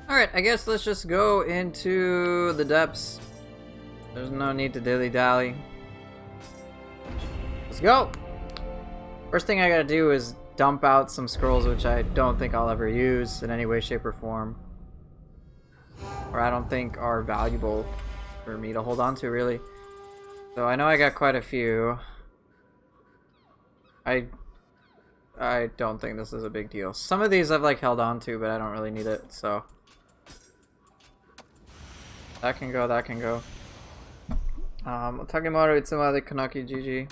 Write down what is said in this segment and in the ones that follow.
Alright, I guess let's just go into the depths. There's no need to dilly-dally. Let's go! First thing I gotta do is dump out some scrolls which I don't think I'll ever use in any way, shape, or form. Or I don't think are valuable for me to hold on to, really. So I know I got quite a few. I don't think this is a big deal. Some of these I've like held on to, but I don't really need it, so. That can go, that can go. Takimaru Itsumade Kanaki GG.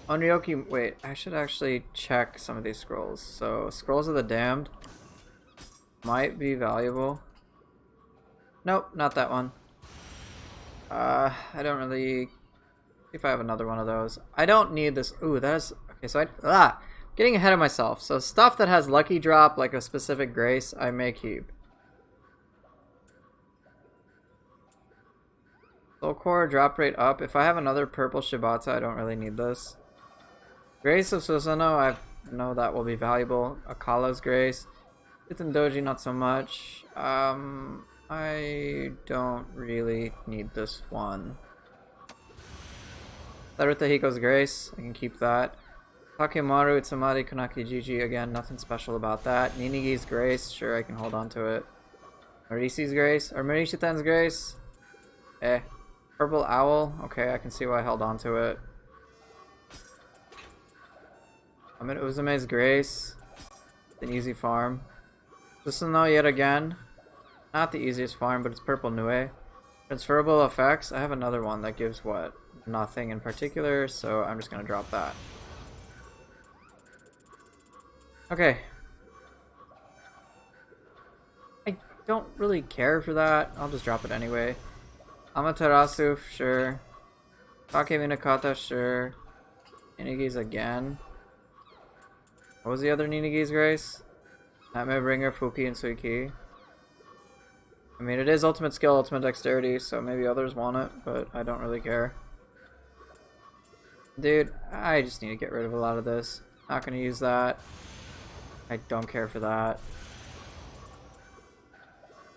Onryoki, wait, I should actually check some of these scrolls. So, Scrolls of the Damned might be valuable. Nope, not that one. I don't really... See if I have another one of those. I don't need this. Ooh, that is... Okay, so getting ahead of myself. So, stuff that has lucky drop, like a specific grace, I may keep. Soul Core, drop rate up. If I have another purple Shibata, I don't really need this. Grace of Susanoo, I know that will be valuable. Akala's Grace. Itten Doji, not so much. I don't really need this one. Saruta Hiko's Grace, I can keep that. Takimaru Itsumade Kanaki GG, again, nothing special about that. Ninigi's Grace, sure, I can hold on to it. Marisi's Grace, or Marishiten's Grace? Eh. Purple Owl, okay, I can see why I held on to it. I'm in Uzume's Grace. It's an easy farm. Susanoo yet again. Not the easiest farm, but it's purple Nue. Transferable effects. I have another one that gives what? Nothing in particular, so I'm just gonna drop that. Okay. I don't really care for that. I'll just drop it anyway. Amaterasu, sure. Take Minakata, sure. Ninigi's again. What was the other Ninigi's Grace? Nightmare Bringer, Fuki, and Suiki. I mean, it is ultimate skill, ultimate dexterity, so maybe others want it, but I don't really care. Dude, I just need to get rid of a lot of this. Not gonna use that. I don't care for that.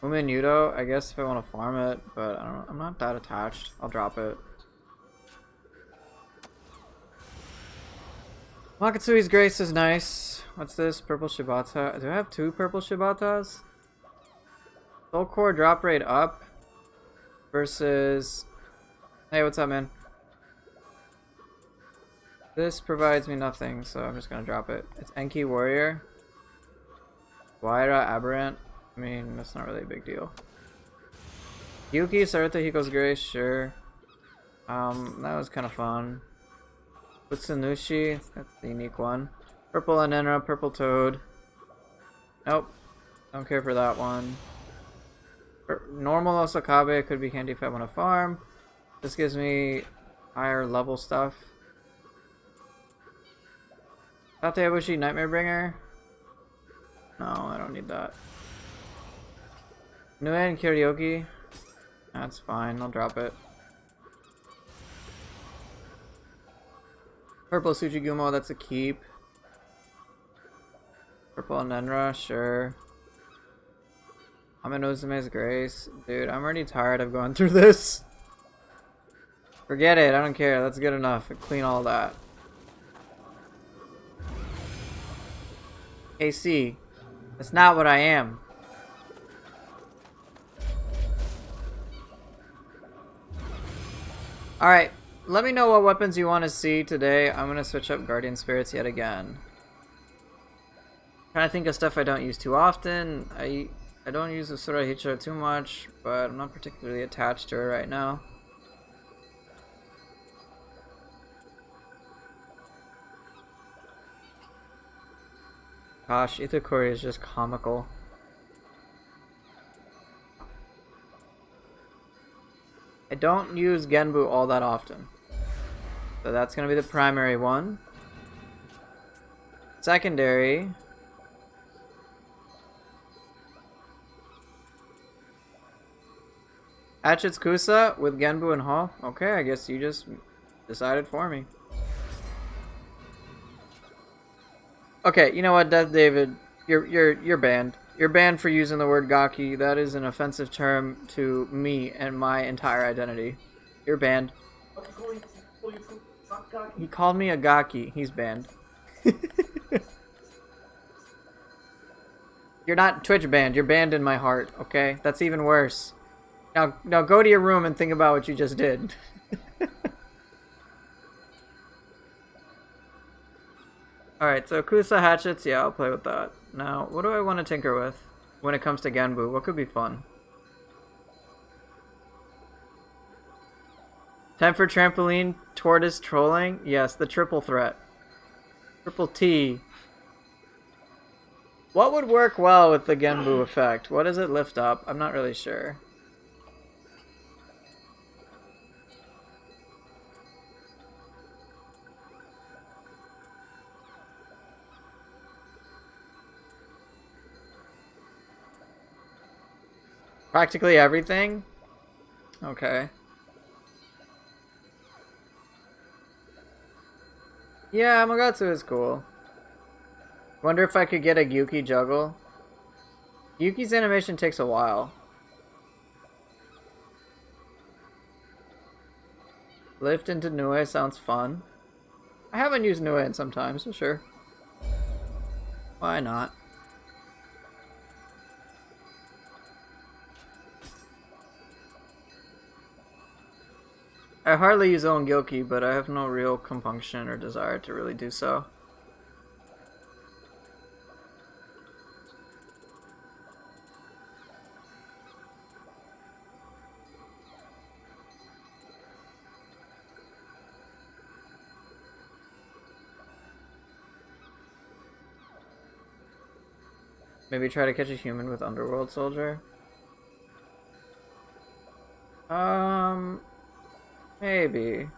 Umin Yudo, I guess if I want to farm it, but I'm not that attached. I'll drop it. Makatsui's Grace is nice. What's this? Purple Shibata. Do I have two purple Shibatas? Soul Core drop rate up versus... Hey, what's up, man? This provides me nothing, so I'm just gonna drop it. It's Enki Warrior. Waira Aberrant. I mean, that's not really a big deal. Yuki, Saruta Hiko's Grace, sure. That was kind of fun. Utsunushi, that's the unique one. Purple Anenra, Purple Toad. Nope, don't care for that one. Normal Osakabe could be handy if I want to farm. This gives me higher level stuff. Tateabushi, Nightmare Bringer. No, I don't need that. Nue and Karaoke. That's fine, I'll drop it. Purple Tsuchigumo, that's a keep. Purple Nenra, sure. Amenozume's Grace. Dude, I'm already tired of going through this. Forget it, I don't care, that's good enough. Clean all that. AC. That's not what I am. Alright, let me know what weapons you want to see today. I'm going to switch up Guardian Spirits yet again. Trying to think of stuff I don't use too often. I don't use the Surahicho too much, but I'm not particularly attached to it right now. Gosh, Itakuri is just comical. I don't use Genbu all that often. So that's going to be the primary one. Secondary. Hatchet's Kusa with Genbu and Hall. Okay, I guess you just decided for me. Okay, you know what, Death David, you're banned. You're banned for using the word gaki. That is an offensive term to me and my entire identity. You're banned. He called me a gaki. He's banned. You're not Twitch banned. You're banned in my heart, okay? That's even worse. Now go to your room and think about what you just did. Alright, so Kusa hatchets, yeah, I'll play with that. Now, what do I want to tinker with when it comes to Genbu? What could be fun? Time for trampoline, tortoise, trolling? Yes, the triple threat. Triple T. What would work well with the Genbu effect? What does it lift up? I'm not really sure. Practically everything? Okay. Yeah, Magatsu is cool. Wonder if I could get a Yuki juggle. Yuki's animation takes a while. Lift into Nioh sounds fun. I haven't used Nioh in some time, so sure. Why not? I hardly use Ongyoki, but I have no real compunction or desire to really do so. Maybe try to catch a human with Underworld Soldier? Maybe.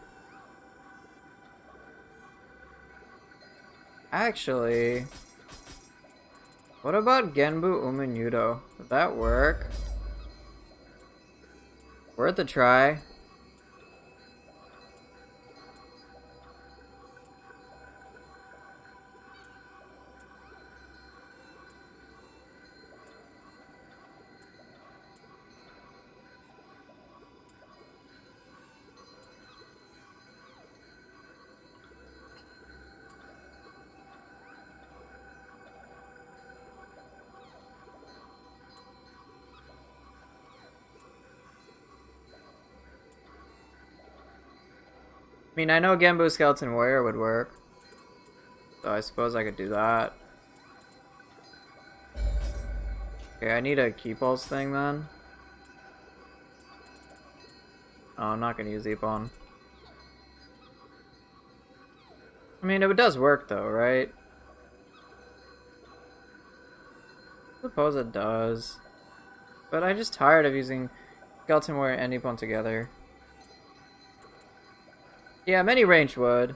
Actually, what about Genbu Umenyudo? Would that work? Worth a try. I mean, I know Genbu Skeleton Warrior would work, so I suppose I could do that. Okay, I need a key pulse thing then. Oh, I'm not gonna use Epon. I mean, it does work though, right? I suppose it does. But I'm just tired of using Skeleton Warrior and Epon together. Yeah, many range would.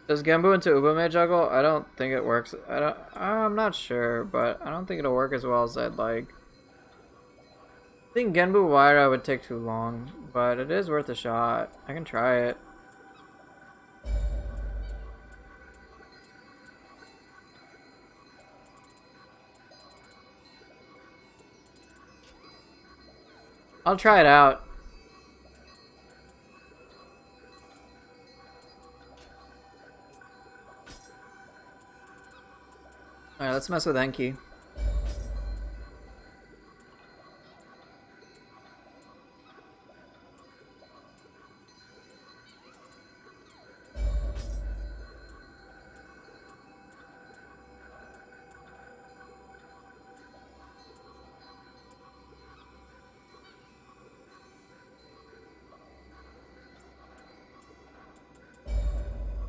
Does Genbu into Ubume juggle? I don't think it works. I'm not sure, but I don't think it'll work as well as I'd like. I think Genbu Waira would take too long, but it is worth a shot. I can try it. I'll try it out. Alright, let's mess with Enki.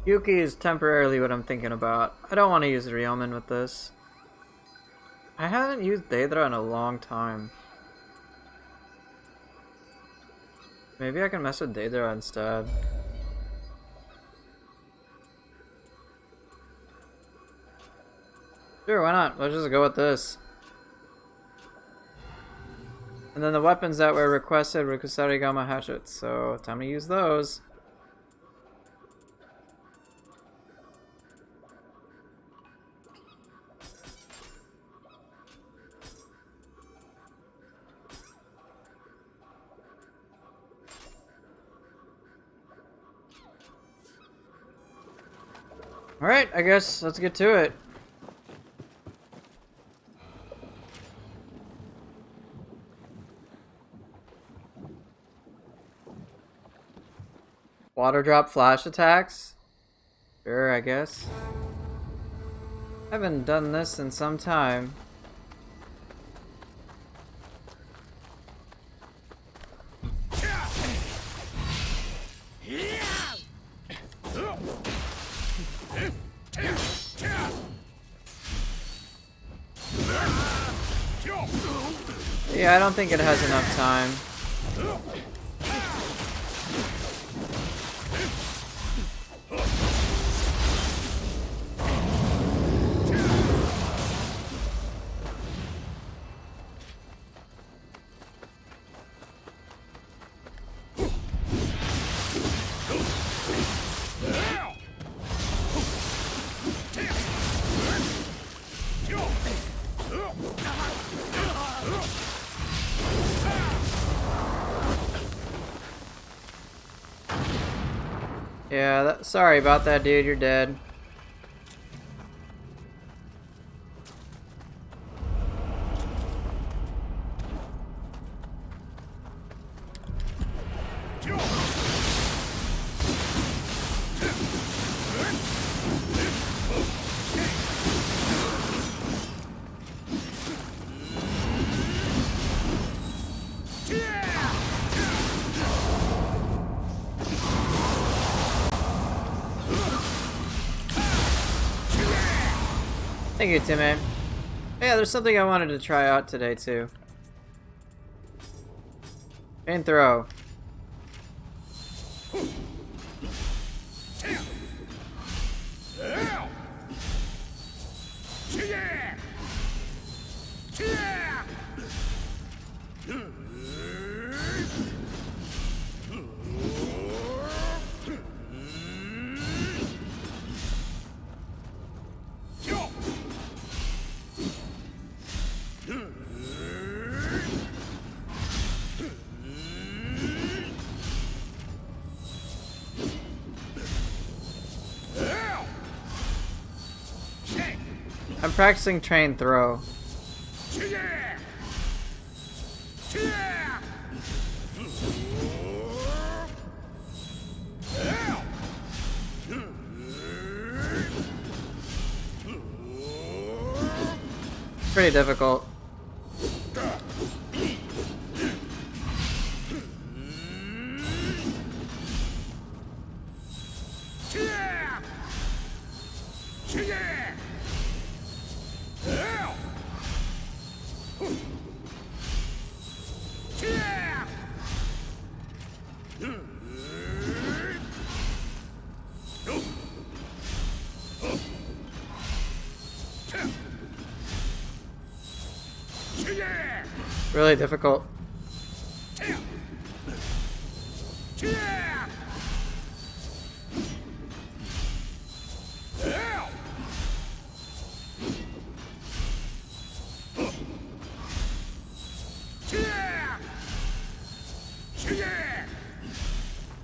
Yuki is temporarily what I'm thinking about. I don't want to use Ryomen with this. I haven't used Daedra in a long time. Maybe I can mess with Daedra instead. Sure, why not? Let's just go with this. And then the weapons that were requested were Kusarigama hatchets, so time to use those. Alright, I guess let's get to it. Water drop flash attacks? Sure, I guess. I haven't done this in some time. Yeah, I don't think it has enough time. Yeah, sorry about that, dude. You're dead. Thank you, Timmy. Yeah, there's something I wanted to try out today, too. Chain throw. I'm practicing train throw. Pretty difficult. Really difficult.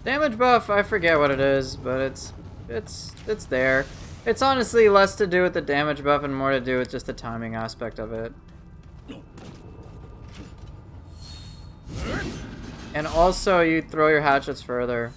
Damage buff, I forget what it is, but it's there. It's honestly less to do with the damage buff and more to do with just the timing aspect of it. And also, you throw your hatchets further.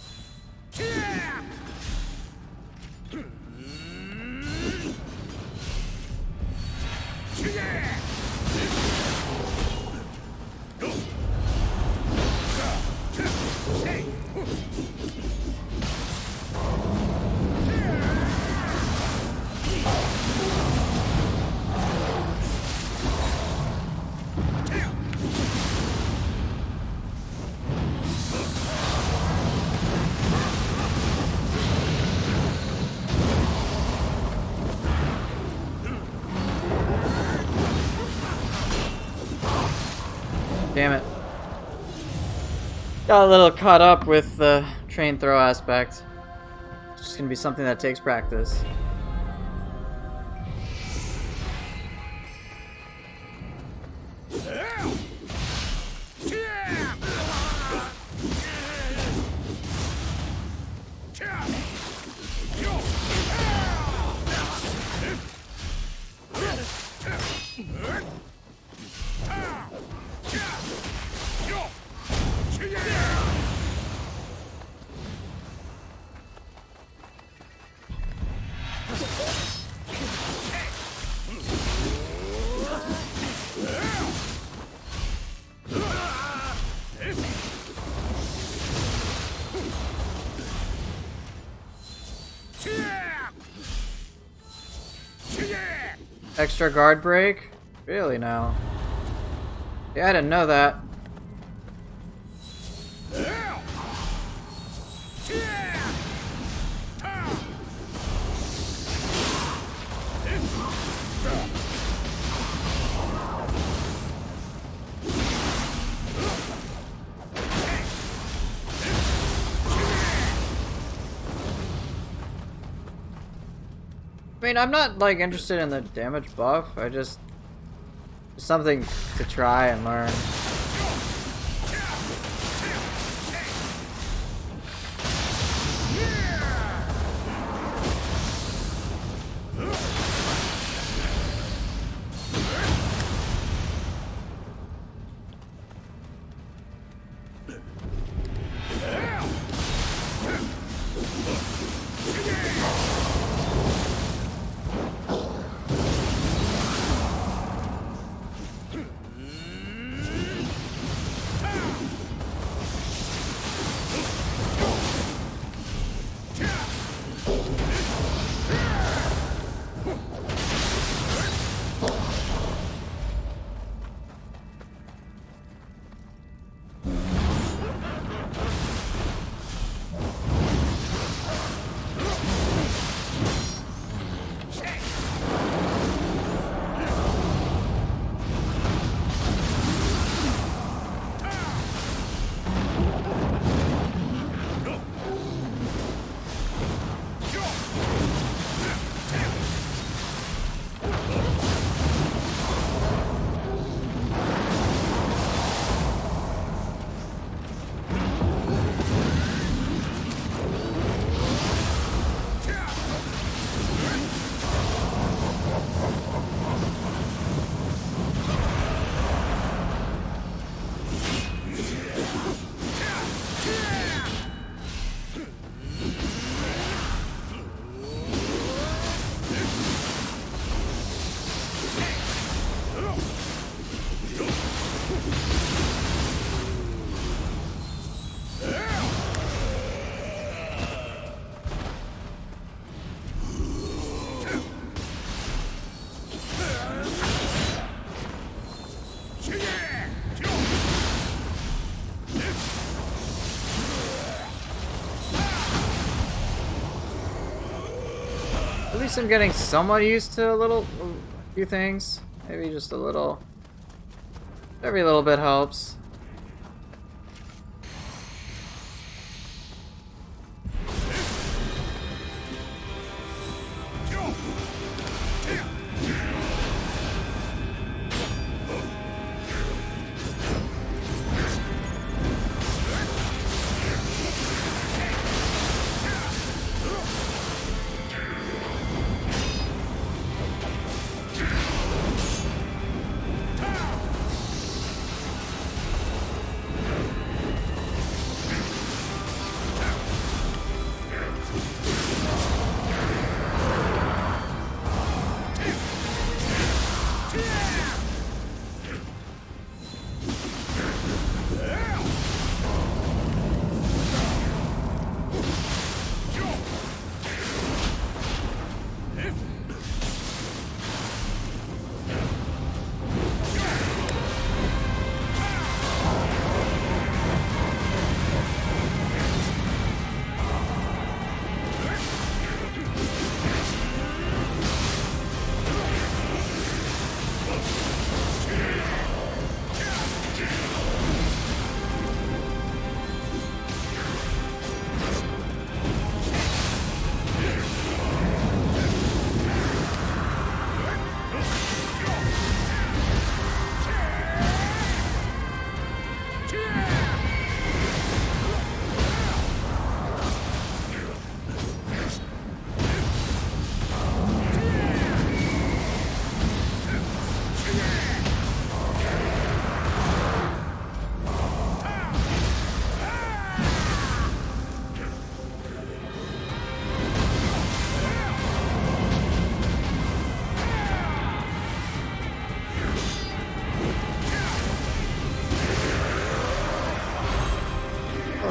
Damn it. Got a little caught up with the train throw aspect. It's just gonna be something that takes practice. extra guard break? Really now? Yeah, I didn't know that. I mean, I'm not like interested in the damage buff. I just something to try and learn. At least I'm getting somewhat used to a few things. Maybe just a little. Every little bit helps.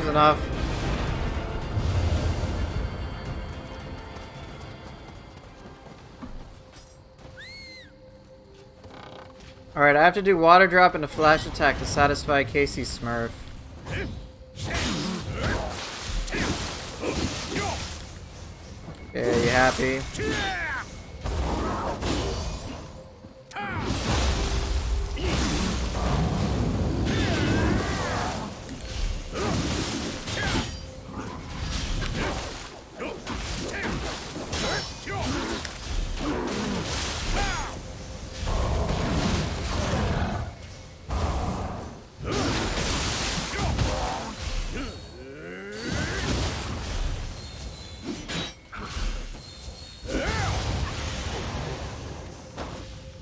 Enough. Alright, I have to do water drop and a flash attack to satisfy Casey's Smurf. Yeah, you happy?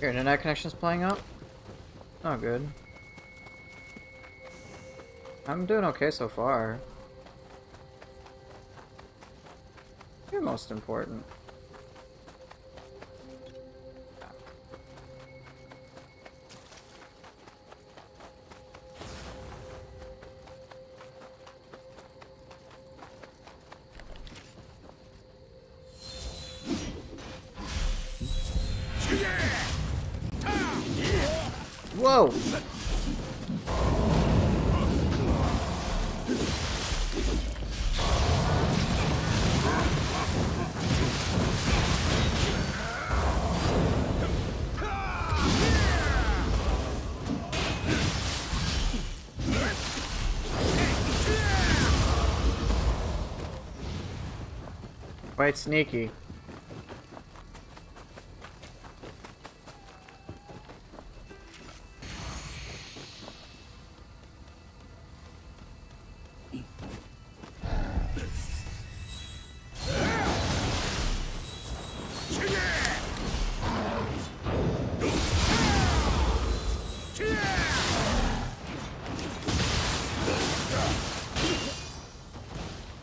Your internet connection's playing up? Oh, good. I'm doing okay so far. You're most important. Whoa! Quite sneaky.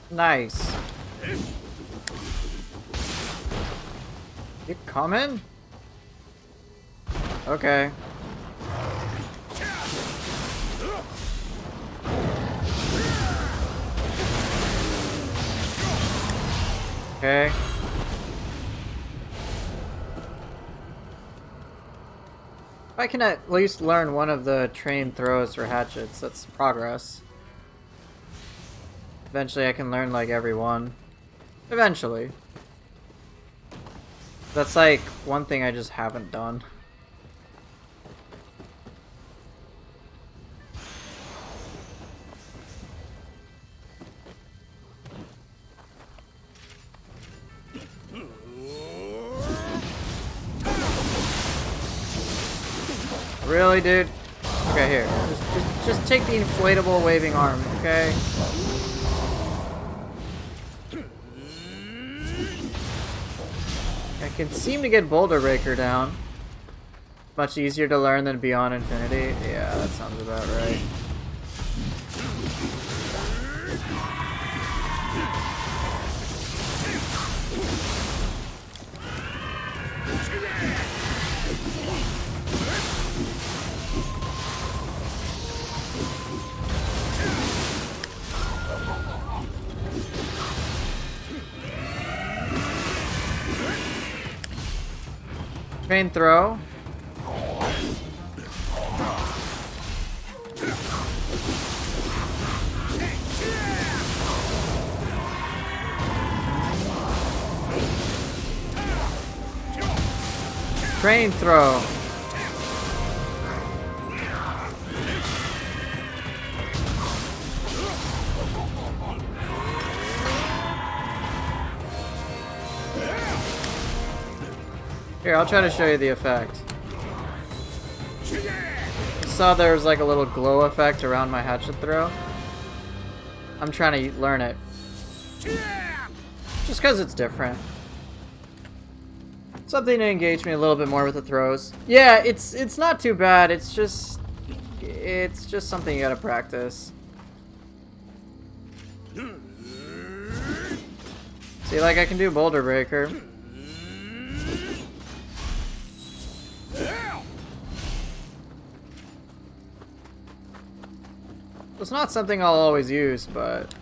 Nice. You coming? Okay. Okay. If I can at least learn one of the trained throws for hatchets, that's progress. Eventually I can learn like every one. Eventually. That's like one thing I just haven't done. Really, dude? Okay, here. Just take the inflatable waving arm, okay? I can seem to get Boulder Breaker down. Much easier to learn than Beyond Infinity. Yeah, that sounds about right. Train throw. Train throw. Here, I'll try to show you the effect. You saw there was like a little glow effect around my hatchet throw. I'm trying to learn it. Just because it's different. Something to engage me a little bit more with the throws. Yeah, it's not too bad. It's just something you gotta practice. See, like I can do Boulder Breaker. It's not something I'll always use, but...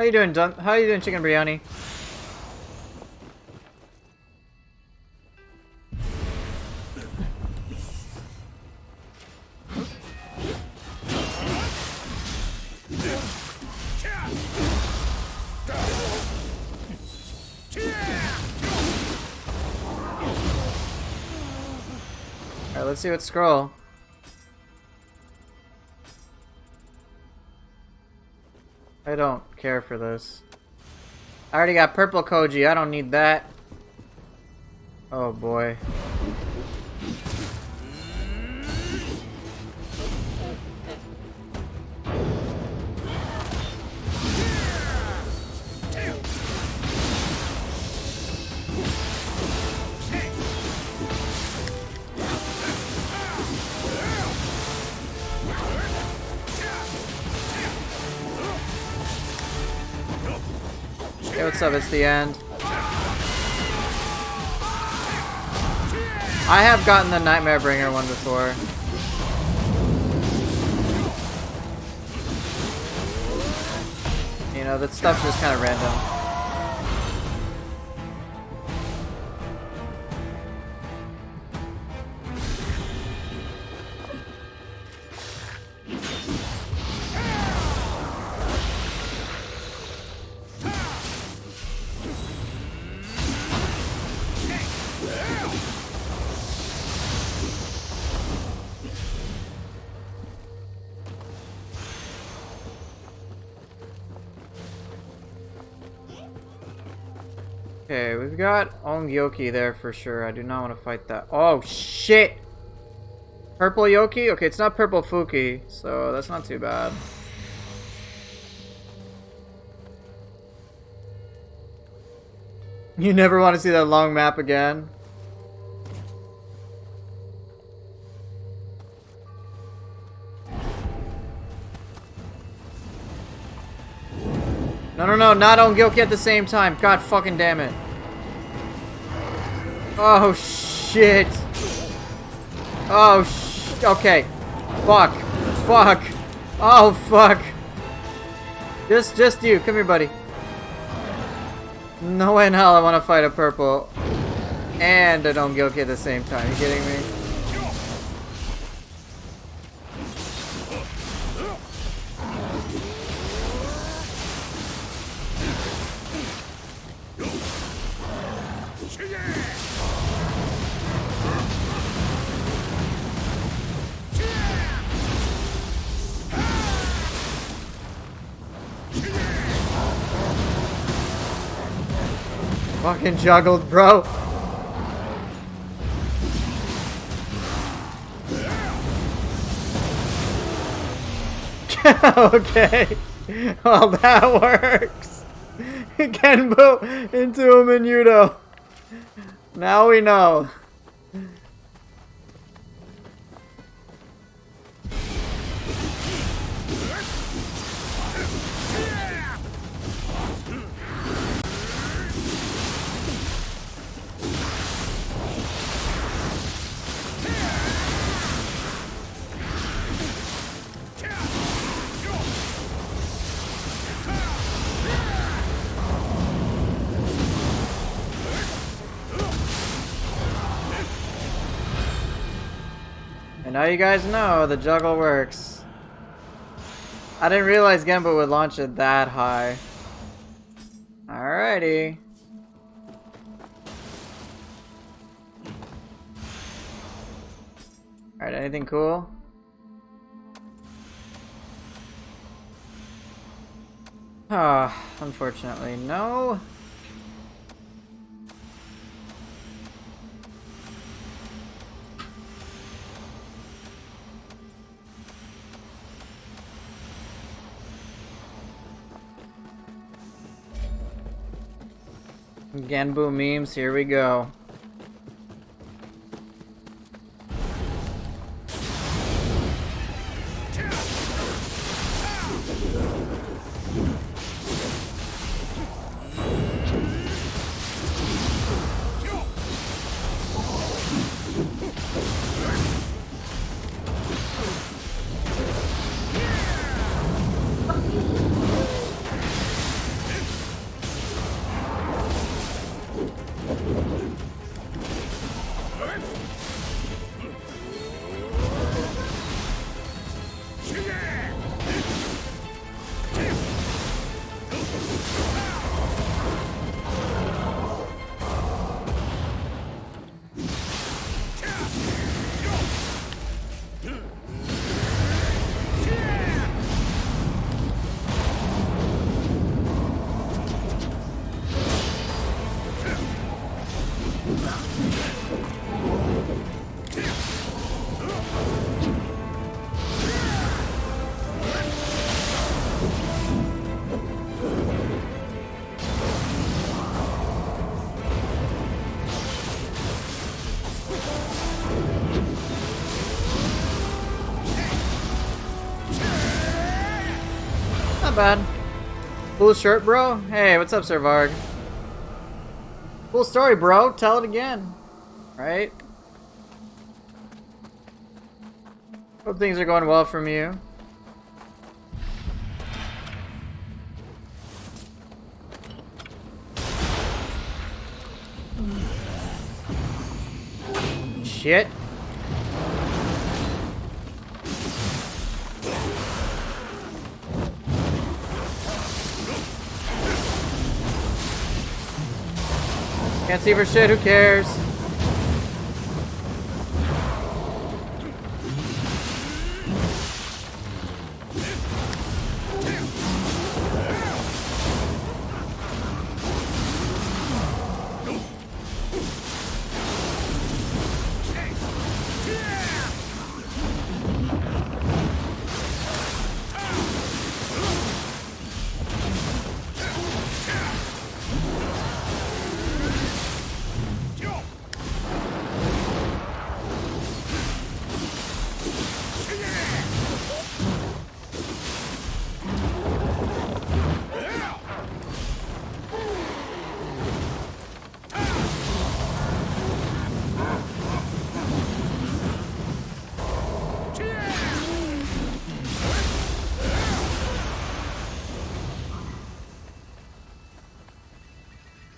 you doing, How you doing, chicken biryani? Alright, let's see what scroll. I don't care for this. I already got purple Koji, I don't need that. Oh boy. Hey, what's up? It's the end. I have gotten the Nightmare Bringer one before. You know, that stuff's just kind of random. Okay, we've got Ongyoki there for sure. I do not want to fight that. Oh, shit! Purple Yoki? Okay, it's not Purple Fuki, so that's not too bad. You never want to see that long map again? No, no, no, not Ongyoki at the same time. God fucking damn it. Oh, shit. Oh, okay. Fuck. Fuck. Oh, fuck. Just you. Come here, buddy. No way in hell I want to fight a purple and an Ongyoki at the same time. Are you kidding me? Fucking juggled, bro. Okay. Well, that works. Genbu into a Menudo. Now we know. Now you guys know the juggle works. I didn't realize Genbu would launch it that high. Alrighty. Alright, anything cool? Ah, unfortunately, no. Genbu memes, here we go. not bad. Cool shirt, bro? Hey, what's up, Sir Varg? Cool story, bro. Tell it again. Right? Hope things are going well from you. Shit. Can't see for shit, who cares?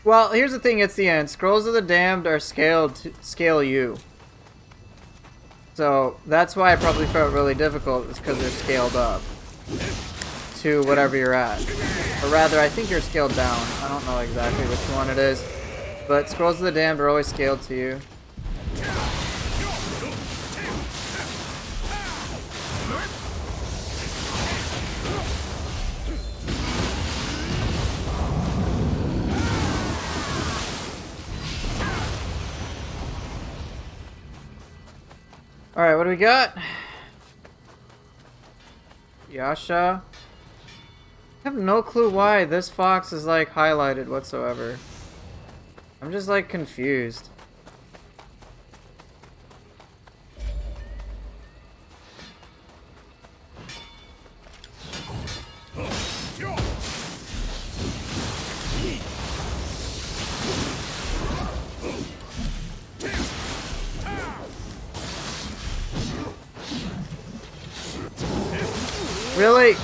Well, here's the thing, it's the end. Scrolls of the Damned are scaled to scale you. So that's why it probably felt really difficult, is because they're scaled up to whatever you're at. Or rather, I think you're scaled down. I don't know exactly which one it is. But Scrolls of the Damned are always scaled to you. Alright, what do we got? Yasha. I have no clue why this fox is like highlighted whatsoever. I'm just like confused. Really?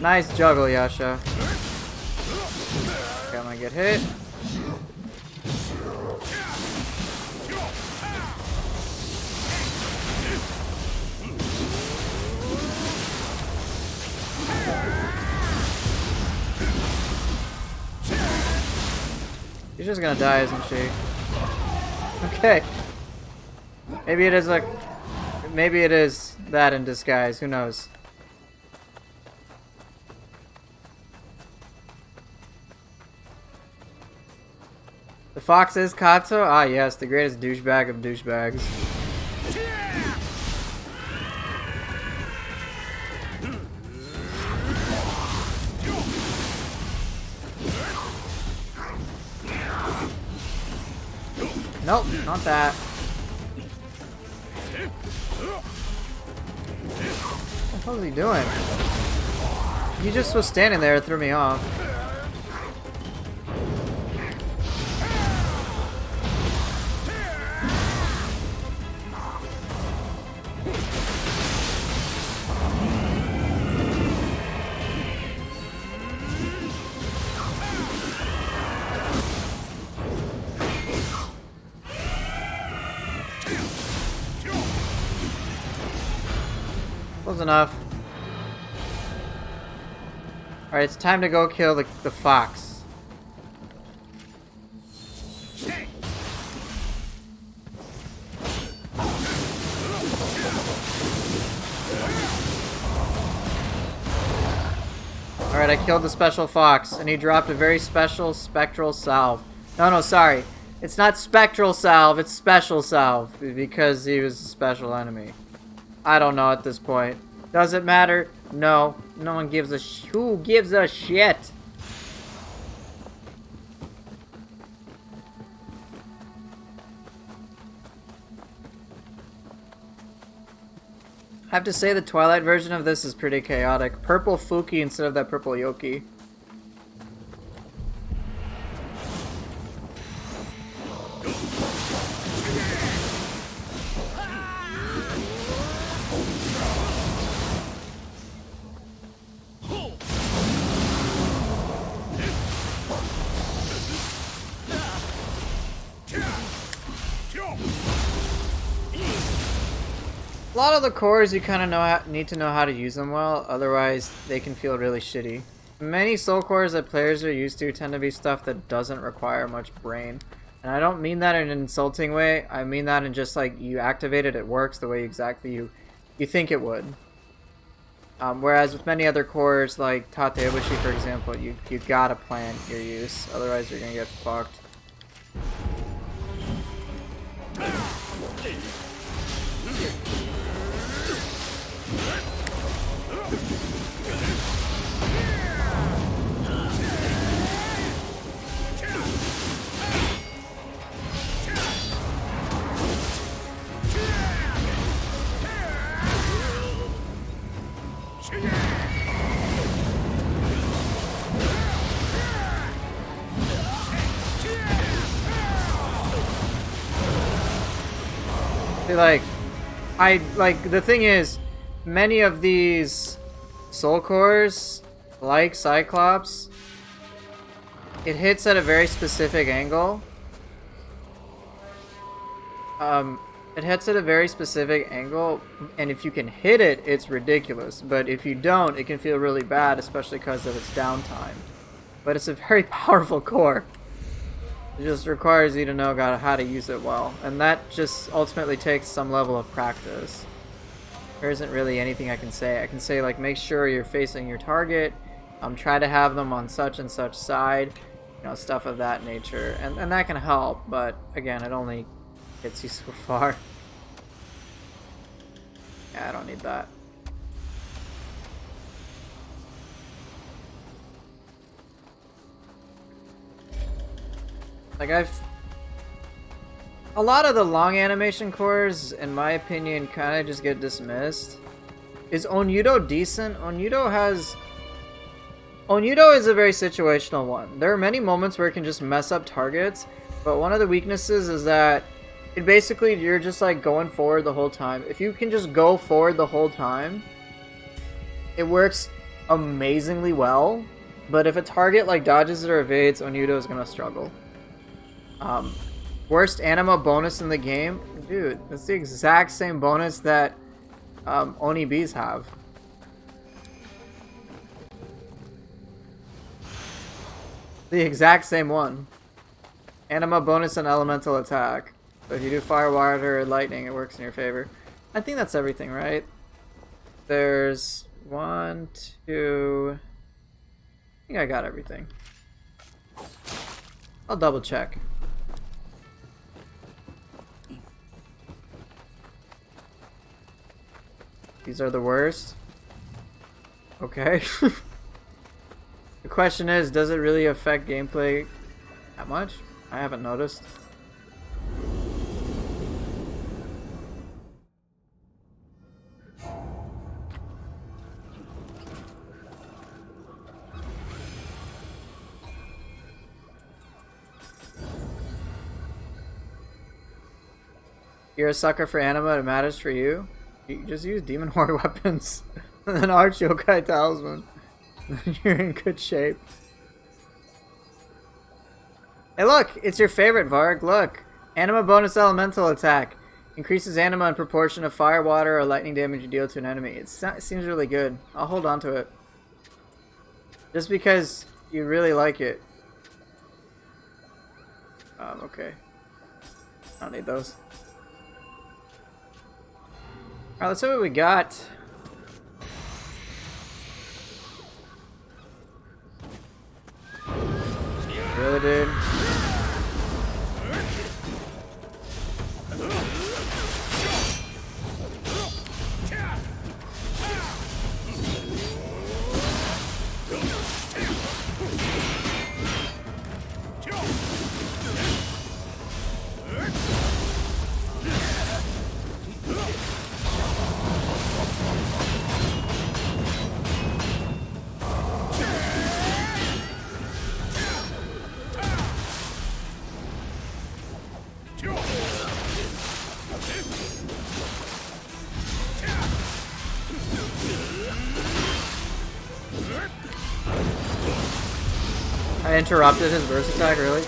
Nice juggle, Yasha. Okay, I'm gonna get hit. She's just gonna die, isn't she? Okay. Maybe it is like... Maybe it is that in disguise. Who knows? The fox is Kato? Ah, yes, the greatest douchebag of douchebags. Nope, not that. What the hell is he doing? He just was standing there and threw me off. Close enough. Alright, it's time to go kill the fox. Alright, I killed the special fox, and he dropped a very special spectral salve. No, sorry. It's not spectral salve, it's special salve, because he was a special enemy. I don't know at this point. Does it matter? No. No one gives a who gives a shit? I have to say the Twilight version of this is pretty chaotic. Purple Fuki instead of that purple Yoki. A lot of the cores you kind of need to know how to use them well, otherwise they can feel really shitty. Many soul cores that players are used to tend to be stuff that doesn't require much brain. And I don't mean that in an insulting way, I mean that in just like you activate it, it works the way exactly you think it would. Whereas with many other cores like Tateobushi for example, you gotta plan your use, otherwise you're gonna get fucked. The thing is, many of these soul cores, like Cyclops, it hits at a very specific angle. It hits at a very specific angle, and if you can hit it, it's ridiculous. But if you don't, it can feel really bad, especially because of its downtime. But it's a very powerful core. It just requires you to know how to use it well, and that just ultimately takes some level of practice. There isn't really anything I can say. I can say like make sure you're facing your target, try to have them on such and such side, you know, stuff of that nature, and that can help. But again, it only gets you so far. Yeah, I don't need that. Like a lot of the long animation cores, in my opinion, kind of just get dismissed. Is Onyudo decent? Onyudo is a very situational one. There are many moments where it can just mess up targets, but one of the weaknesses is that it basically, you're just like going forward the whole time. If you can just go forward the whole time, it works amazingly well, but if a target like dodges or evades, Onyudo is gonna struggle. Worst anima bonus in the game? Dude, that's the exact same bonus that Oni Bees have. The exact same one. Anima bonus and elemental attack. So if you do fire, water, or lightning, it works in your favor. I think that's everything, right? There's 1, 2... I think I got everything. I'll double check. These are the worst. Okay. The question is, does it really affect gameplay that much? I haven't noticed. You're a sucker for anima, it matters for you. You just use demon horde weapons and then Arch Yokai Talisman. You're in good shape. Hey look, it's your favorite, Varg. Look. Anima bonus elemental attack. Increases anima in proportion of fire, water, or lightning damage you deal to an enemy. It seems really good. I'll hold on to it. Just because you really like it. Okay. I don't need those. Alright, let's see what we got. Really, dude? I interrupted his burst attack, really?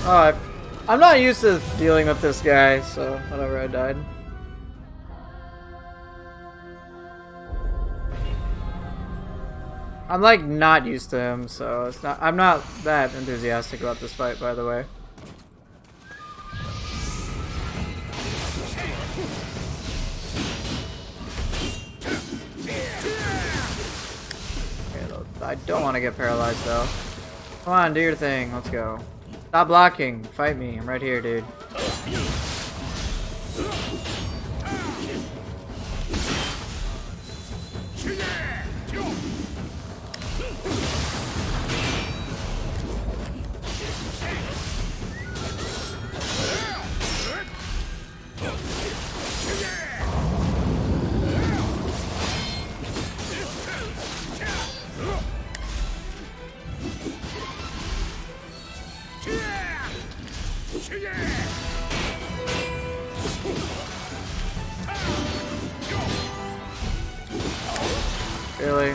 Oh, I'm not used to dealing with this guy, so whatever, I died. I'm like not used to him, so it's not. I'm not that enthusiastic about this fight, by the way. Okay, I don't want to get paralyzed though. Come on, do your thing. Let's go. Stop blocking. Fight me. I'm right here, dude. Really?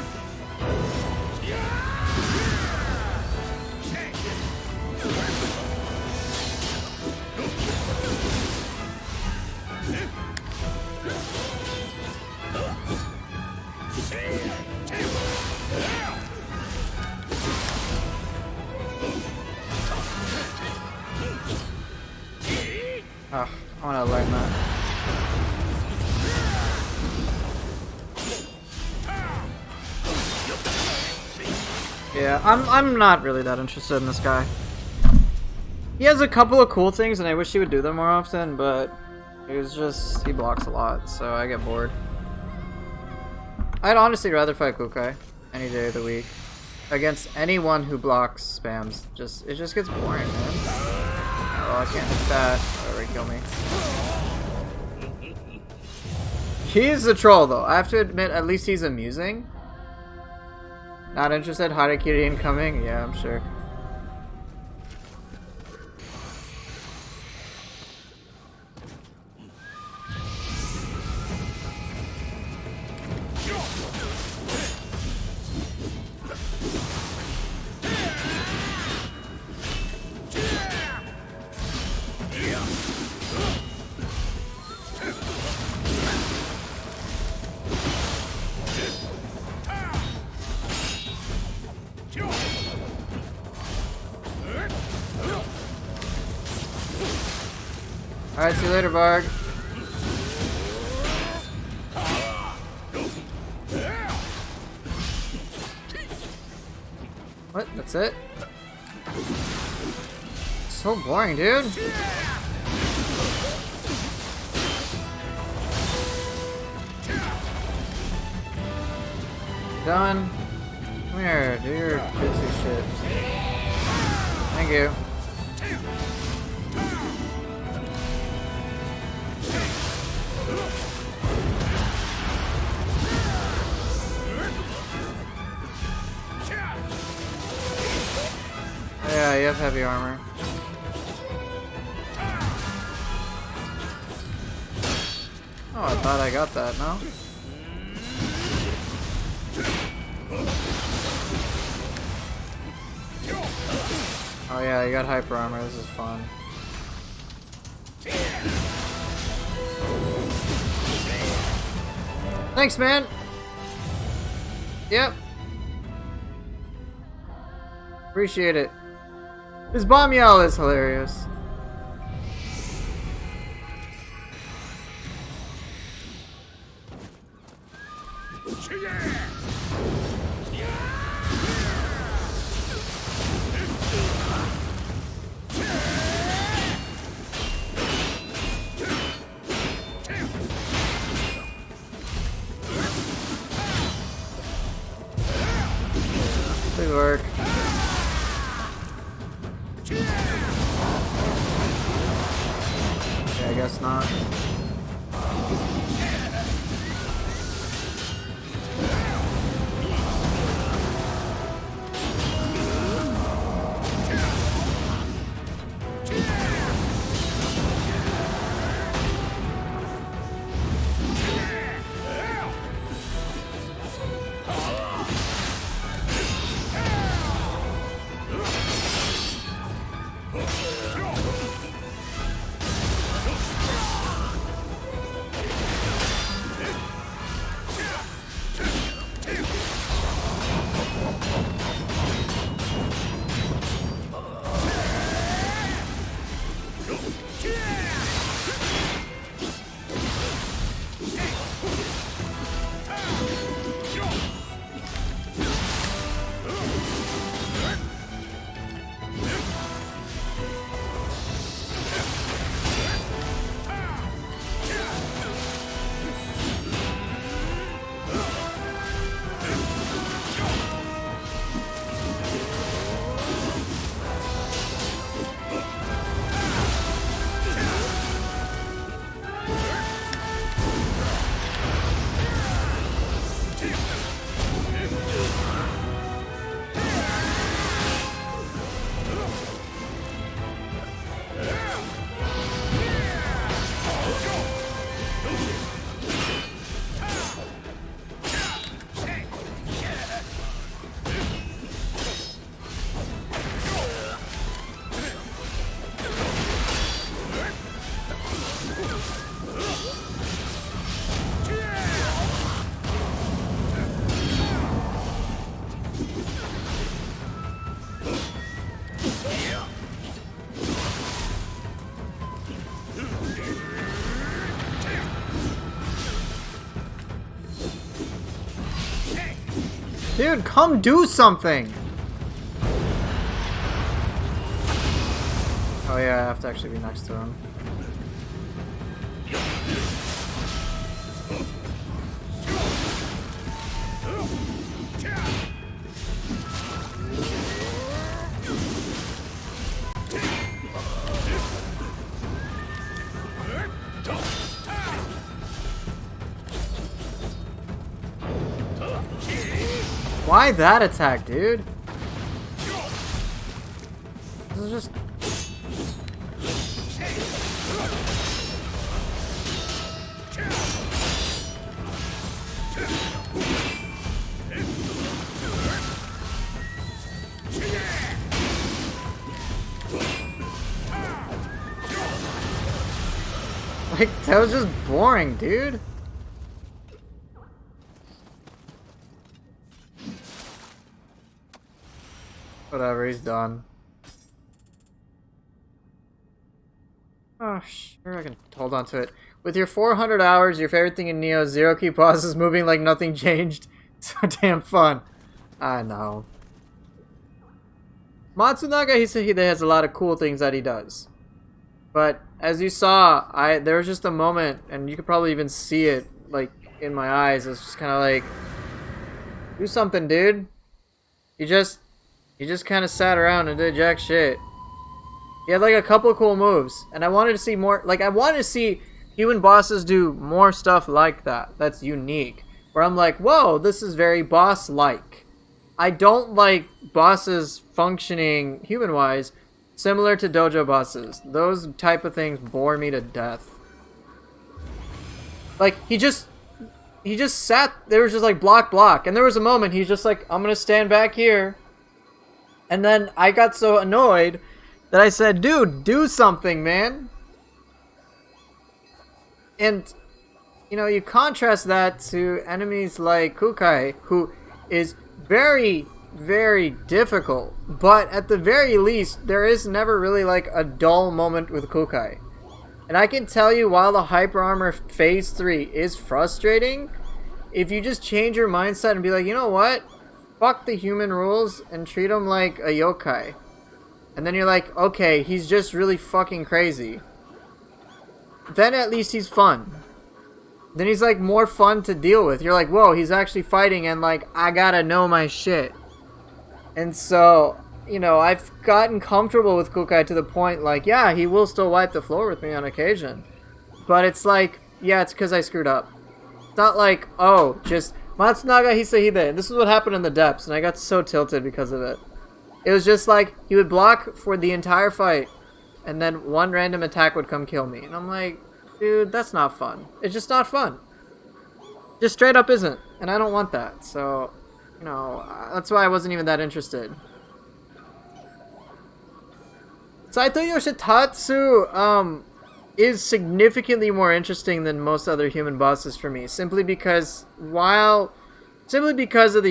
Oh, I want to learn that. Yeah, I'm not really that interested in this guy. He has a couple of cool things and I wish he would do them more often, but he blocks a lot, so I get bored. I'd honestly rather fight Kukai any day of the week. Against anyone who blocks spams. It just gets boring, man. Oh, I can't hit that. Whatever, kill me. He's a troll though. I have to admit, at least he's amusing. Not interested? Harakiri incoming? Yeah, I'm sure. Alright, see you later, Varg. What? That's it? So boring, dude. Done. Come here, do your jutsu shit. Thank you. Yeah, you have heavy armor. Oh, I thought I got that, no? Oh yeah, you got hyper armor, this is fun. Thanks, man! Yep. Appreciate it. His bomb yell is hilarious. Good work. Yeah, I guess not. Dude, come do something! Oh yeah, I have to actually be next to him. Why that attack, dude? This is just... Like, that was just boring, dude. Whatever, he's done. Oh, sure, I can hold on to it. With your 400 hours, your favorite thing in Nioh is zero key pauses moving like nothing changed. So damn fun. I know. Matsunaga, he said he has a lot of cool things that he does. But as you saw, there was just a moment, and you could probably even see it, like, in my eyes. It's just kind of like, do something, dude. You just kind of sat around and did jack shit. He had like a couple of cool moves, and I wanted to see more. Like, I wanted to see human bosses do more stuff like that. That's unique. Where I'm like, whoa, this is very boss-like. I don't like bosses functioning human-wise similar to dojo bosses. Those type of things bore me to death. Like, he just sat there, was just like block, and there was a moment he's just like, I'm gonna stand back here. And then I got so annoyed that I said, dude, do something, man. And, you know, you contrast that to enemies like Kukai, who is very, very difficult. But at the very least, there is never really like a dull moment with Kukai. And I can tell you, while the Hyper Armor Phase 3 is frustrating, if you just change your mindset and be like, you know what? Fuck the human rules and treat him like a yokai. And then you're like, okay, he's just really fucking crazy. Then at least he's fun. Then he's like more fun to deal with. You're like, whoa, he's actually fighting and like, I gotta know my shit. And so, you know, I've gotten comfortable with Kukai to the point like, yeah, he will still wipe the floor with me on occasion. But it's like, yeah, it's because I screwed up. It's not like, oh, just Matsunaga Hisahide. This is what happened in the depths, and I got so tilted because of it. It was just like, he would block for the entire fight, and then one random attack would come kill me. And I'm like, dude, that's not fun. It's just not fun. Just straight up isn't. And I don't want that. So, you know, that's why I wasn't even that interested. Saito Yoshitatsu, is significantly more interesting than most other human bosses for me, simply because of the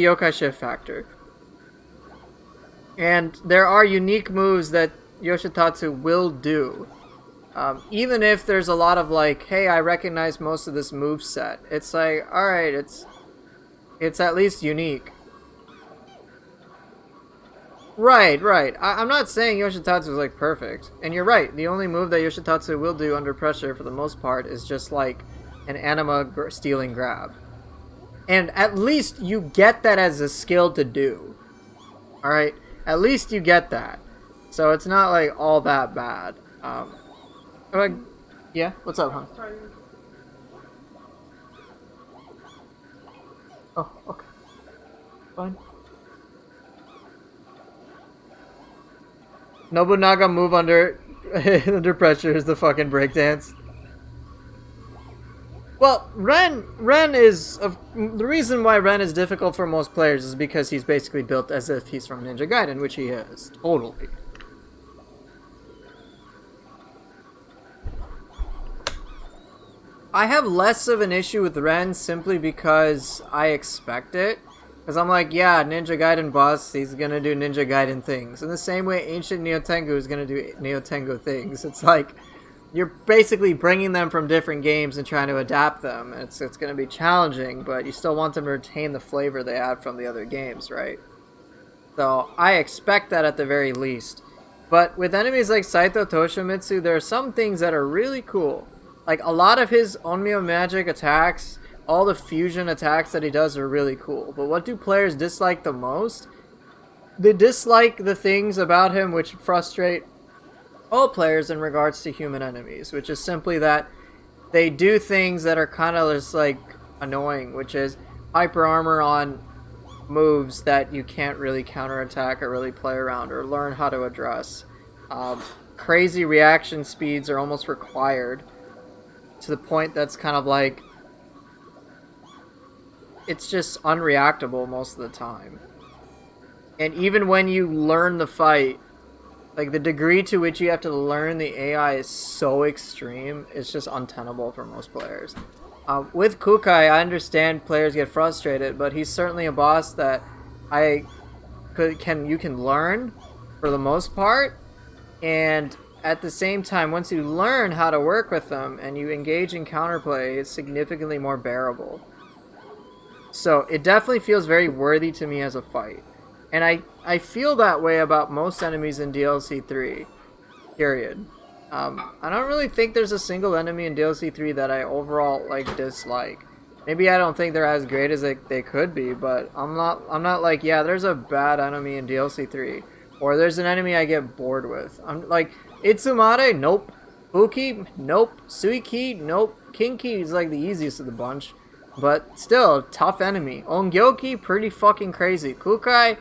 yokai shift factor. And there are unique moves that Yoshitatsu will do. Even if there's a lot of like, hey, I recognize most of this move set. It's like, alright, it's at least unique. Right. I'm not saying Yoshitatsu is like perfect. And you're right, the only move that Yoshitatsu will do under pressure for the most part is just like an anima stealing grab. And at least you get that as a skill to do. Alright? At least you get that. So it's not like all that bad. Yeah? What's up, hon? Oh, okay. Fine. Nobunaga move under under pressure is the fucking breakdance. Well, Ren is the reason why Ren is difficult for most players is because he's basically built as if he's from Ninja Gaiden, which he is totally. I have less of an issue with Ren simply because I expect it. Because I'm like, yeah, Ninja Gaiden boss, he's gonna do Ninja Gaiden things. In the same way Ancient Nioh Tengu is gonna do Nioh Tengu things. It's like, you're basically bringing them from different games and trying to adapt them. It's gonna be challenging, but you still want them to retain the flavor they had from the other games, right? So, I expect that at the very least. But with enemies like Saito Toshimitsu, there are some things that are really cool. Like, a lot of his Onmyo magic attacks, all the fusion attacks that he does are really cool. But what do players dislike the most? They dislike the things about him which frustrate all players in regards to human enemies, which is simply that they do things that are kind of just like annoying, which is hyper armor on moves that you can't really counterattack or really play around or learn how to address. Crazy reaction speeds are almost required to the point that's kind of like it's just unreactable most of the time. And even when you learn the fight, like the degree to which you have to learn the AI is so extreme, it's just untenable for most players. With Kukai, I understand players get frustrated, but he's certainly a boss that you can learn for the most part, and at the same time, once you learn how to work with them and you engage in counterplay, it's significantly more bearable. So it definitely feels very worthy to me as a fight. And I feel that way about most enemies in DLC 3. Period. I don't really think there's a single enemy in DLC 3 that I overall like dislike. Maybe I don't think they're as great as they could be, but I'm not like, yeah, there's a bad enemy in DLC 3. Or there's an enemy I get bored with. I'm like, Itsumare, nope. Fuki, nope. Suiki, nope. Kinki is like the easiest of the bunch. But still, tough enemy. Ongyoki, pretty fucking crazy. Kukai,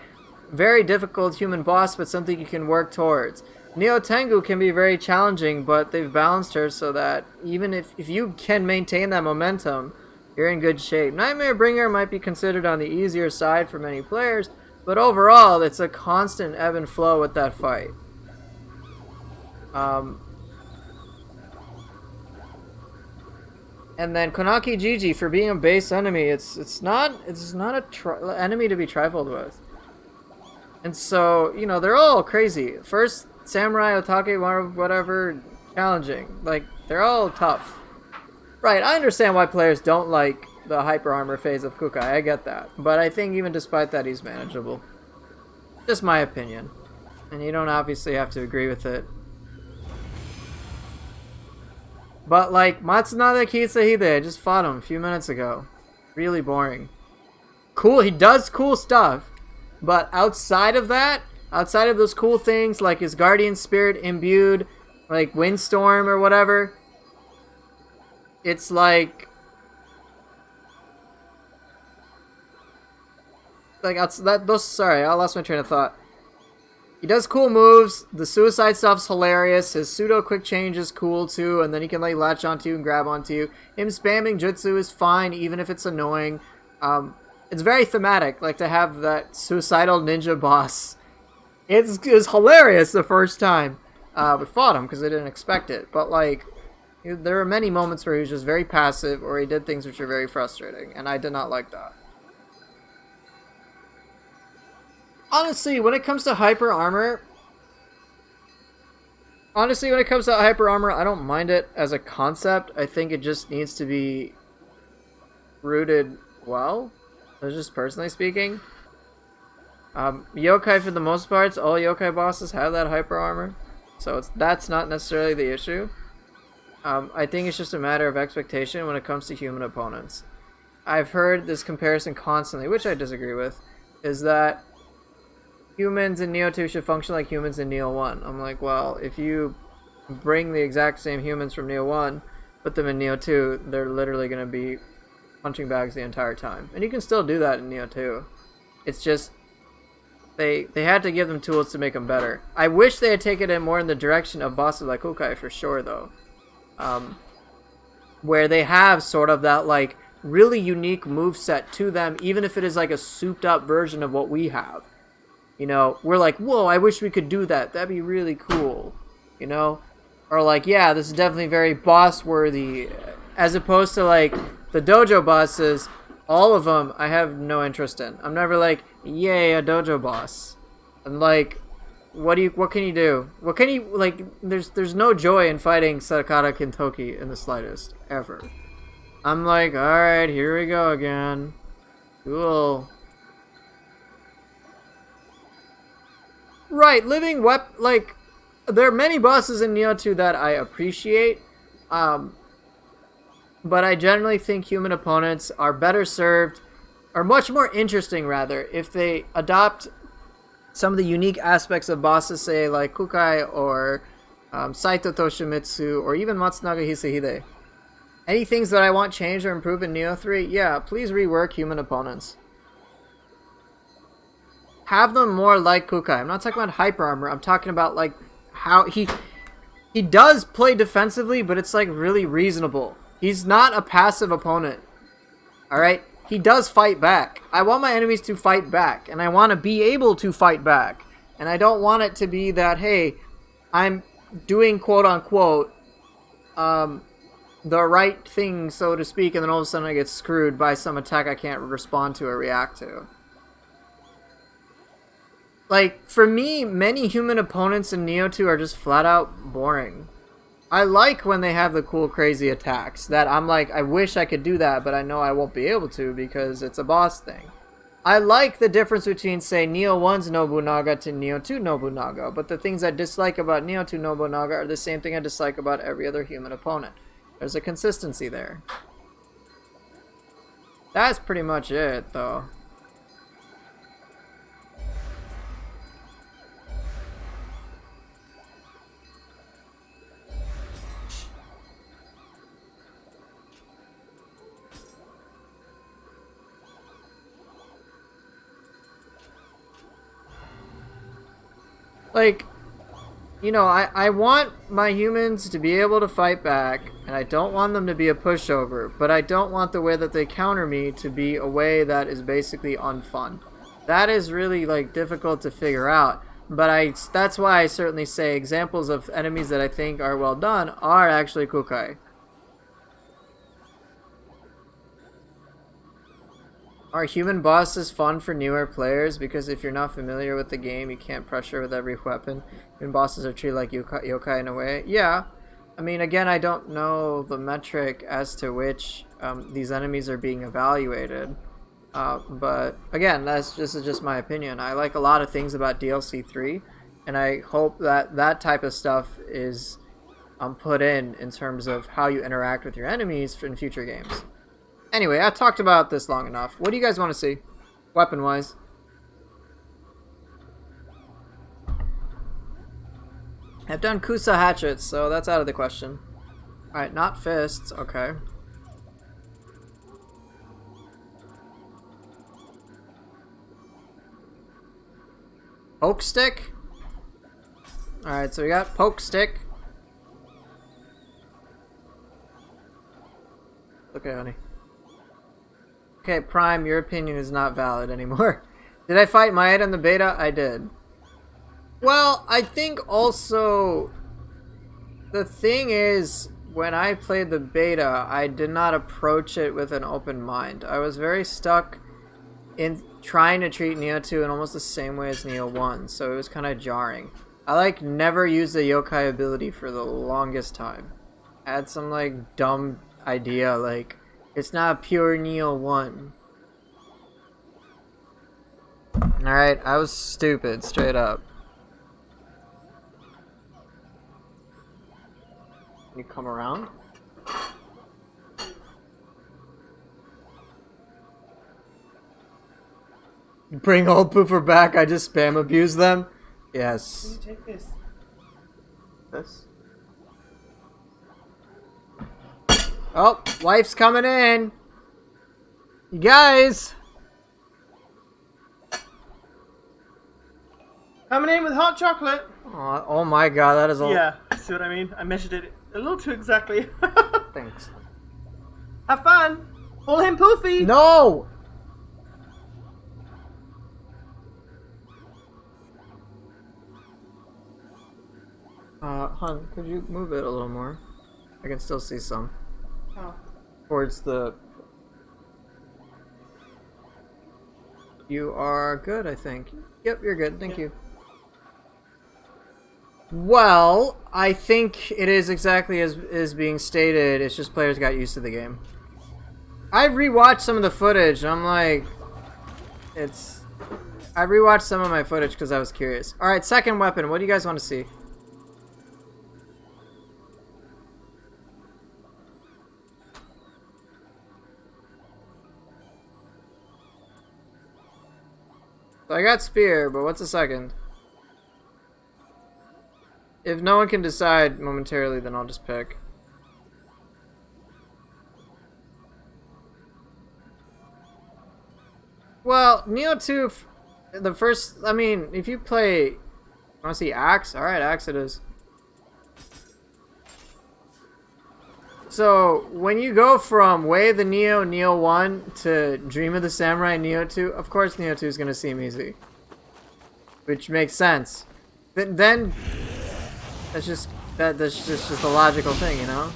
very difficult human boss, but something you can work towards. Nioh Tengu can be very challenging, but they've balanced her so that even if you can maintain that momentum, you're in good shape. Nightmare Bringer might be considered on the easier side for many players, but overall, it's a constant ebb and flow with that fight. And then Konaki Jiji, for being a base enemy, it's not a enemy to be trifled with. And so, you know, they're all crazy. First, Samurai, Otake, whatever, challenging. Like, they're all tough. Right, I understand why players don't like the hyper armor phase of Kukai. I get that. But I think even despite that, he's manageable. Just my opinion. And you don't obviously have to agree with it. But like, Matsunada Kisahide, I just fought him a few minutes ago. Really boring. Cool, he does cool stuff. But outside of that, outside of those cool things like his Guardian Spirit imbued, like Windstorm or whatever, it's like sorry, I lost my train of thought. He does cool moves, the suicide stuff's hilarious, his pseudo quick change is cool too, and then he can like latch onto you and grab onto you. Him spamming jutsu is fine, even if it's annoying. It's very thematic, like to have that suicidal ninja boss. It was hilarious the first time we fought him because I didn't expect it, but like there were many moments where he was just very passive or he did things which were very frustrating, and I did not like that. Honestly, when it comes to hyper armor, I don't mind it as a concept. I think it just needs to be rooted well. That's just personally speaking. Yokai, for the most part, all yokai bosses have that hyper armor, so that's not necessarily the issue. I think it's just a matter of expectation when it comes to human opponents. I've heard this comparison constantly, which I disagree with, is that humans in Nioh 2 should function like humans in Nioh 1. I'm like, well, if you bring the exact same humans from Nioh 1, put them in Nioh 2, they're literally going to be punching bags the entire time. And you can still do that in Nioh 2. It's just, they had to give them tools to make them better. I wish they had taken it more in the direction of bosses like Kukai for sure, though. Where they have sort of that, like, really unique moveset to them, even if it is like a souped up version of what we have. You know, we're like, whoa, I wish we could do that. That'd be really cool. You know? Or like, yeah, this is definitely very boss-worthy. As opposed to like, the dojo bosses, all of them, I have no interest in. I'm never like, yay, a dojo boss. I'm like, what can you do? What can you, like, there's no joy in fighting Sakata Kintoki in the slightest. Ever. I'm like, alright, here we go again. Cool. Right, living like, there are many bosses in Nioh 2 that I appreciate, but I generally think human opponents are better served, or much more interesting rather, if they adopt some of the unique aspects of bosses, say like Kukai or Saito Toshimitsu, or even Matsunaga Hisahide. Any things that I want changed or improved in Nioh 3? Yeah, please rework human opponents. Have them more like Kukai. I'm not talking about hyper armor. I'm talking about like how he does play defensively, but it's like really reasonable. He's not a passive opponent. Alright? He does fight back. I want my enemies to fight back, and I want to be able to fight back. And I don't want it to be that, hey, I'm doing quote unquote the right thing, so to speak, and then all of a sudden I get screwed by some attack I can't respond to or react to. Like, for me, many human opponents in Nioh 2 are just flat out boring. I like when they have the cool, crazy attacks that I'm like, I wish I could do that, but I know I won't be able to because it's a boss thing. I like the difference between, say, Nioh 1's Nobunaga to Nioh 2 Nobunaga, but the things I dislike about Nioh 2 Nobunaga are the same thing I dislike about every other human opponent. There's a consistency there. That's pretty much it, though. Like, you know, I want my humans to be able to fight back, and I don't want them to be a pushover, but I don't want the way that they counter me to be a way that is basically unfun. That is really, like, difficult to figure out, but that's why I certainly say examples of enemies that I think are well done are actually Kukai. Are human bosses fun for newer players? Because if you're not familiar with the game, you can't pressure with every weapon. Human bosses are treated like yokai in a way. Yeah. I mean, again, I don't know the metric as to which these enemies are being evaluated. But again, this is just my opinion. I like a lot of things about DLC 3, and I hope that that type of stuff is put in terms of how you interact with your enemies in future games. Anyway, I've talked about this long enough. What do you guys want to see, weapon-wise? I've done Kusa hatchets, so that's out of the question. Alright, not fists, okay. Poke stick? Alright, so we got poke stick. Okay, honey. Okay, Prime, your opinion is not valid anymore. Did I fight Maeda in the beta? I did. Well, I think also the thing is, when I played the beta, I did not approach it with an open mind. I was very stuck in trying to treat Nioh 2 in almost the same way as Nioh 1, so it was kind of jarring. I like never used the yokai ability for the longest time. I had some like dumb idea like it's not pure Nioh 1. Alright, I was stupid, straight up. You come around? Bring old pooper back, I just spam abuse them? Yes. Can you take this? This? Oh, wife's coming in! You guys! Coming in with hot chocolate. Oh my god, that is all. Yeah, see what I mean? I measured it a little too exactly. Thanks. Have fun! Pull him poofy! No! Hun, could you move it a little more? I can still see some. Oh. Towards the... You are good, I think. Yep, you're good. Thank you. Well, I think it is exactly as is being stated. It's just players got used to the game. I rewatched some of the footage, and I'm like... I rewatched some of my footage because I was curious. Alright, second weapon. What do you guys want to see? So I got spear, but what's the second? If no one can decide momentarily, then I'll just pick. Well, Nioh 2, the first, I mean, if you play, want to see Axe? Alright, Axe it is. So, when you go from Way of the Nioh, Nioh 1 to Dream of the Samurai, Nioh 2, of course Nioh 2 is going to seem easy. Which makes sense. Then that's just a logical thing, you know?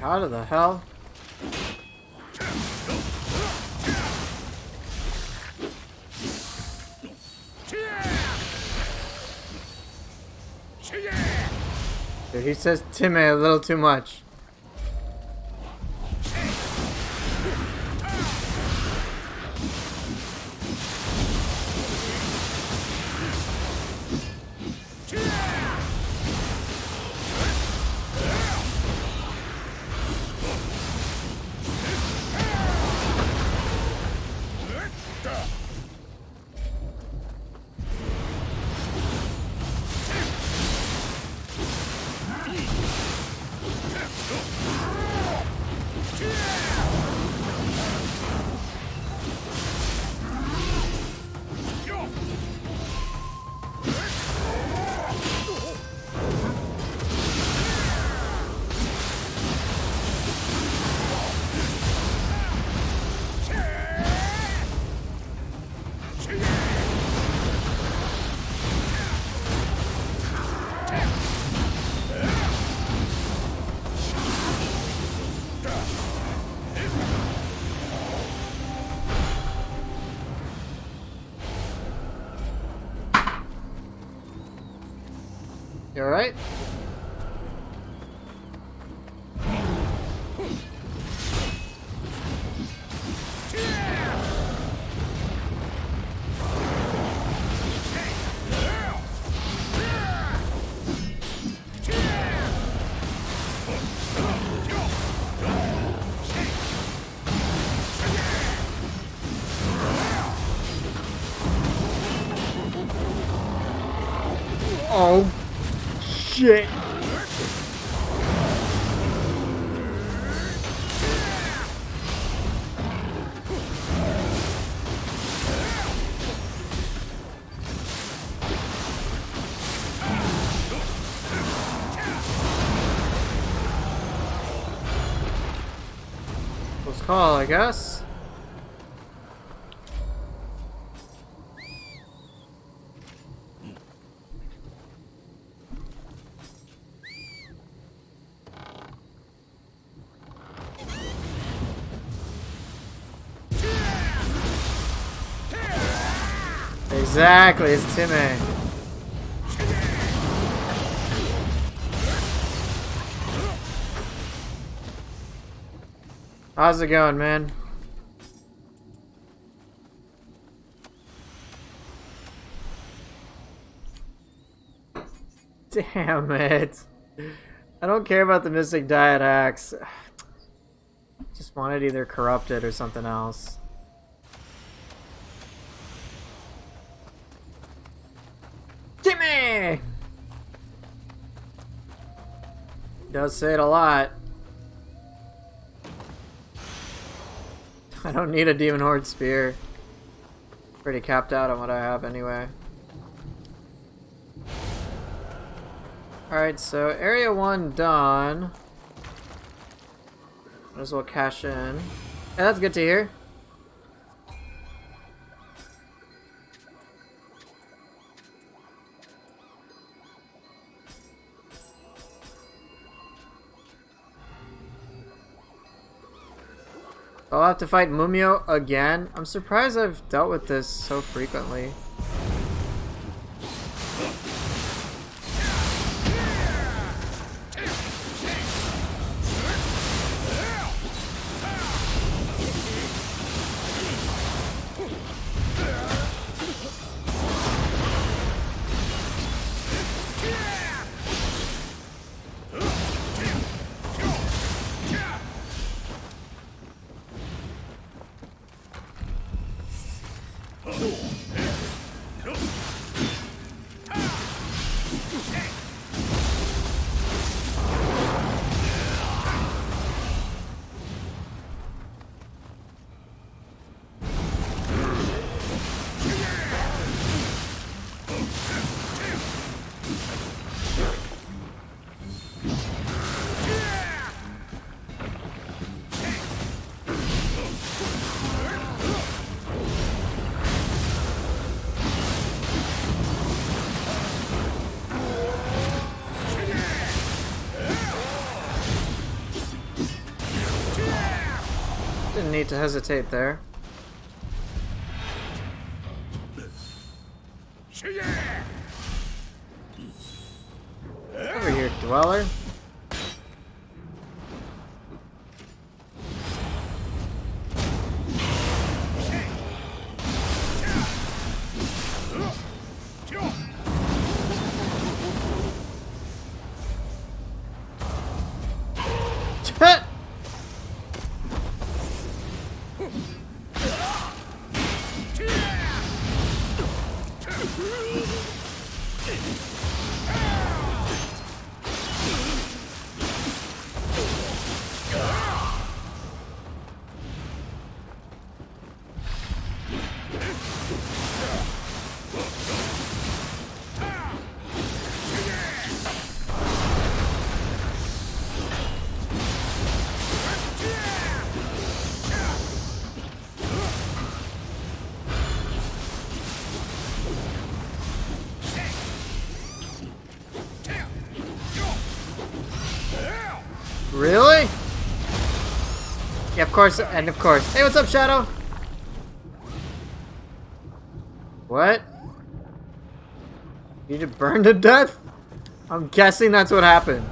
How the hell? Dude, he says Time a little too much. You alright? Oh, shit. Close call, I guess. Exactly, it's Timmy. How's it going, man? Damn it. I don't care about the Mystic Diet hacks. Just wanted either corrupted or something else. Timmy! Does say it a lot. I don't need a Demon Horde Spear. Pretty capped out on what I have anyway. Alright, so Area 1 done. Might as well cash in. Yeah, that's good to hear. I'll have to fight Mumio again. I'm surprised I've dealt with this so frequently. Didn't need to hesitate there. Over here, Dweller. Really? Yeah, of course, and of course. Hey, what's up, Shadow? What? You just burned to death? I'm guessing that's what happened.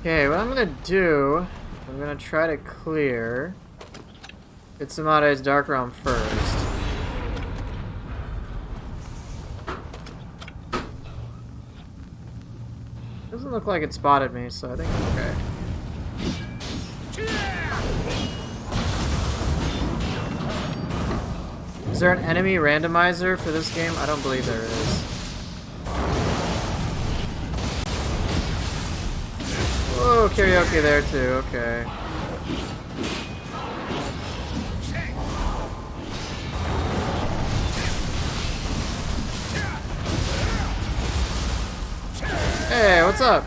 Okay, what I'm gonna do, I'm gonna try to clear Itsumade's Dark Realm first. Doesn't look like it spotted me, so I think I'm okay. Is there an enemy randomizer for this game? I don't believe there is. Oh, karaoke there too, okay. Hey, what's up?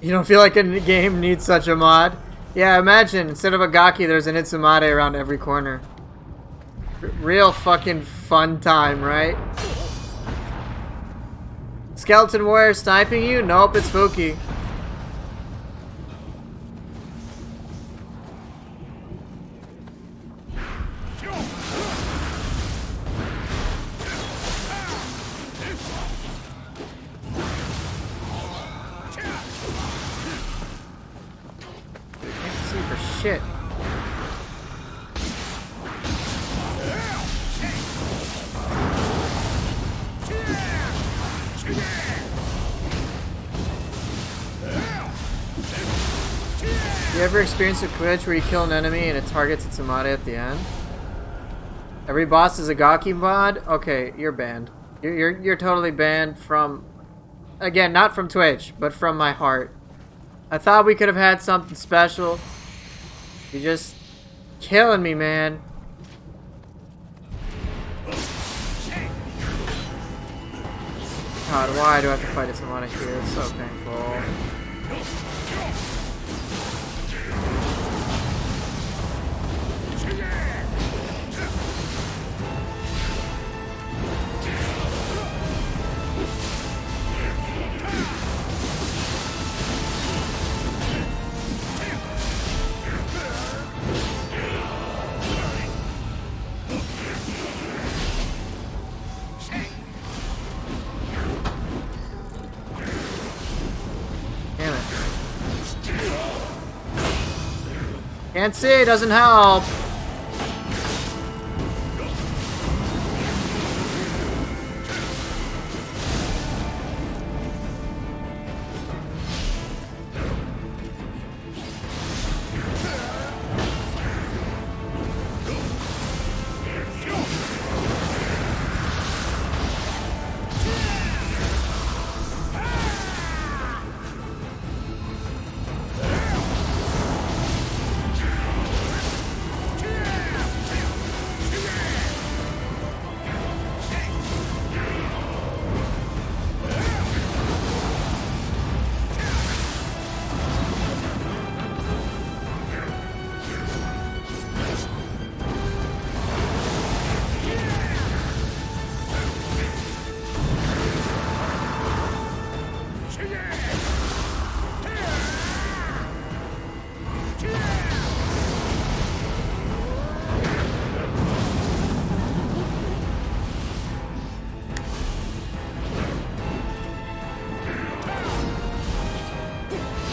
You don't feel like a game needs such a mod? Yeah, imagine, instead of a Gaki, there's an Itsumade around every corner. Real fucking fun time, right? Skeleton Warrior sniping you? Nope, it's Fuki. Shit. You ever experienced a glitch where you kill an enemy and it targets Itsumade at the end? Every boss is a Gaki mod? Okay, you're banned. You're totally banned from, again, not from Twitch, but from my heart. I thought we could have had something special. You're just killing me, man. God, why do I have to fight Itsumade here? It's so painful. Can't see, doesn't help.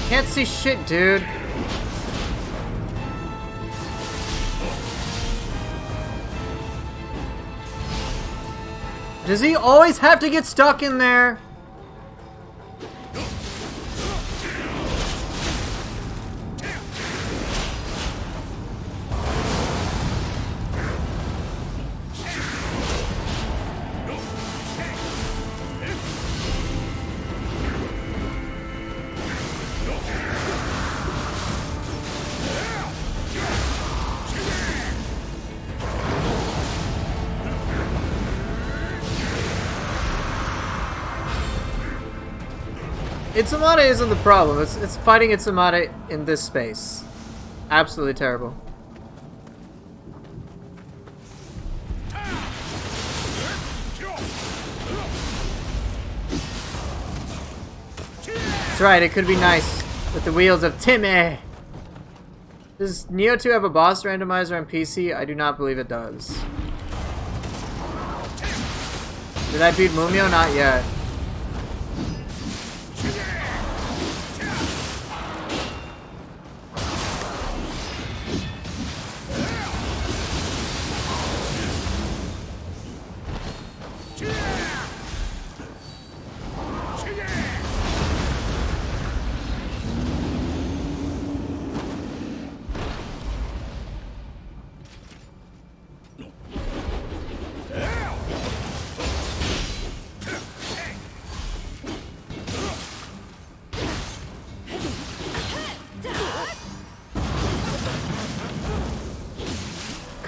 Can't see shit, dude. Does he always have to get stuck in there? Itzumata isn't the problem. It's fighting Itzumata in this space. Absolutely terrible. That's right, it could be nice with the wheels of Timmy. Does Nioh 2 have a boss randomizer on PC? I do not believe it does. Did I beat Mumio? Not yet.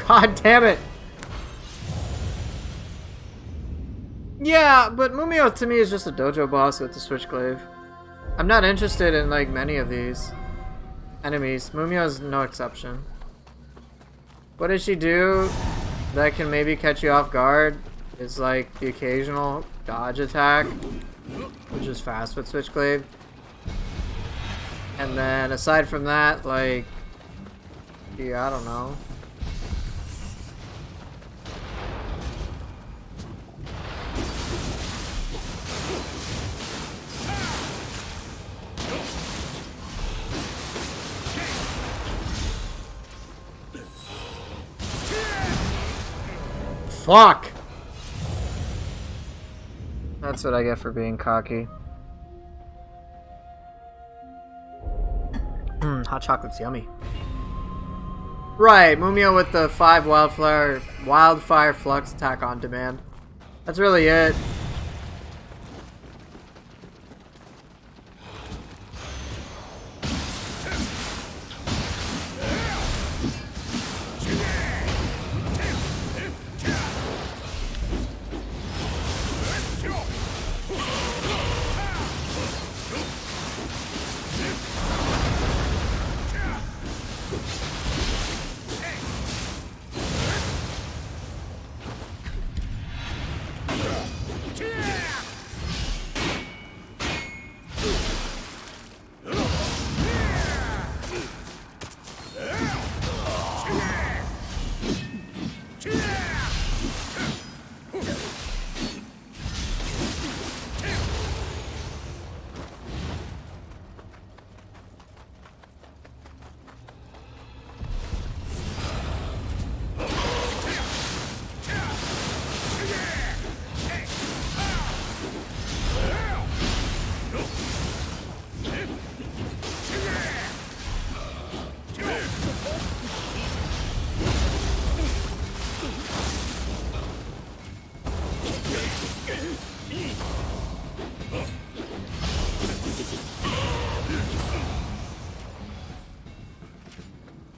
God damn it! Yeah, but Mumio to me is just a dojo boss with the Switchglaive. I'm not interested in like many of these enemies. Mumio is no exception. What does she do that can maybe catch you off guard? Is like the occasional dodge attack, which is fast with Switchglaive. And then aside from that, like, yeah, I don't know. Fuck! That's what I get for being cocky. Hot chocolate's yummy. Right, Mumio with the 5 wildfire flux attack on demand. That's really it.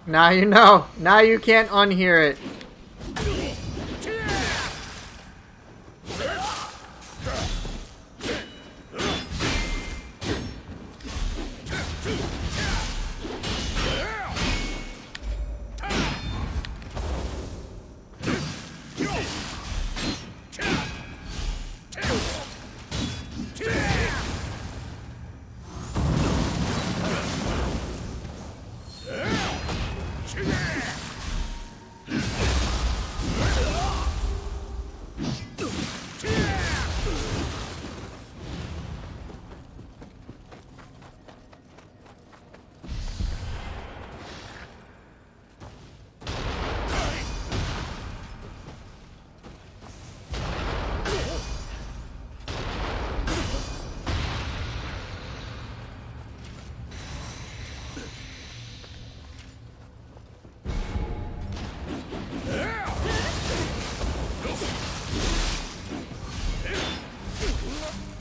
Now you know. Now you can't unhear it.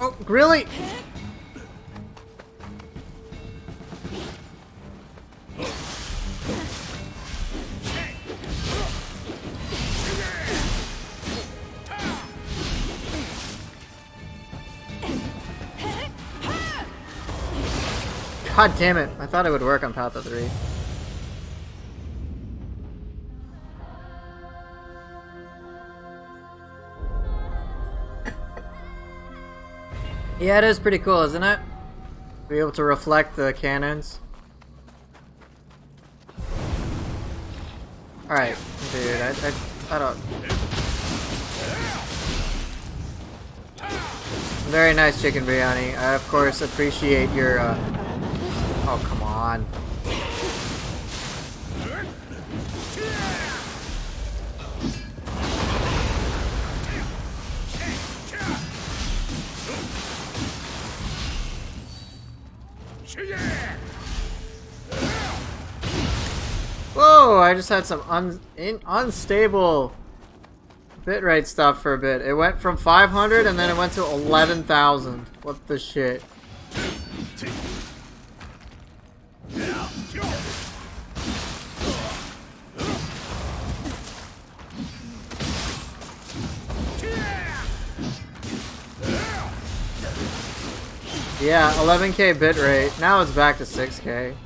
Oh, really? God damn it. I thought it would work on Path of 3. Yeah, it is pretty cool, isn't it? Be able to reflect the cannons. Alright, dude, I don't... Very nice chicken biryani. I, of course, appreciate your, Oh, come on. Whoa, I just had some unstable bitrate stuff for a bit. It went from 500 and then it went to 11,000. What the shit? Yeah, 11k bitrate. Now it's back to 6k.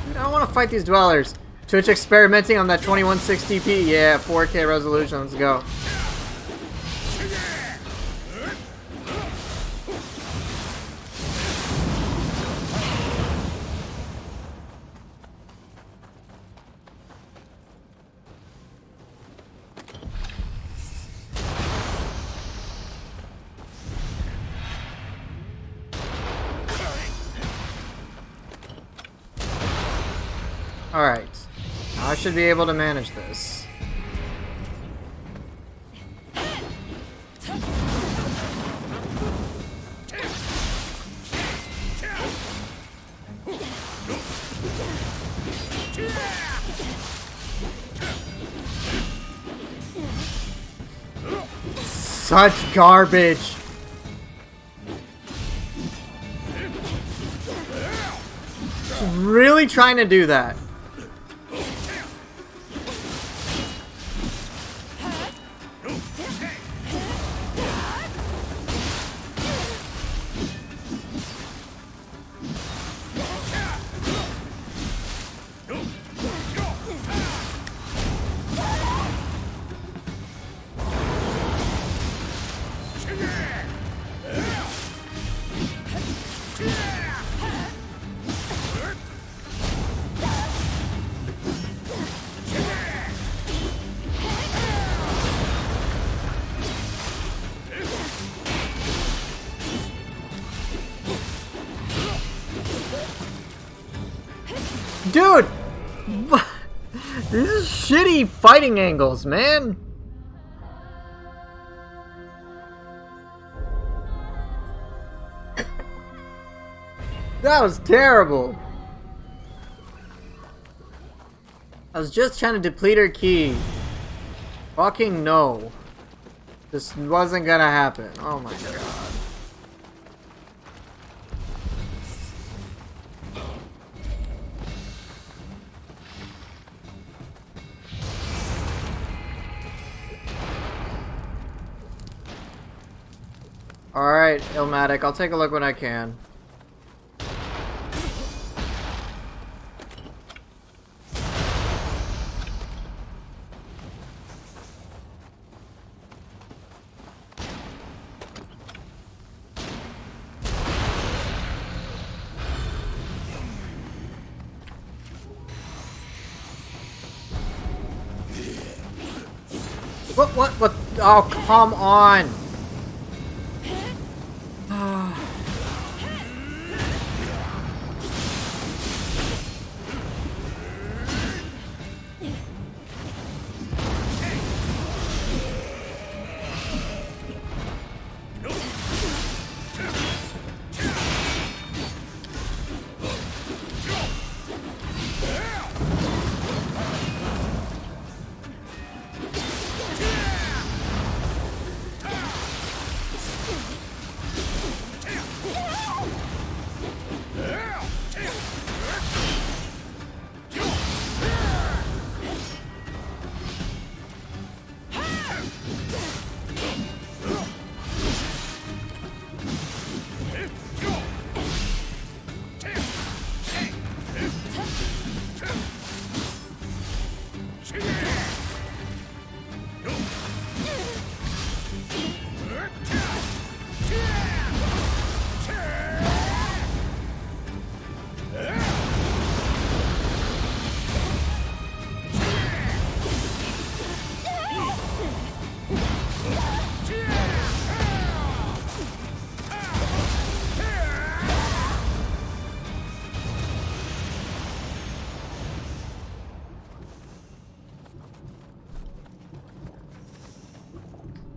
I don't want to fight these dwellers. Twitch experimenting on that 2160p. Yeah, 4K resolution. Let's go. Alright. Now I should be able to manage this. Such garbage! Really trying to do that. Dude! These are shitty fighting angles, man! That was terrible! I was just trying to deplete her key. Fucking no. This wasn't gonna happen. Oh my god. Alright, Illmatic, I'll take a look when I can. What? Oh, come on!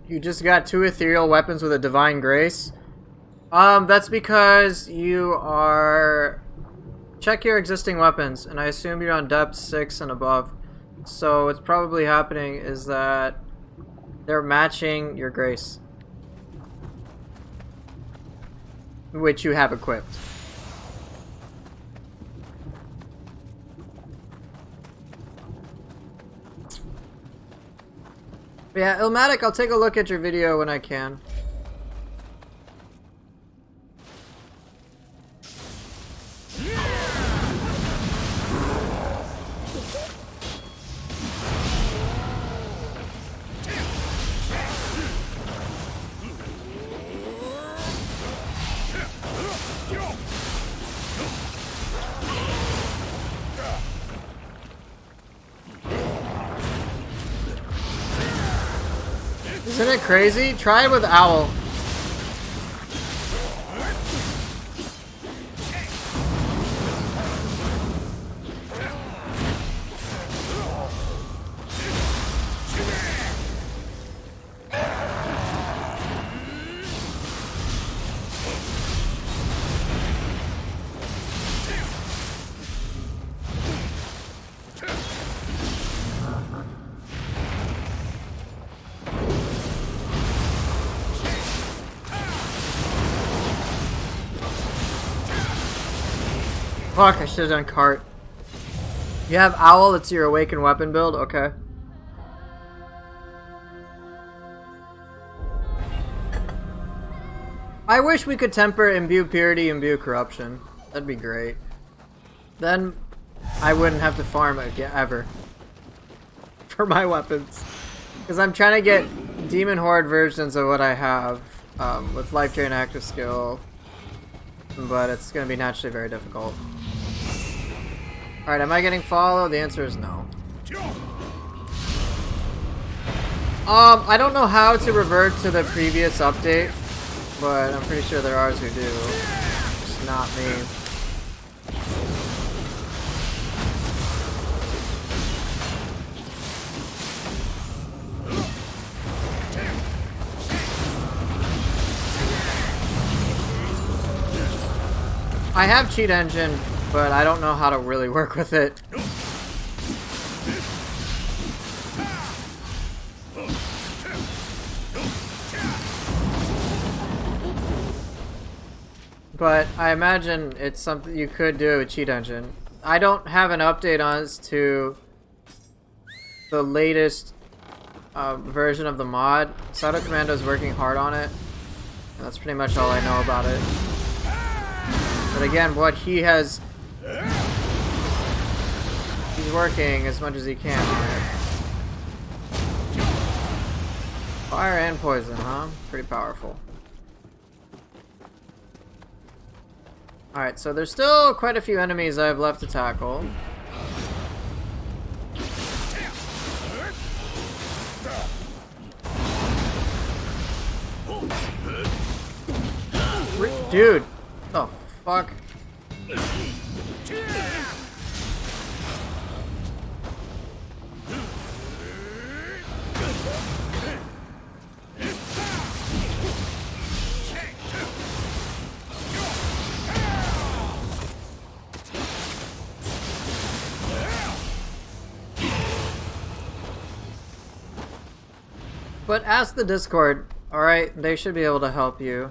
You just got 2 ethereal weapons with a divine grace. That's because you are... Check your existing weapons, and I assume you're on depth 6 and above. So what's probably happening is that they're matching your grace, which you have equipped. But yeah, Ilmatic, I'll take a look at your video when I can. Isn't it crazy? Try it with Owl. Fuck, I should have done cart. You have Owl, it's your awakened weapon build? Okay. I wish we could temper imbue purity, imbue corruption. That'd be great. Then I wouldn't have to farm again, ever. For my weapons. Because I'm trying to get Demon Horde versions of what I have. With Life Drain Active Skill. But it's going to be naturally very difficult. Alright, am I getting followed? The answer is no. I don't know how to revert to the previous update, but I'm pretty sure there are who do. Just not me. I have Cheat Engine, but I don't know how to really work with it. But I imagine it's something you could do with Cheat Engine. I don't have an update on as to the latest version of the mod. Sato Commando is working hard on it, and that's pretty much all I know about it. But again, what he has... He's working as much as he can on it. Fire and poison, huh? Pretty powerful. Alright, so there's still quite a few enemies I have left to tackle. Dude! Oh, fuck. But ask the Discord, alright? They should be able to help you.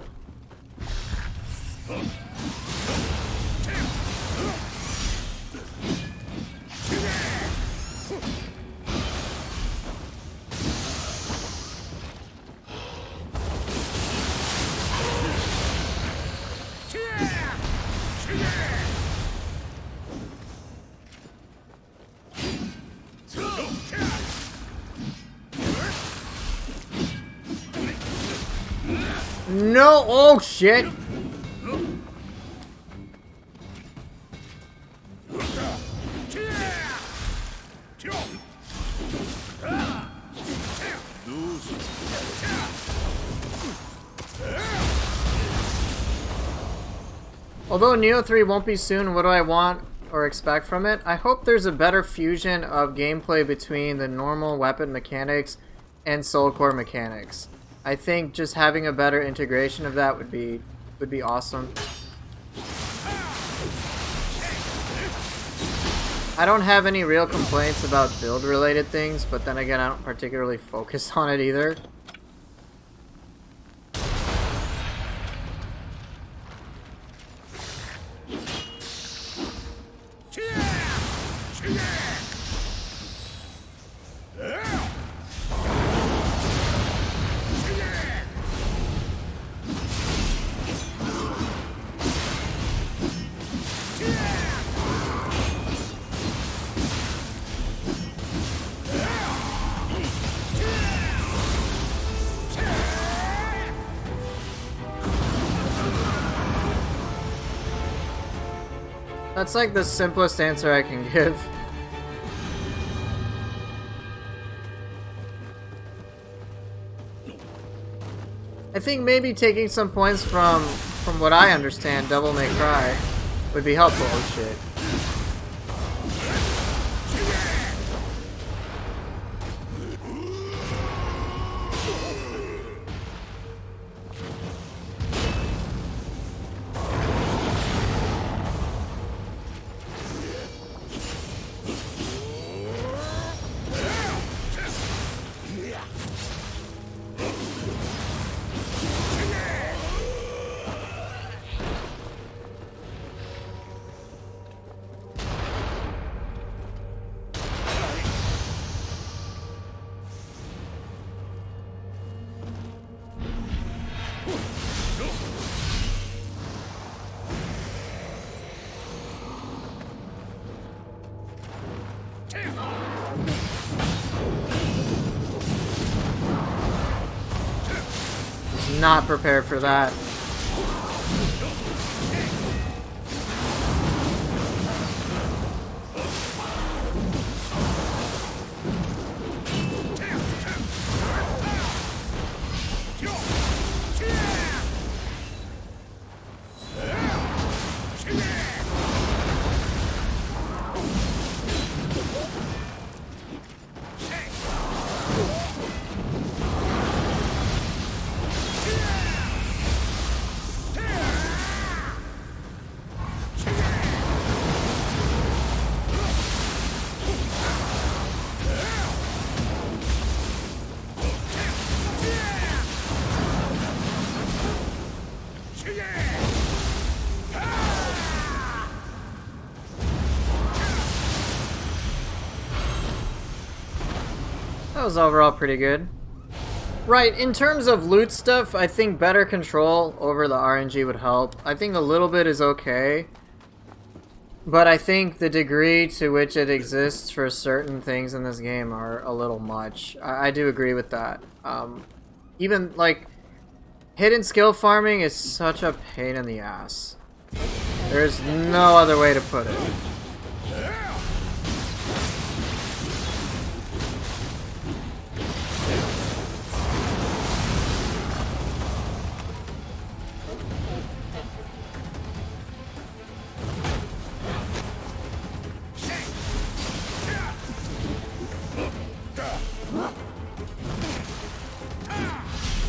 No! Oh shit! Although Nioh 3 won't be soon, what do I want or expect from it? I hope there's a better fusion of gameplay between the normal weapon mechanics and soul core mechanics. I think just having a better integration of that would be awesome. I don't have any real complaints about build related things, but then again, I don't particularly focus on it either. That's like the simplest answer I can give. I think maybe taking some points from what I understand, Devil May Cry, would be helpful. Oh shit. Not prepared for that. That was overall pretty good. Right, in terms of loot stuff, I think better control over the RNG would help. I think a little bit is okay. But I think the degree to which it exists for certain things in this game are a little much. I do agree with that. Even, like, hidden skill farming is such a pain in the ass. There's no other way to put it.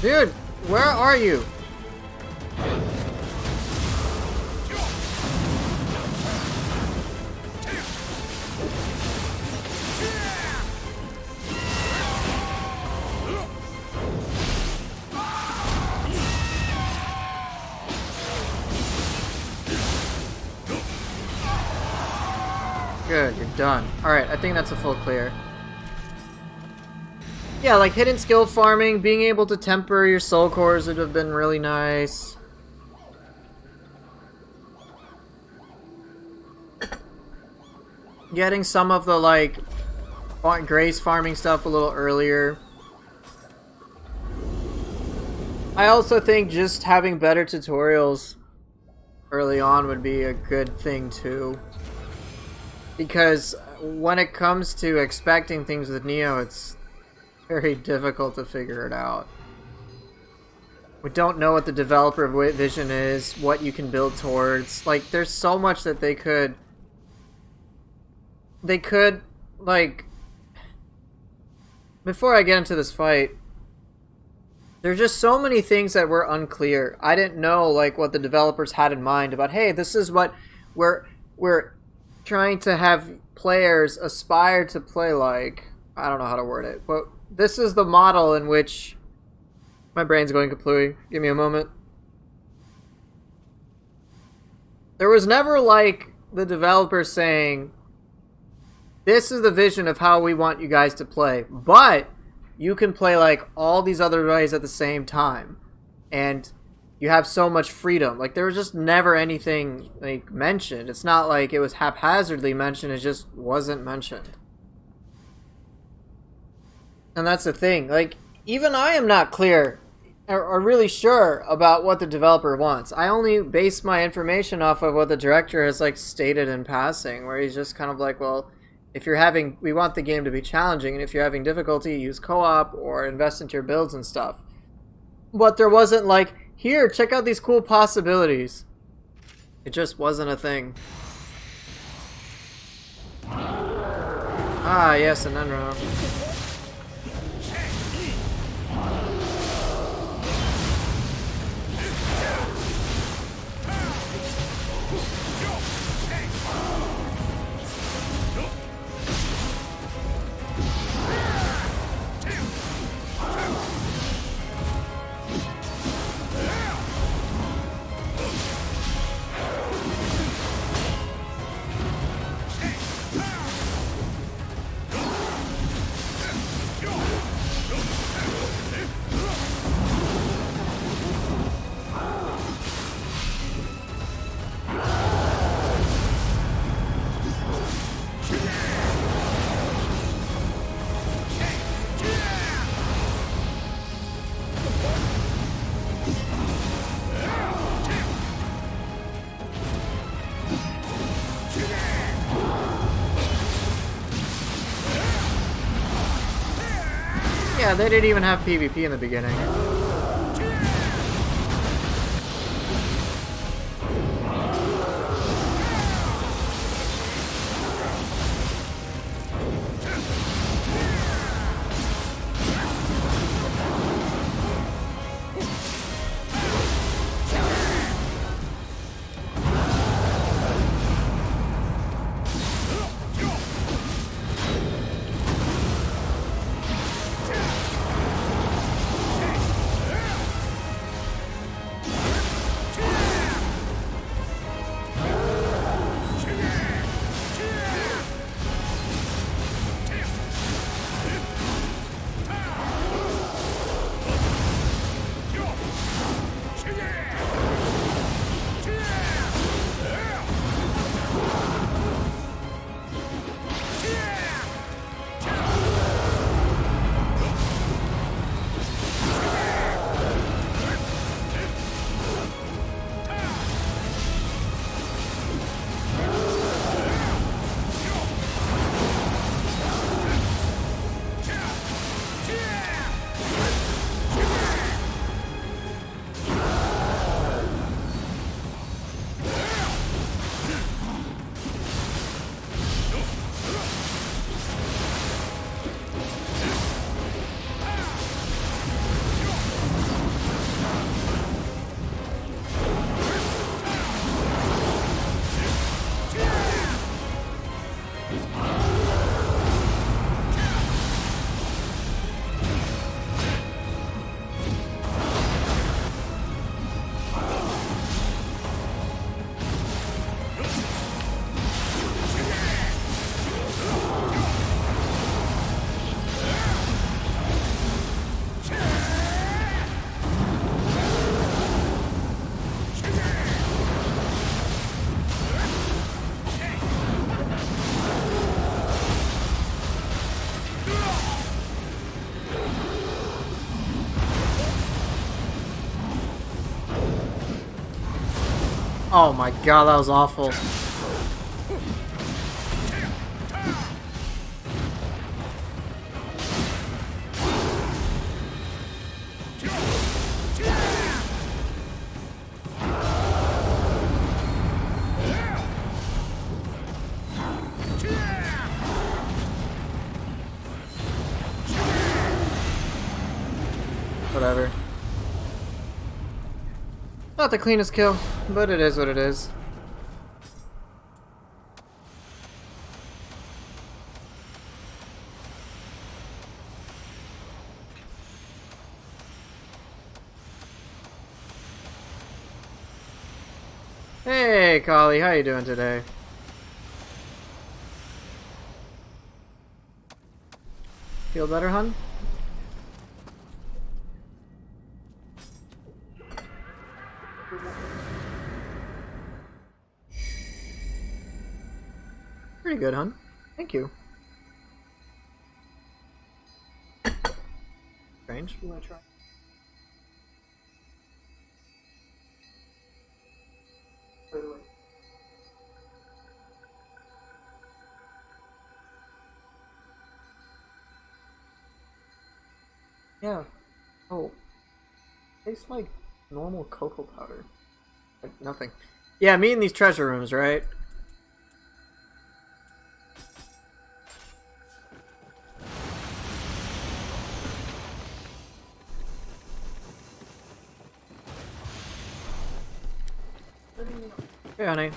Dude, where are you? Good, you're done. Alright, I think that's a full clear. Yeah, like hidden skill farming, being able to temper your soul cores would have been really nice. Getting some of the, like, grace farming stuff a little earlier. I also think just having better tutorials early on would be a good thing too. Because when it comes to expecting things with Nioh, it's very difficult to figure it out. We don't know what the developer vision is, what you can build towards. Like, there's so much that they could, like, before I get into this fight, There's just so many things that were unclear. I didn't know like what the developers had in mind about, hey, this is what we're trying to have players aspire to play like. I don't know how to word it, but this is the model in which my brain's going kapooey. Give me a moment. There was never like the developers saying, this is the vision of how we want you guys to play, but you can play like all these other ways at the same time, and you have so much freedom. Like there was just never anything like mentioned. It's not like it was haphazardly mentioned, it just wasn't mentioned. And that's the thing, like even I am not clear or really sure about what the developer wants. I only base my information off of what the director has like stated in passing, where he's just kind of like, well, if you're having, we want the game to be challenging, and if you're having difficulty, use co-op or invest into your builds and stuff. But there wasn't like, here, check out these cool possibilities. It just wasn't a thing. Ah, yes, an Enro. Yeah, they didn't even have PvP in the beginning. Oh my god, that was awful. Whatever. Not the cleanest kill, but it is what it is. Hey, Kali, how you doing today? Feel better, hun? Pretty good, hun. Thank you. Strange. You wanna try? Yeah. Oh. Tastes like normal cocoa powder. Like nothing. Yeah, me in these treasure rooms, right? Hey, honey.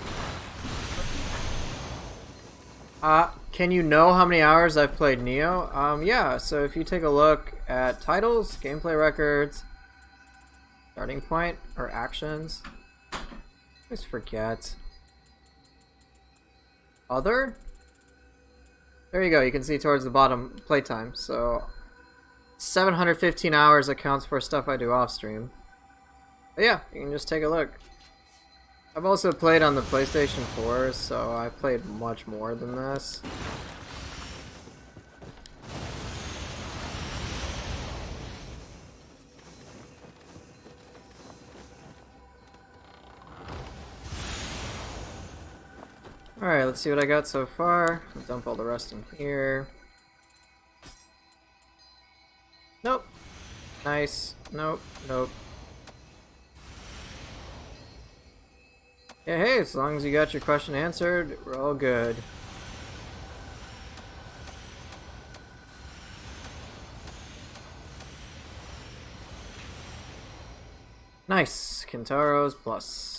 Can you know how many hours I've played Nioh? Yeah, so if you take a look at titles, gameplay records, starting point, or actions, I always forget. Other? There you go, you can see towards the bottom playtime. So 715 hours accounts for stuff I do off stream. But yeah, you can just take a look. I've also played on the PlayStation 4, so I played much more than this. Alright, let's see what I got so far. I'll dump all the rest in here. Nope. Nice. Nope. Nope. Yeah, hey, as long as you got your question answered, we're all good. Nice. Kintaro's plus.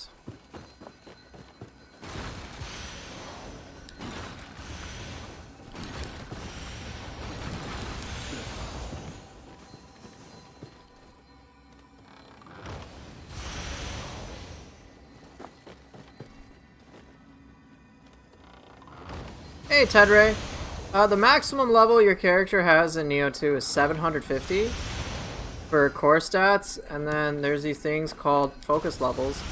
Hey, Tedray. The maximum level your character has in Nioh 2 is 750 for core stats, and then there's these things called focus levels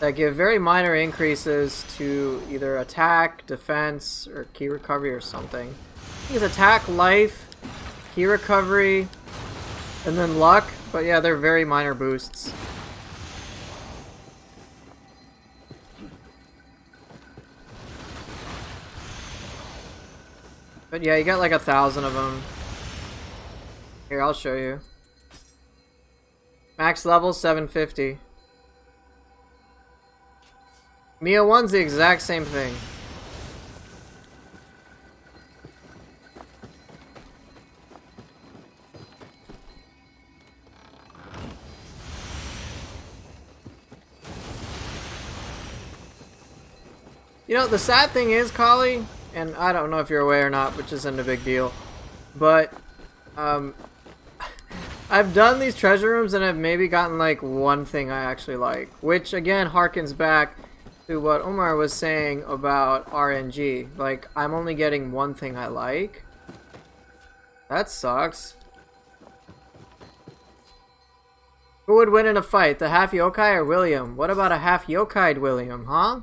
that give very minor increases to either attack, defense, or key recovery or something. I think it's attack, life, key recovery, and then luck, but yeah, they're very minor boosts. But yeah, you got like 1,000 of them. Here, I'll show you. Max level 750. Nioh 1's the exact same thing. You know, the sad thing is, Kali, and I don't know if you're aware or not, which isn't a big deal, but I've done these treasure rooms and I've maybe gotten like one thing I actually like, which again harkens back to what Omar was saying about RNG. Like, I'm only getting one thing I like. That sucks. Who would win in a fight, the half yokai or William? What about a half yokai'd William, huh?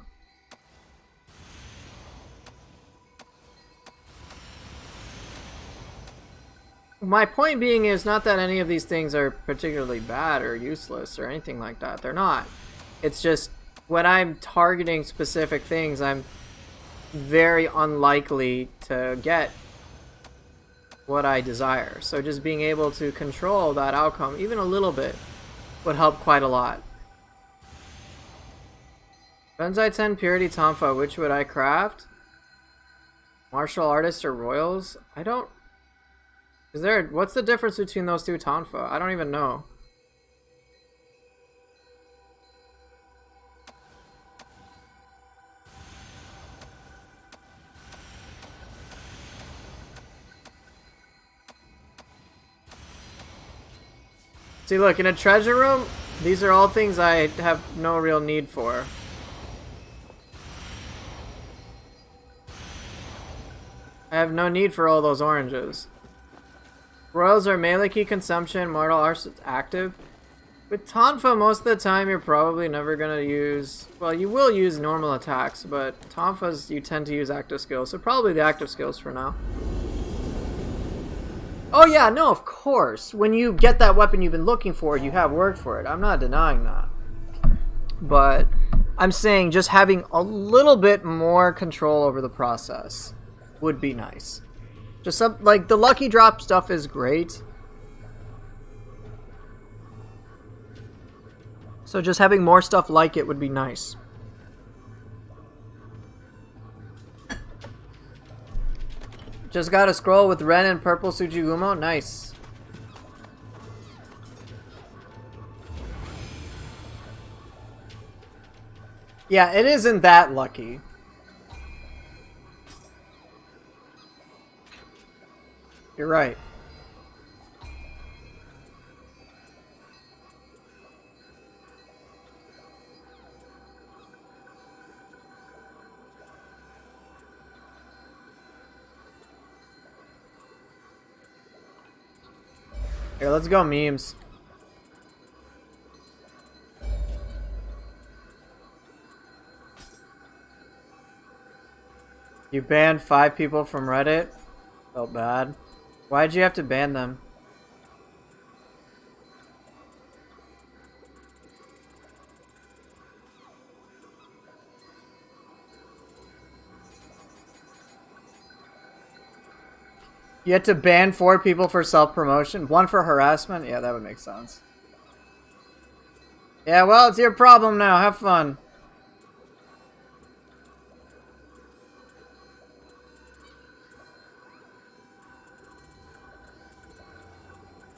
My point being is not that any of these things are particularly bad or useless or anything like that. They're not. It's just when I'm targeting specific things, I'm very unlikely to get what I desire. So just being able to control that outcome even a little bit would help quite a lot. Benzai 10 Purity Tonfa, which would I craft? Martial Artist or Royals? I don't... Is there... What's the difference between those two Tonfa? I don't even know. See, look, in a treasure room, these are all things I have no real need for. I have no need for all those oranges. Royals are melee key consumption, mortal arts active. With Tonfa, most of the time you're probably never gonna use... Well, you will use normal attacks, but Tonfa's you tend to use active skills, so probably the active skills for now. Oh yeah, no, of course. When you get that weapon you've been looking for, you have worked for it. I'm not denying that. But I'm saying just having a little bit more control over the process would be nice. Just some, like, the lucky drop stuff is great. So just having more stuff like it would be nice. Just got a scroll with red and purple Tsuchigumo. Nice. Yeah, it isn't that lucky. You're right. Here, let's go memes. You banned 5 people from Reddit? Felt bad. Why'd you have to ban them? You had to ban 4 people for self-promotion? 1 for harassment? Yeah, that would make sense. Yeah, well, it's your problem now. Have fun.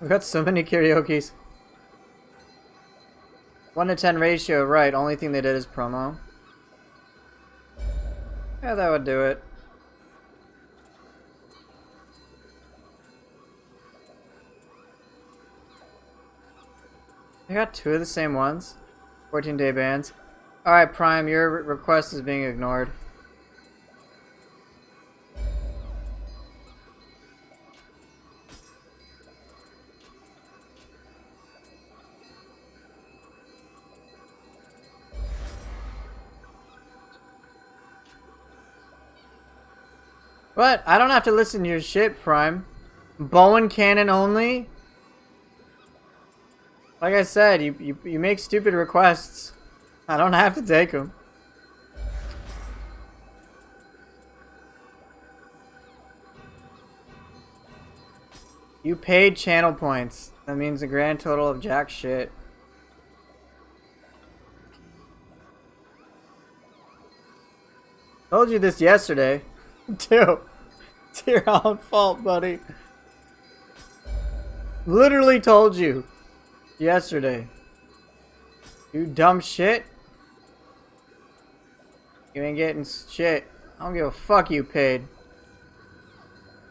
We've got so many karaoke's. 1 to 10 ratio, right. Only thing they did is promo. Yeah, that would do it. I got 2 of the same ones. 14-day bans. Alright, Prime, your request is being ignored. What? I don't have to listen to your shit, Prime. Bowen cannon only? Like I said, you make stupid requests. I don't have to take them. You paid channel points. That means a grand total of jack shit. Told you this yesterday. Dude, it's your own fault, buddy. Literally told you yesterday. You dumb shit. You ain't getting shit. I don't give a fuck you paid.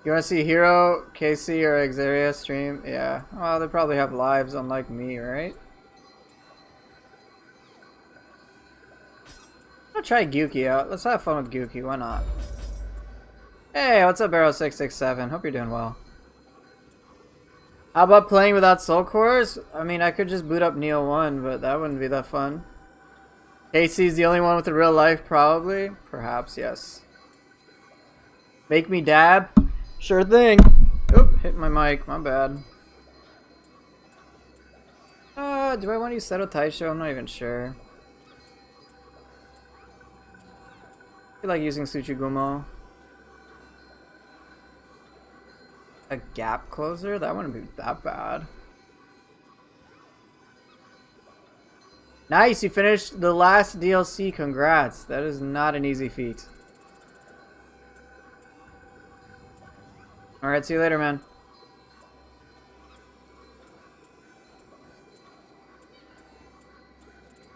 You wanna see Hero, KC, or Xeria stream? Yeah. Well, they probably have lives unlike me, right? I'll try Gyuki out. Let's have fun with Gyuki. Why not? Hey, what's up, Arrow667? Hope you're doing well. How about playing without soul cores? I mean, I could just boot up Nioh 1, but that wouldn't be that fun. KC's the only one with a real life, probably. Perhaps, yes. Make me dab? Sure thing. Oop, hit my mic. My bad. Do I want to use Seto Taisho? I'm not even sure. I feel like using Tsuchigumo. A gap closer? That wouldn't be that bad. Nice, you finished the last DLC. Congrats. That is not an easy feat. Alright, see you later, man.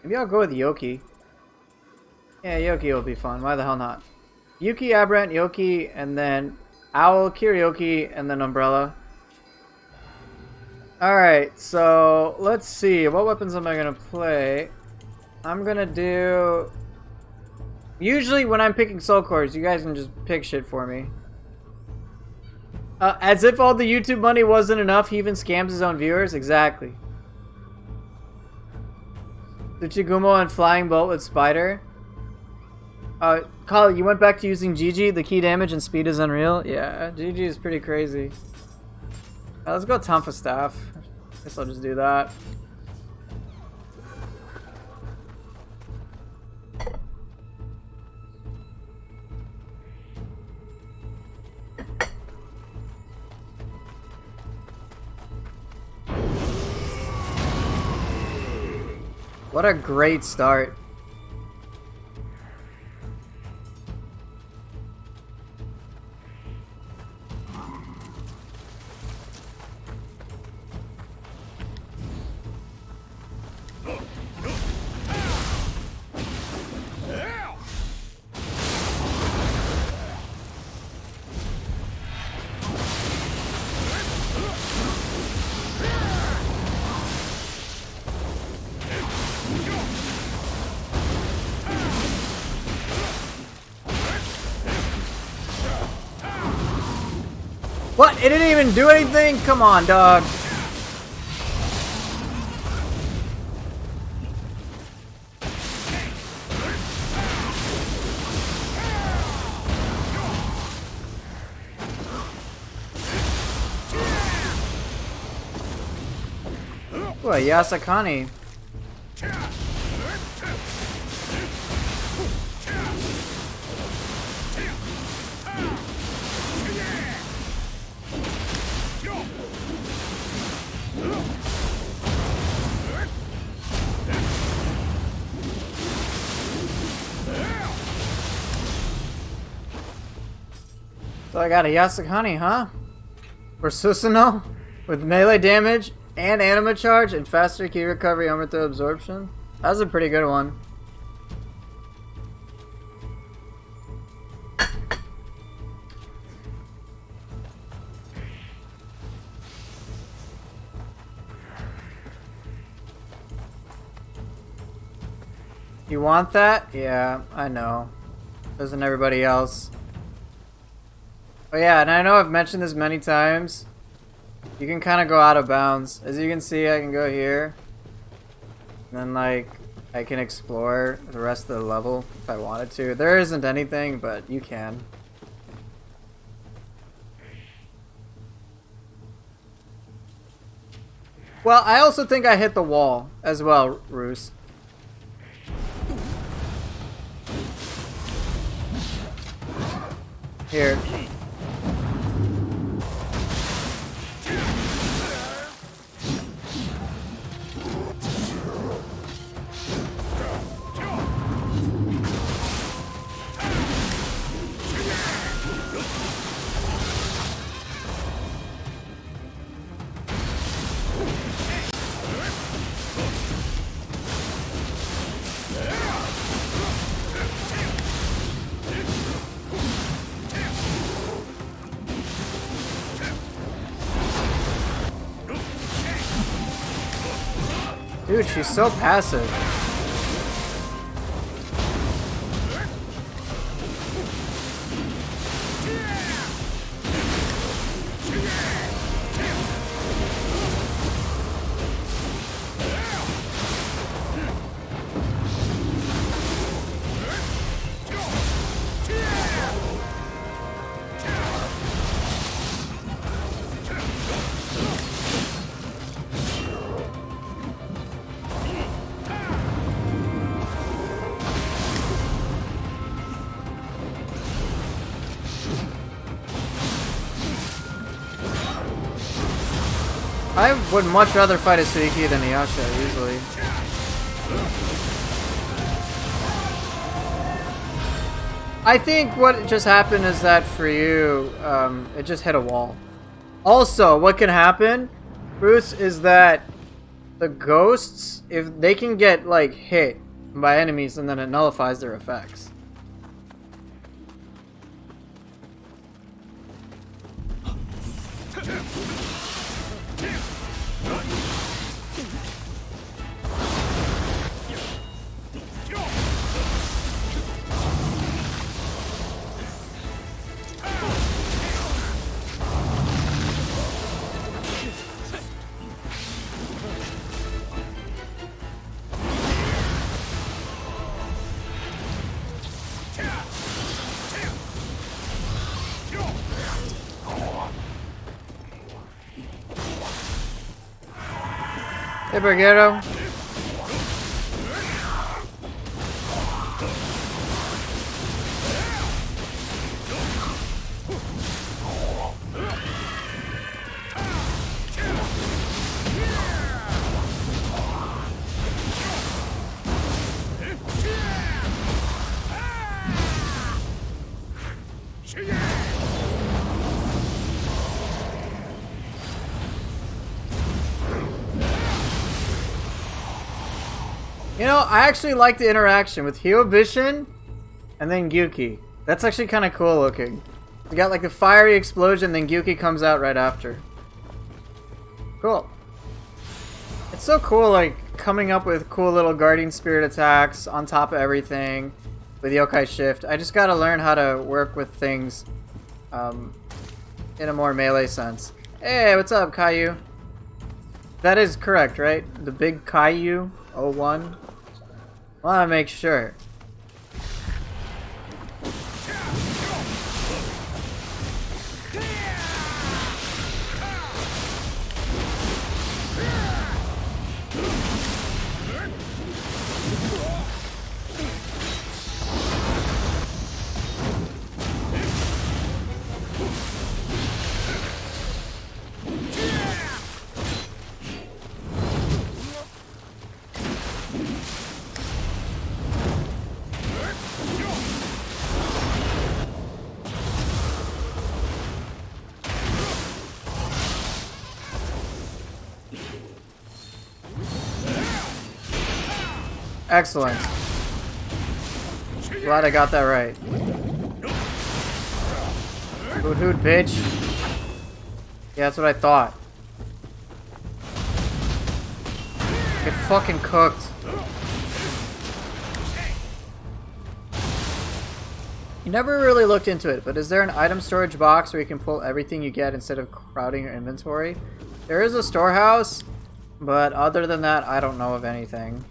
Maybe I'll go with Yoki. Yeah, Yoki will be fun. Why the hell not? Yuki, Aberrant, Yoki, and then Owl, Kiryoki, and then Umbrella. Alright, so let's see. What weapons am I gonna play? I'm gonna do... Usually when I'm picking soul cores, you guys can just pick shit for me. As if all the YouTube money wasn't enough, he even scams his own viewers? Exactly. Tsuchigumo and Flying Bolt with Spider. Kali, you went back to using GG? The key damage and speed is unreal? Yeah, GG is pretty crazy. Let's go Tonfa Staff. Guess I'll just do that. What a great start. What? It didn't even do anything? Come on, dog. Ooh, a Yasakani. So I got a Yasakani, huh? For Susanoo with melee damage and anima charge and faster key recovery armor through absorption. That was a pretty good one. You want that? Yeah, I know. Doesn't everybody else? Oh yeah, and I know I've mentioned this many times. You can kind of go out of bounds. As you can see, I can go here. And then, like, I can explore the rest of the level if I wanted to. There isn't anything, but you can. Well, I also think I hit the wall as well, Roos. Here. Dude, she's so passive. I would much rather fight a Suiki than Yasha, easily. I think what just happened is that for you, it just hit a wall. Also, what can happen, Bruce, is that the ghosts, if they can get, like, hit by enemies and then it nullifies their effects. Hey, Brigado. You know, I actually like the interaction with Hiyobishin and then Gyuki. That's actually kind of cool looking. You got like the fiery explosion, then Gyuki comes out right after. Cool. It's so cool, like, coming up with cool little Guardian Spirit attacks on top of everything with Yokai Shift. I just gotta learn how to work with things in a more melee sense. Hey, what's up, Caillou? That is correct, right? The big Caillou 01? Wanna make sure. Excellent. Glad I got that right. Hoot hoot, bitch. Yeah, that's what I thought. Get fucking cooked. You never really looked into it, but is there an item storage box where you can pull everything you get instead of crowding your inventory? There is a storehouse, but other than that, I don't know of anything.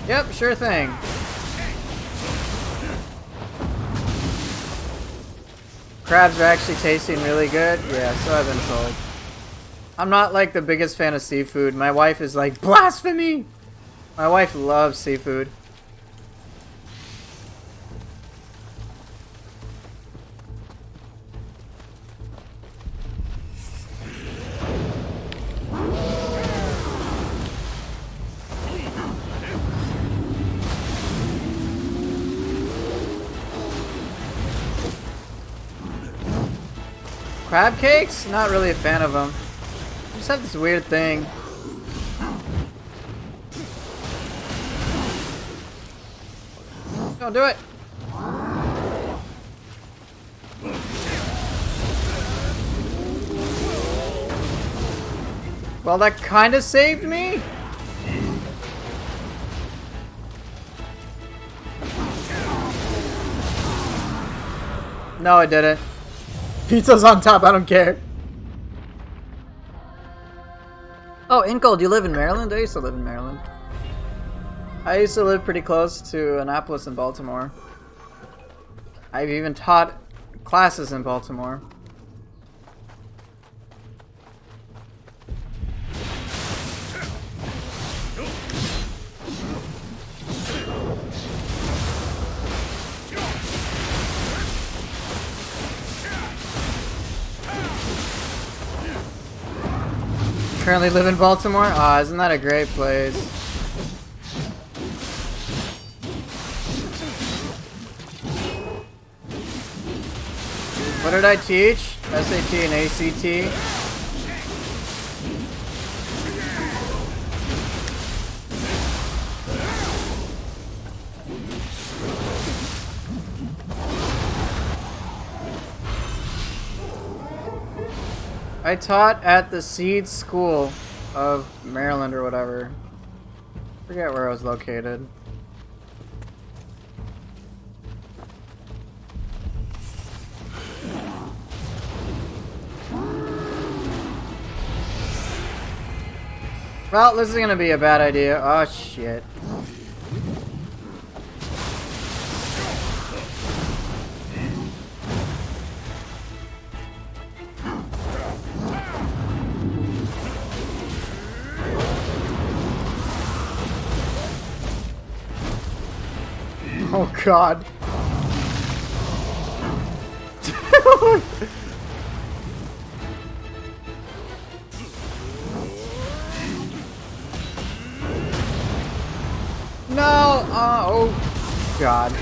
Yep, sure thing. Crabs are actually tasting really good? Yeah, so I've been told. I'm not like the biggest fan of seafood. My wife is like, blasphemy! My wife loves seafood. Crab cakes? Not really a fan of them. I just have this weird thing. Don't do it. Well, that kind of saved me. No, it didn't. Pizza's on top, I don't care. Oh, Inkle, do you live in Maryland? I used to live in Maryland. I used to live pretty close to Annapolis and Baltimore. I've even taught classes in Baltimore. Currently live in Baltimore? Aw, isn't that a great place? What did I teach? SAT and ACT? I taught at the Seed School of Maryland or whatever. Forget where I was located. Well, this is gonna be a bad idea. Oh shit. Oh god. No! Oh god.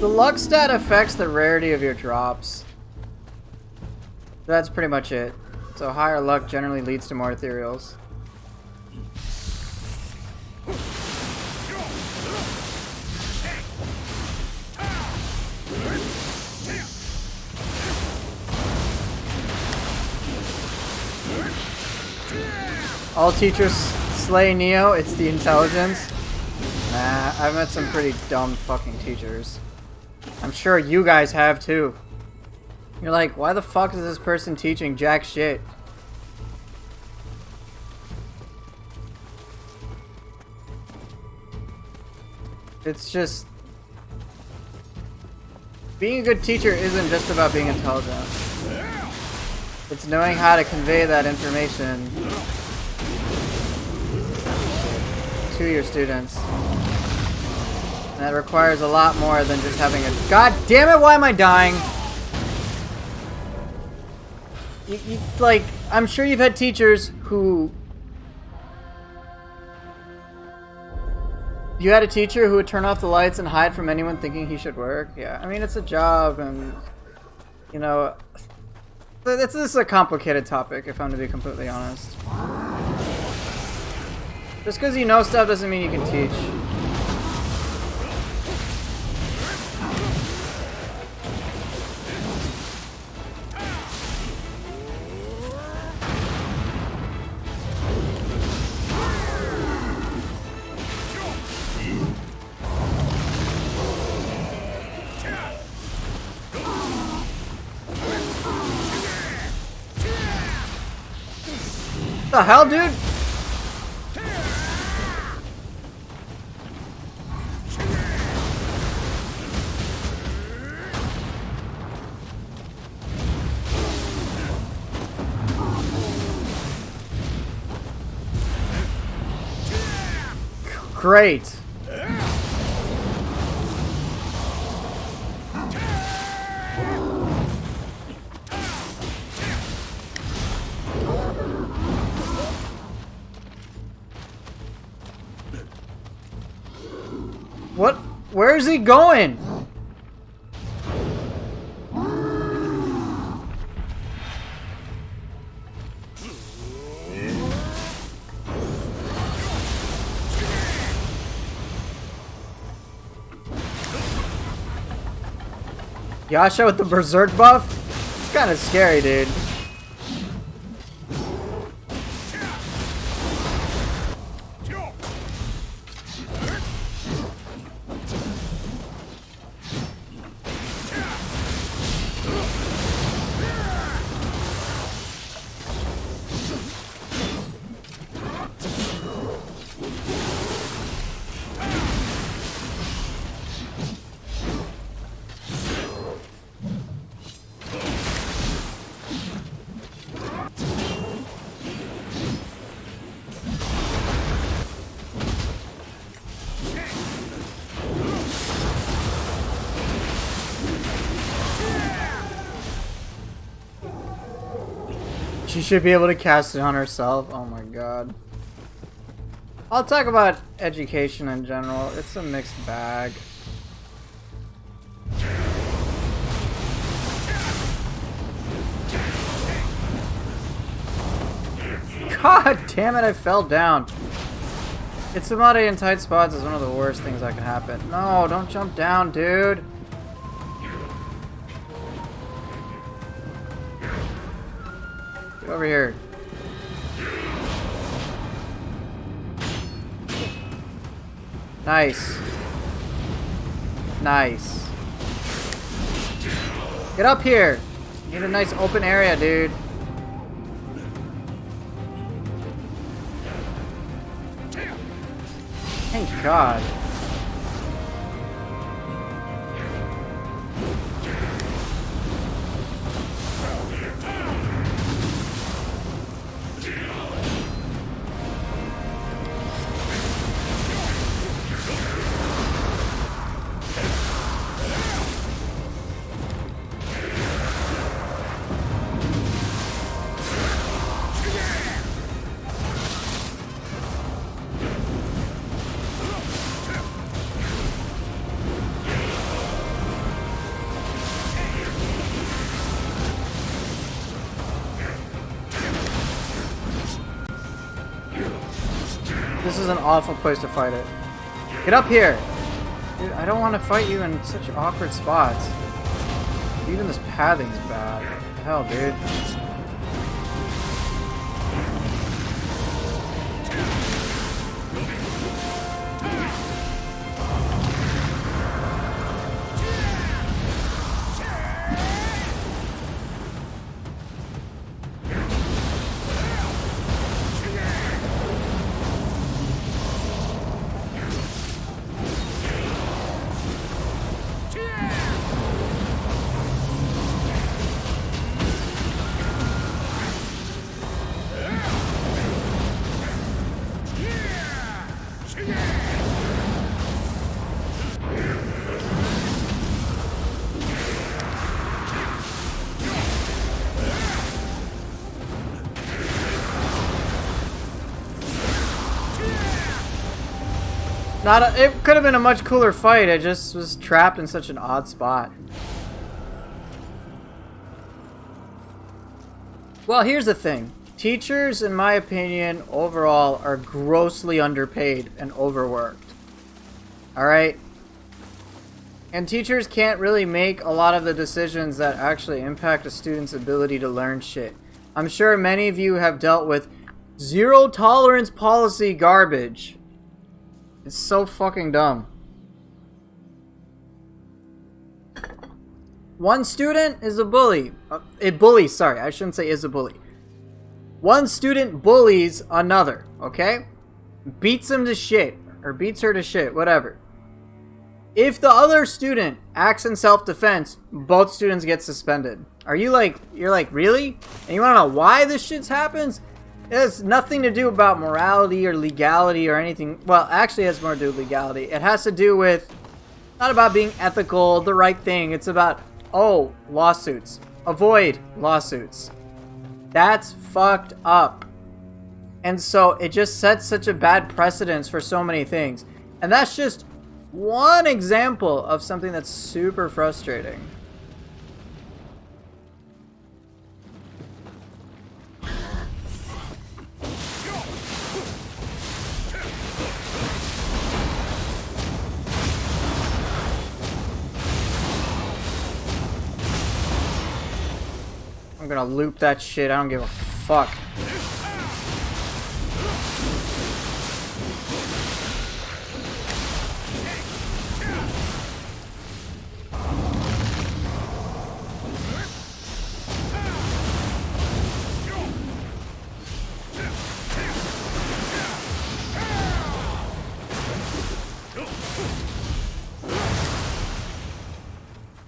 The luck stat affects the rarity of your drops. That's pretty much it. So higher luck generally leads to more ethereals. All teachers slay Nioh, it's the intelligence. Nah, I've met some pretty dumb fucking teachers. I'm sure you guys have too. You're like, why the fuck is this person teaching jack shit? It's just... being a good teacher isn't just about being intelligent. It's knowing how to convey that information to your students. And that requires a lot more than just having a... God damn it, why am I dying? Like, I'm sure you've had teachers who... You had a teacher who would turn off the lights and hide from anyone thinking he should work? Yeah, I mean, it's a job and... You know... This is a complicated topic, if I'm to be completely honest. Just because you know stuff doesn't mean you can teach. What the hell, dude? Great. What? Where is he going? Yasha with the berserk buff? It's kind of scary, dude. She should be able to cast it on herself. Oh my god. I'll talk about education in general. It's a mixed bag. God damn it, I fell down. Itsumade in tight spots is one of the worst things that can happen. No, don't jump down, dude. Get over here. Nice. Nice. Get up here. Need a nice open area, dude. Thank God. This is an awful place to fight it. Get up here! Dude, I don't want to fight you in such awkward spots. Even this pathing's bad. What the hell, dude? It could have been a much cooler fight. I just was trapped in such an odd spot. Well, here's the thing. Teachers, in my opinion, overall, are grossly underpaid and overworked. Alright? And teachers can't really make a lot of the decisions that actually impact a student's ability to learn shit. I'm sure many of you have dealt with zero tolerance policy garbage. It's so fucking dumb. One student is a bully. Sorry, I shouldn't say is a bully. One student bullies another, okay? Beats him to shit, or beats her to shit, whatever. If the other student acts in self-defense, both students get suspended. You're like, really? And you wanna know why this shit happens? It has nothing to do about morality or legality or anything. Well, actually it has more to do with legality. It has to do with, not about being ethical, the right thing. It's about, oh, lawsuits. Avoid lawsuits. That's fucked up. And so it just sets such a bad precedence for so many things. And that's just one example of something that's super frustrating. I'm gonna loop that shit, I don't give a fuck.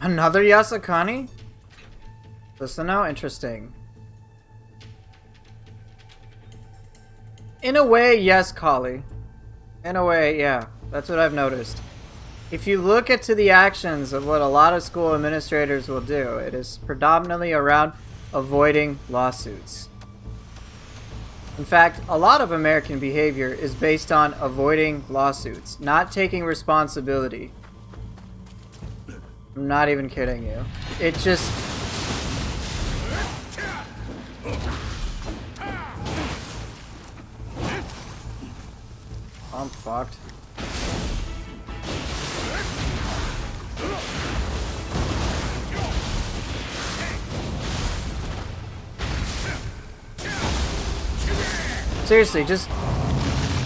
Another Yasakani? Listen now, interesting. In a way, yes, Kali. In a way, yeah. That's what I've noticed. If you look into the actions of what a lot of school administrators will do, it is predominantly around avoiding lawsuits. In fact, a lot of American behavior is based on avoiding lawsuits, not taking responsibility. I'm not even kidding you. It just... I'm fucked. Seriously, just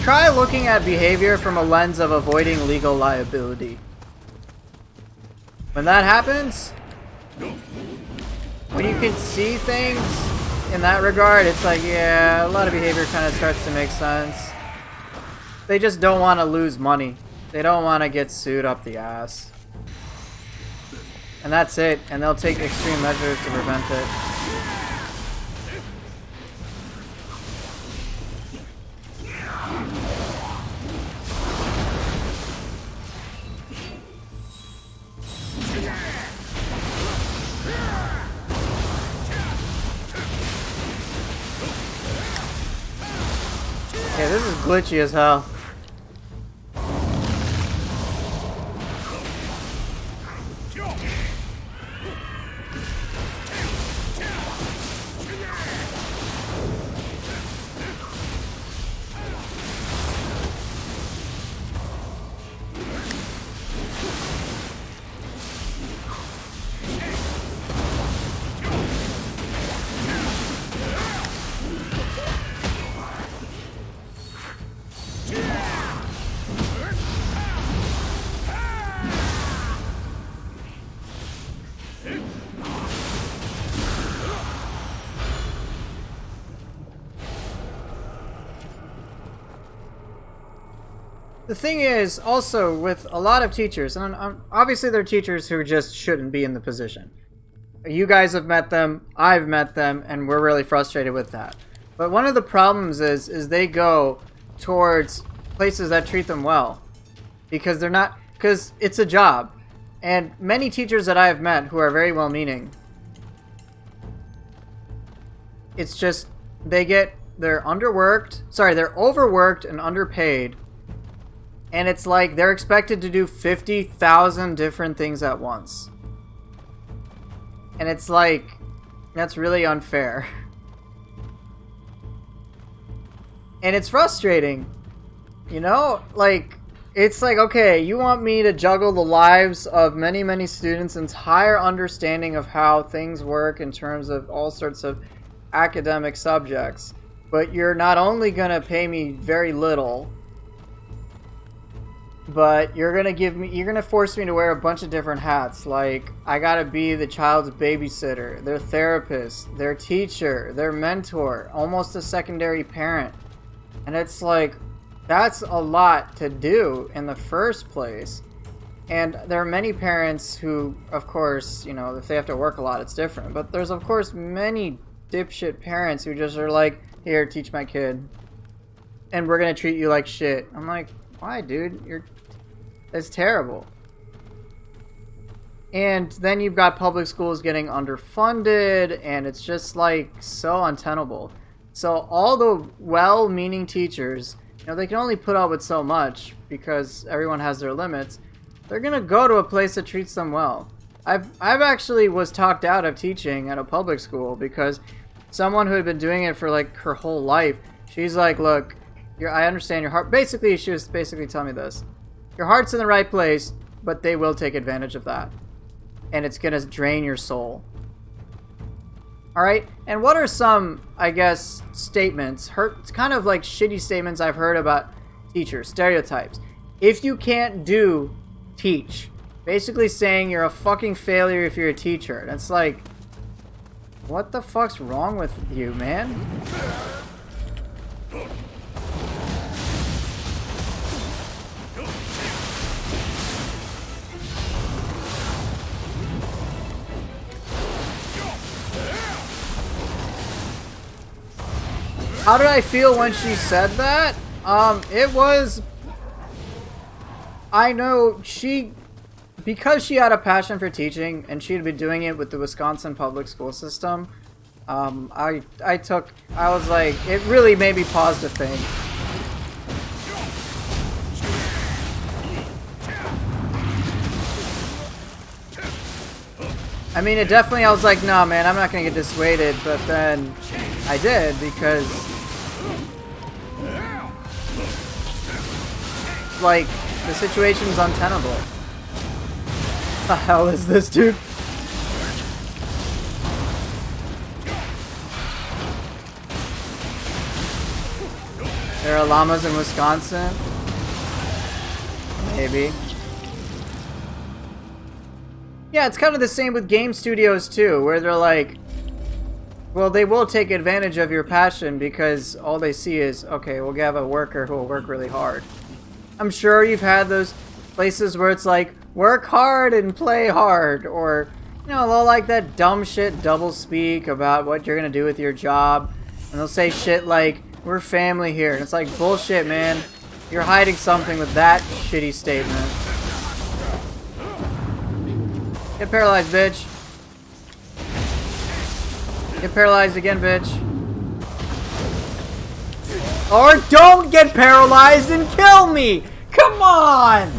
try looking at behavior from a lens of avoiding legal liability. When that happens, when you can see things in that regard, it's like, yeah, a lot of behavior kind of starts to make sense. They just don't want to lose money. They don't want to get sued up the ass. And that's it, and they'll take extreme measures to prevent it. Yeah, this is glitchy as hell. The thing is, also, with a lot of teachers, and obviously there are teachers who just shouldn't be in the position. You guys have met them, I've met them, and we're really frustrated with that. But one of the problems is they go towards places that treat them well. Because they're not, because it's a job. And many teachers that I have met who are very well-meaning, it's just, they're overworked and underpaid. And it's like they're expected to do 50,000 different things at once. And it's like, that's really unfair. And it's frustrating. You know? Like, it's like, okay, you want me to juggle the lives of many, many students' entire understanding of how things work in terms of all sorts of academic subjects. But you're not only going to pay me very little, but you're gonna force me to wear a bunch of different hats. Like, I gotta be the child's babysitter, their therapist, their teacher, their mentor, almost a secondary parent. And it's like, that's a lot to do in the first place. And there are many parents who, of course, you know, if they have to work a lot, it's different. But there's, of course, many dipshit parents who just are like, here, teach my kid. And we're gonna treat you like shit. I'm like, why, dude? It's terrible. And then you've got public schools getting underfunded, and it's just like so untenable. So all the well-meaning teachers, you know, they can only put up with so much because everyone has their limits. They're gonna go to a place that treats them well. I've actually was talked out of teaching at a public school because someone who had been doing it for like her whole life, she's like, look, I understand your heart. Basically, she was basically telling me this. Your heart's in the right place, but they will take advantage of that. And it's going to drain your soul. Alright? And what are some, I guess, statements, it's kind of like shitty statements I've heard about teachers, stereotypes. If you can't do, teach. Basically saying you're a fucking failure if you're a teacher. And it's like, what the fuck's wrong with you, man? How did I feel when she said that? It was... I know because she had a passion for teaching, and she had been doing it with the Wisconsin public school system, I was like, it really made me pause to think. I mean, it definitely, I was like, nah, man, I'm not gonna get dissuaded, but then I did, because like, the situation's untenable. The hell is this, dude? There are llamas in Wisconsin? Maybe. Yeah, it's kind of the same with game studios too, where they're like, well, they will take advantage of your passion because all they see is, okay, we'll have a worker who will work really hard. I'm sure you've had those places where it's like, work hard and play hard, or, you know, they'll like that dumb shit double speak about what you're gonna do with your job, and they'll say shit like, we're family here, and it's like, bullshit, man. You're hiding something with that shitty statement. Get paralyzed, bitch. Get paralyzed again, bitch. Or don't get paralyzed and kill me! Come on!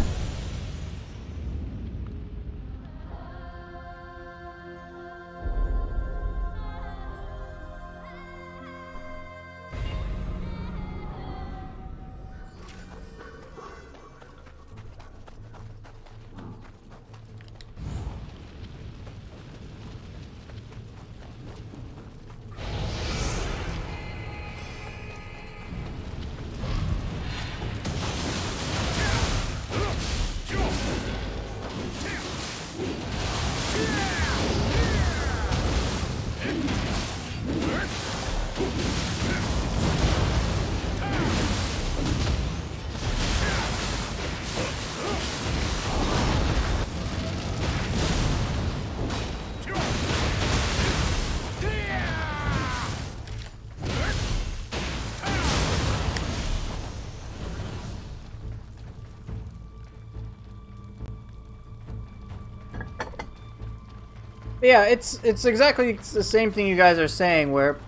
Yeah, it's exactly the same thing you guys are saying, where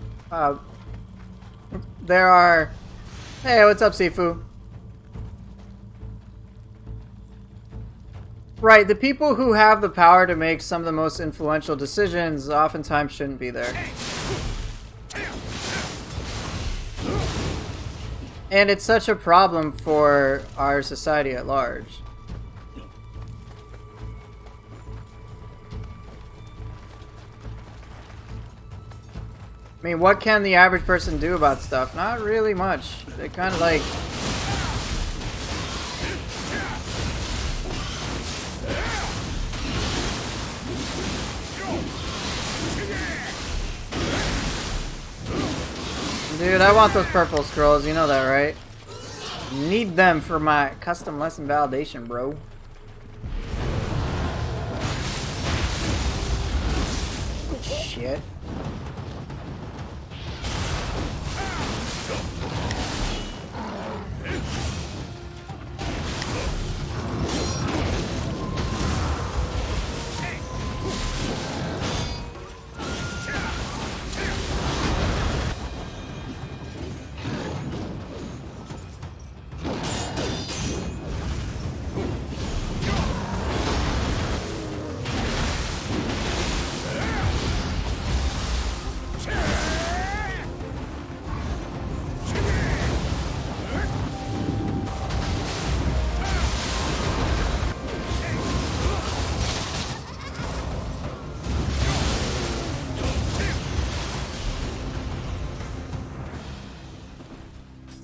there are... Hey, what's up, Sifu? Right, the people who have the power to make some of the most influential decisions oftentimes shouldn't be there. And it's such a problem for our society at large. I mean, what can the average person do about stuff? Not really much. They kind of like... Dude, I want those purple scrolls, you know that, right? Need them for my custom lesson validation, bro. Shit.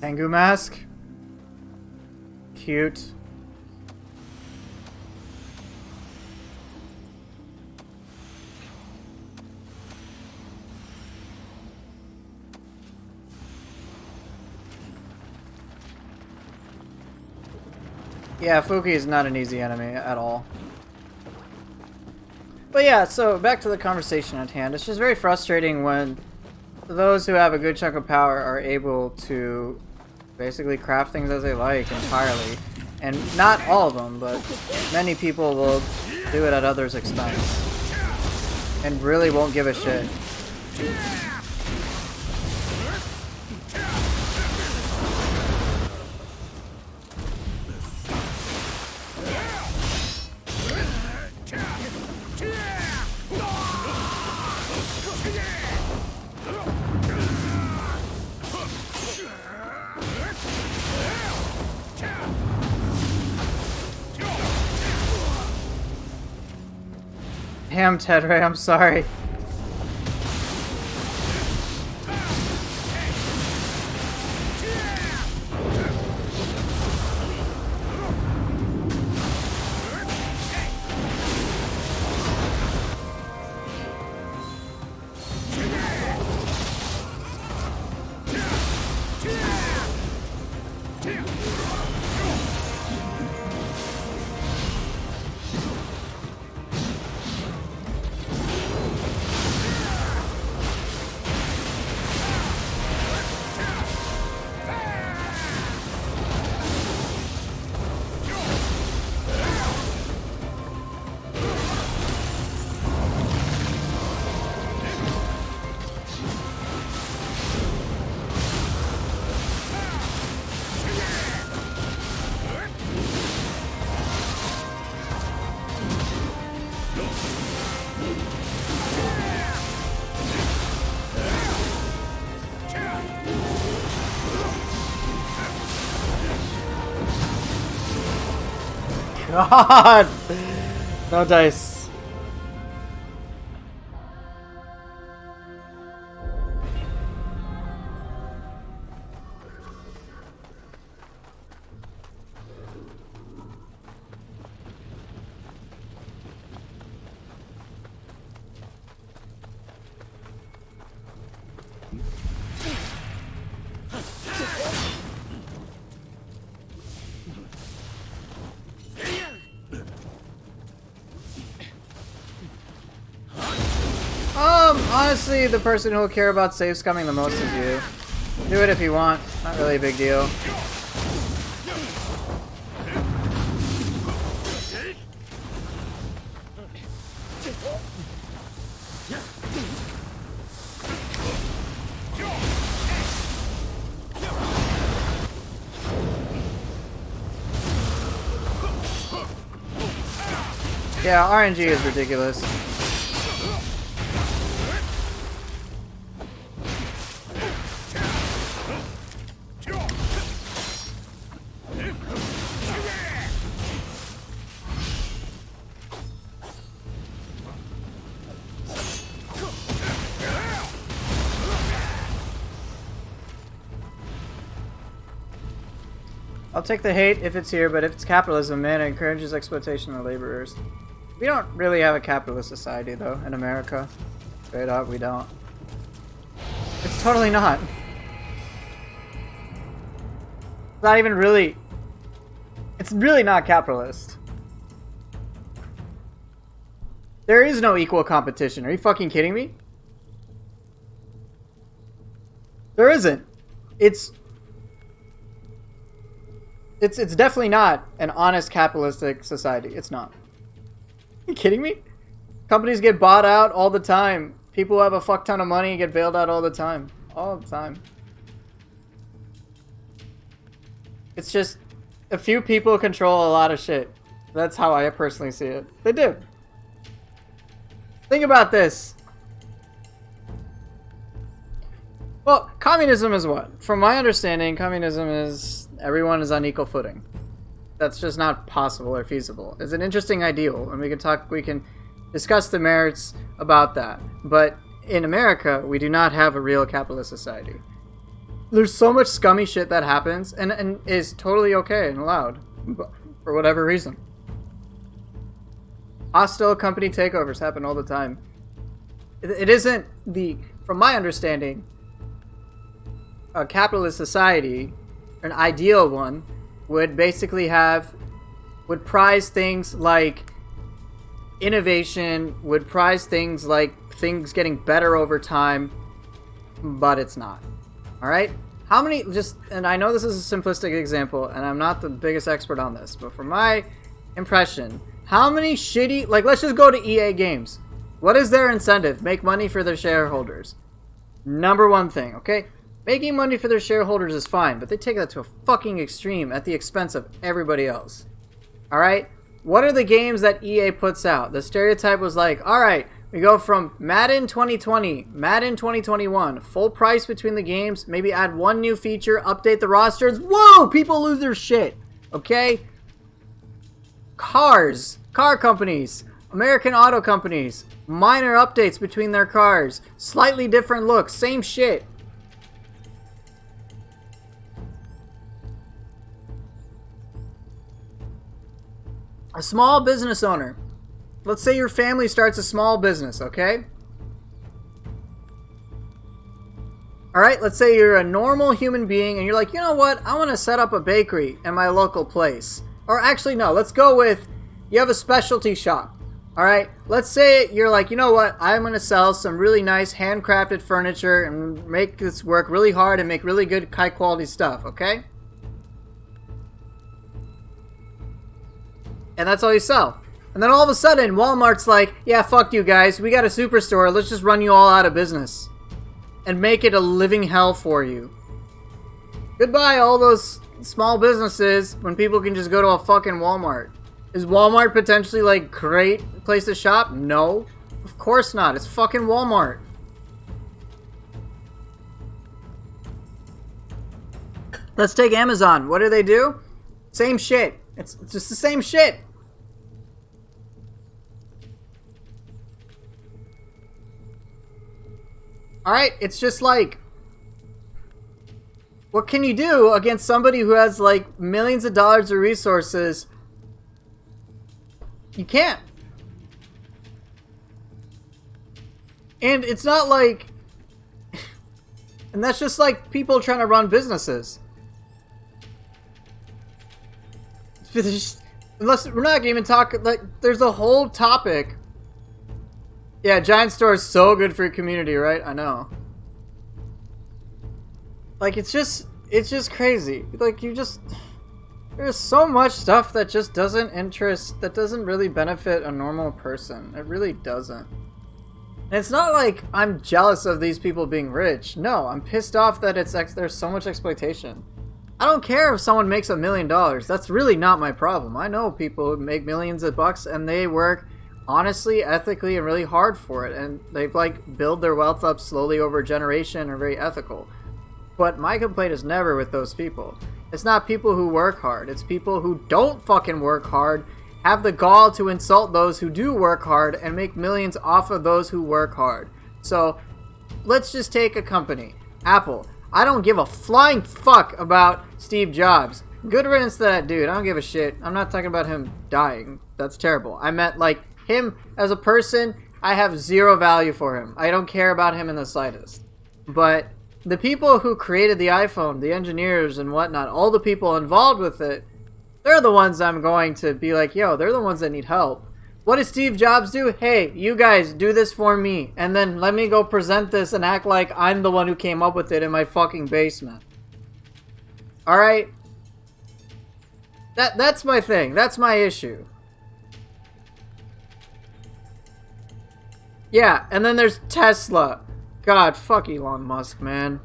Tengu mask. Cute. Yeah, Fuki is not an easy enemy at all. But yeah, so back to the conversation at hand. It's just very frustrating when those who have a good chunk of power are able to basically craft things as they like entirely. And not all of them, but many people will do it at others' expense. And really won't give a shit. Damn, Tedray, I'm sorry. God! No dice. Honestly, the person who will care about save scumming the most is you. Do it if you want. Not really a big deal. Yeah, RNG is ridiculous. I'll take the hate if it's here, but if it's capitalism, man, it encourages exploitation of laborers. We don't really have a capitalist society, though, in America. Straight up, we don't. It's totally not. It's not even really... It's really not capitalist. There is no equal competition. Are you fucking kidding me? There isn't. It's definitely not an honest capitalistic society. It's not. Are you kidding me? Companies get bought out all the time. People have a fuck ton of money and get bailed out all the time. All the time. It's just a few people control a lot of shit. That's how I personally see it. They do. Think about this. Well, communism is what? From my understanding, communism is everyone is on equal footing. That's just not possible or feasible. It's an interesting ideal, and we can discuss the merits about that. But in America, we do not have a real capitalist society. There's so much scummy shit that happens, and is totally okay and allowed, for whatever reason. Hostile company takeovers happen all the time. It isn't from my understanding, a capitalist society, an ideal one, would basically would prize things like innovation, would prize things like things getting better over time, but it's not. Alright? How many, and I know this is a simplistic example, and I'm not the biggest expert on this, but from my impression, how many shitty, let's just go to EA Games. What is their incentive? Make money for their shareholders. Number one thing, okay? Making money for their shareholders is fine, but they take that to a fucking extreme at the expense of everybody else. Alright? What are the games that EA puts out? The stereotype was like, alright, we go from Madden 2020, Madden 2021, full price between the games, maybe add one new feature, update the rosters. Whoa! People lose their shit. Okay? Car companies. American auto companies. Minor updates between their cars. Slightly different looks. Same shit. A small business owner. Let's say your family starts a small business, okay? Alright, let's say you're a normal human being and you're like, you know what? I want to set up a bakery in my local place. Or actually, no, let's go with you have a specialty shop. Alright, let's say you're like, you know what? I'm going to sell some really nice handcrafted furniture and make this work really hard and make really good, high quality stuff, okay? And that's all you sell. And then all of a sudden, Walmart's like, yeah, fuck you guys. We got a superstore. Let's just run you all out of business. And make it a living hell for you. Goodbye, all those small businesses when people can just go to a fucking Walmart. Is Walmart potentially, like, great place to shop? No. Of course not. It's fucking Walmart. Let's take Amazon. What do? Same shit. It's just the same shit. Alright, it's just like, what can you do against somebody who has like millions of dollars of resources? You can't. And it's not like, and that's just like people trying to run businesses. Unless we're not even talking, like, there's a whole topic. Yeah, Giant Store is so good for your community, right? I know. Like, it's just crazy. Like, there's so much stuff that just doesn't really benefit a normal person. It really doesn't. And it's not like I'm jealous of these people being rich. No, I'm pissed off that there's so much exploitation. I don't care if someone makes $1 million. That's really not my problem. I know people who make millions of bucks and they work honestly, ethically, and really hard for it, and they've like build their wealth up slowly over a generation and are very ethical. But my complaint is never with those people. It's not people who work hard. It's people who don't fucking work hard, have the gall to insult those who do work hard, and make millions off of those who work hard. So let's just take a company, Apple. I don't give a flying fuck about Steve Jobs. Good riddance to that dude. I don't give a shit. I'm not talking about him dying. That's terrible. I meant like him as a person. I have zero value for him. I don't care about him in the slightest. But the people who created the iPhone, the engineers and whatnot, all the people involved with it, they're the ones I'm going to be like, yo, they're the ones that need help. What does Steve Jobs do? Hey, you guys, do this for me. And then let me go present this and act like I'm the one who came up with it in my fucking basement. Alright? That's my thing. That's my issue. Yeah, and then there's Tesla. God, fuck Elon Musk, man.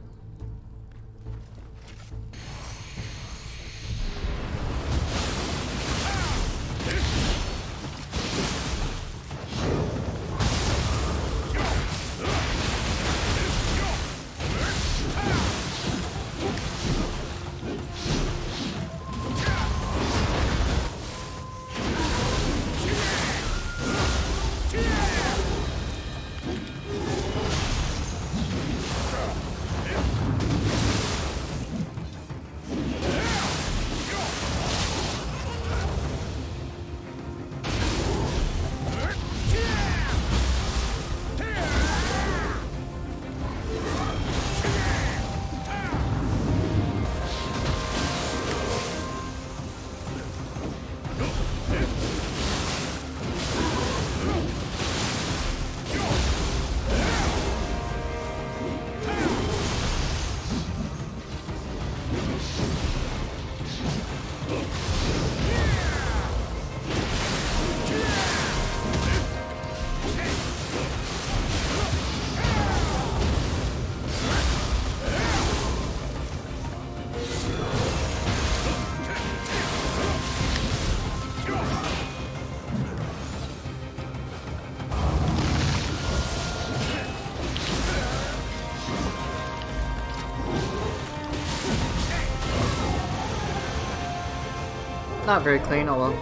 Not very clean, although.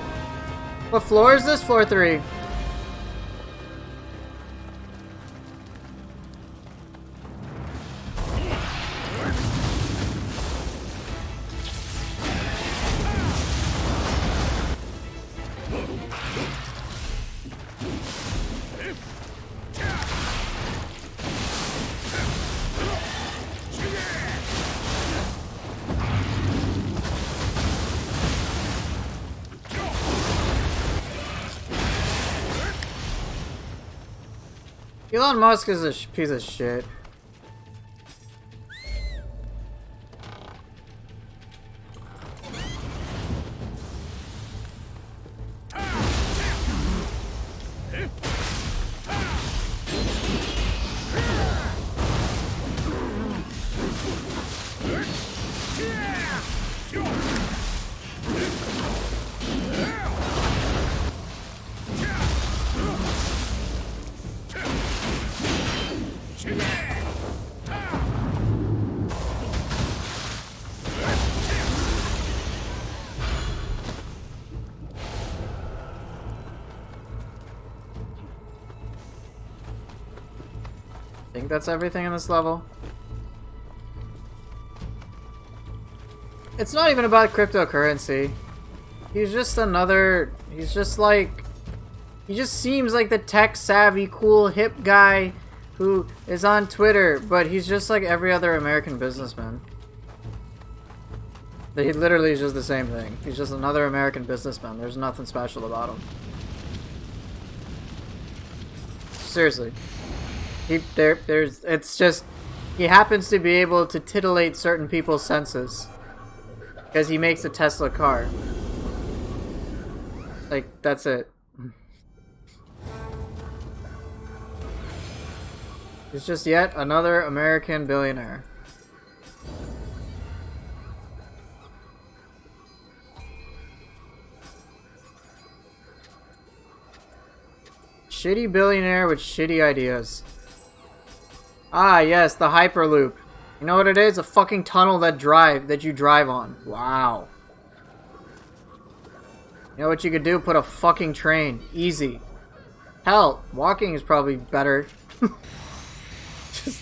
What floor is this? Floor 3. Elon Musk is a piece of shit. I think that's everything in this level. It's not even about cryptocurrency. He's just another... He's just like... He just seems like the tech-savvy, cool, hip guy who is on Twitter, but he's just like every other American businessman. He literally is just the same thing. He's just another American businessman. There's nothing special about him. Seriously. It's just... He happens to be able to titillate certain people's senses. Because he makes a Tesla car. Like, that's it. He's just yet another American billionaire. Shitty billionaire with shitty ideas. Ah, yes, the Hyperloop. You know what it is? A fucking tunnel that you drive on. Wow. You know what you could do? Put a fucking train. Easy. Hell, walking is probably better. Just...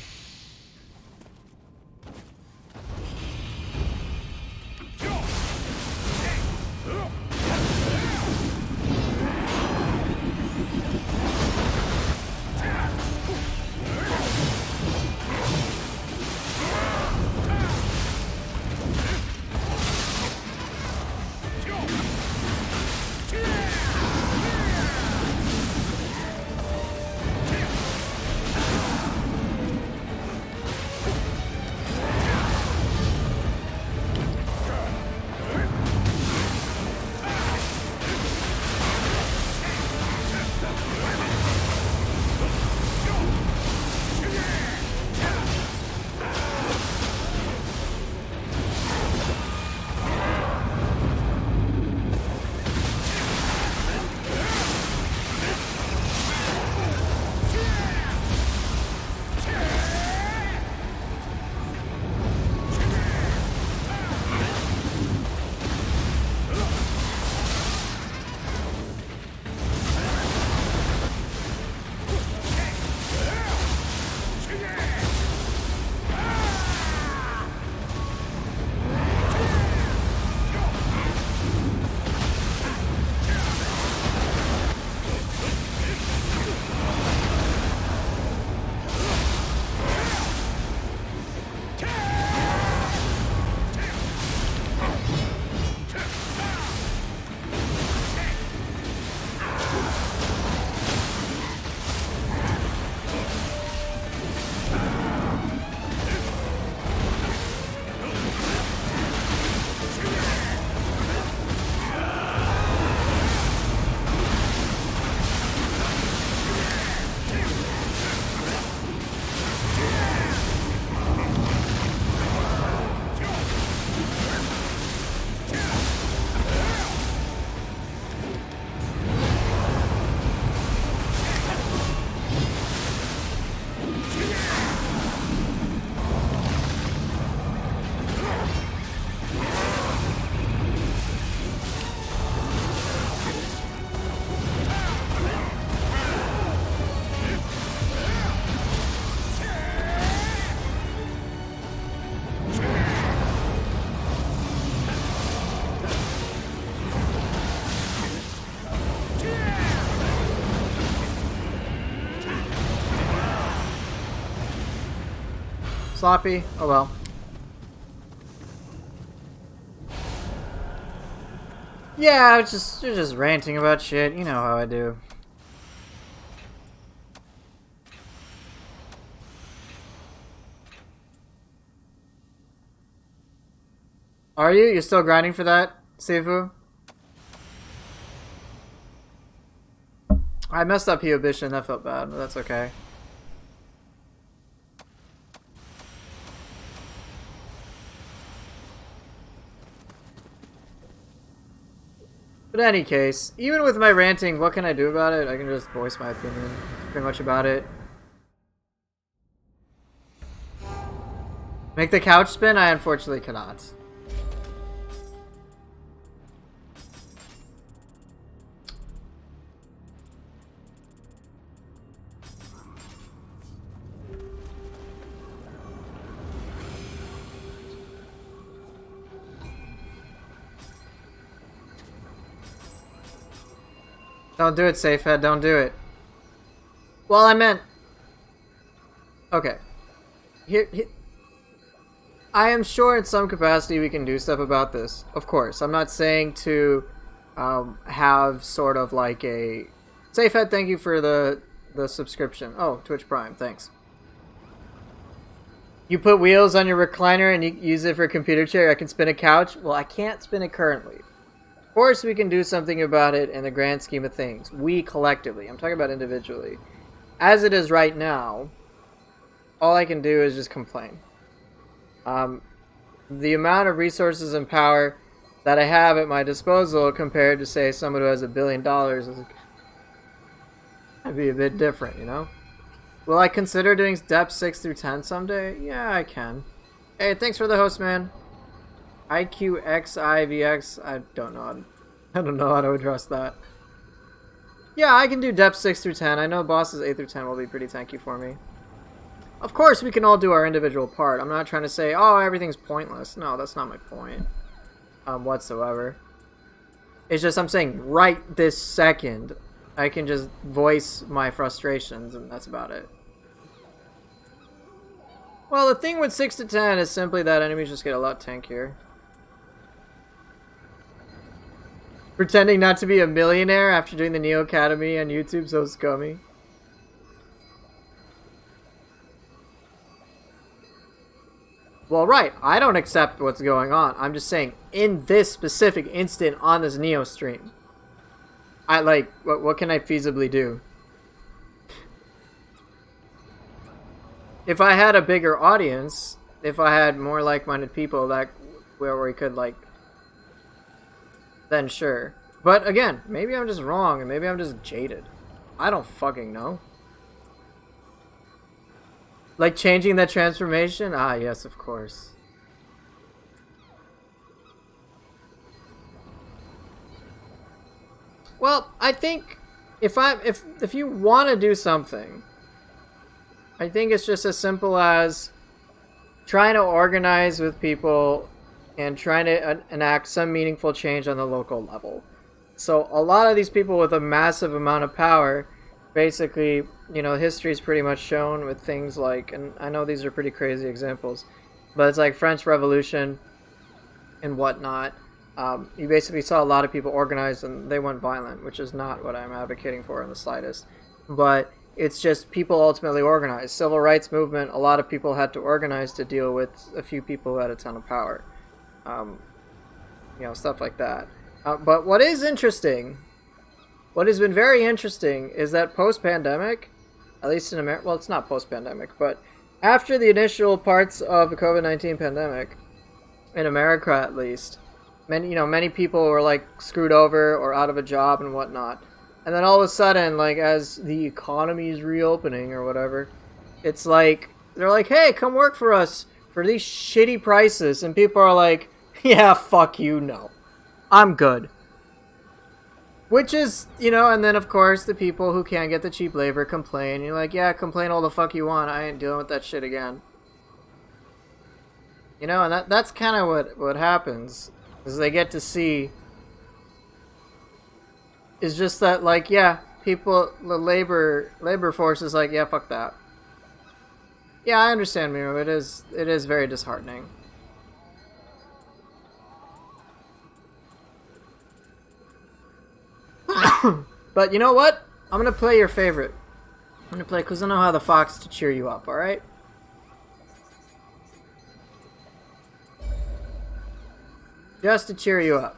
Sloppy. Oh well. Yeah, you're just ranting about shit. You know how I do. Are you? You're still grinding for that, Sifu? I messed up Hiobition, that felt bad, but that's okay. But in any case, even with my ranting, what can I do about it? I can just voice my opinion pretty much about it. Make the couch spin? I unfortunately cannot. Don't do it, Safehead. Don't do it. Well, I meant... Okay. Here, I am sure in some capacity we can do stuff about this. Of course. I'm not saying to have sort of like a... Safehead, thank you for the subscription. Oh, Twitch Prime. Thanks. You put wheels on your recliner and you use it for a computer chair. I can spin a couch. Well, I can't spin it currently. Of course, we can do something about it in the grand scheme of things. We collectively. I'm talking about individually. As it is right now, all I can do is just complain. The amount of resources and power that I have at my disposal compared to, say, someone who has $1 billion is I'd be a bit different, you know? Will I consider doing depth 6 through 10 someday? Yeah, I can. Hey, thanks for the host, man. IQXIVX, I don't know how to address that. Yeah, I can do depth 6 through 10. I know bosses 8 through 10 will be pretty tanky for me. Of course, we can all do our individual part. I'm not trying to say, oh, everything's pointless. No, that's not my point whatsoever. It's just I'm saying right this second, I can just voice my frustrations, and that's about it. Well, the thing with 6 to 10 is simply that enemies just get a lot tankier. Pretending not to be a millionaire after doing the Nioh Academy on YouTube, so scummy. Well, right, I don't accept what's going on. I'm just saying, in this specific instant on this Nioh stream, what can I feasibly do? If I had a bigger audience, if I had more like-minded people where we could, like, then sure. But again, maybe I'm just wrong, and maybe I'm just jaded. I don't fucking know. Like changing that transformation? Ah, yes, of course. Well, I think if you want to do something, I think it's just as simple as trying to organize with people and trying to enact some meaningful change on the local level. So a lot of these people with a massive amount of power, basically, you know, history's pretty much shown with things like, and I know these are pretty crazy examples, but it's like French Revolution and whatnot. You basically saw a lot of people organized and they went violent, which is not what I'm advocating for in the slightest. But it's just people ultimately organized. Civil rights movement, a lot of people had to organize to deal with a few people who had a ton of power. You know, stuff like that. But what is interesting, what has been very interesting, is that post-pandemic, at least in America, well, it's not post-pandemic, but after the initial parts of the COVID-19 pandemic, in America at least, many people were like screwed over or out of a job and whatnot. And then all of a sudden, like, as the economy is reopening or whatever, it's like, they're like, hey, come work for us for these shitty prices. And people are like, yeah, fuck you, no. I'm good. Which is, you know, and then of course the people who can't get the cheap labor complain. You're like, yeah, complain all the fuck you want. I ain't dealing with that shit again. You know, and that's kind of what happens. Is they get to see is just that, like, yeah, people, the labor force is like, yeah, fuck that. Yeah, I understand, Miro. It is very disheartening. But you know what? I'm gonna play your favorite. I'm gonna play Cause I Know How the Fox to cheer you up, alright? Just to cheer you up.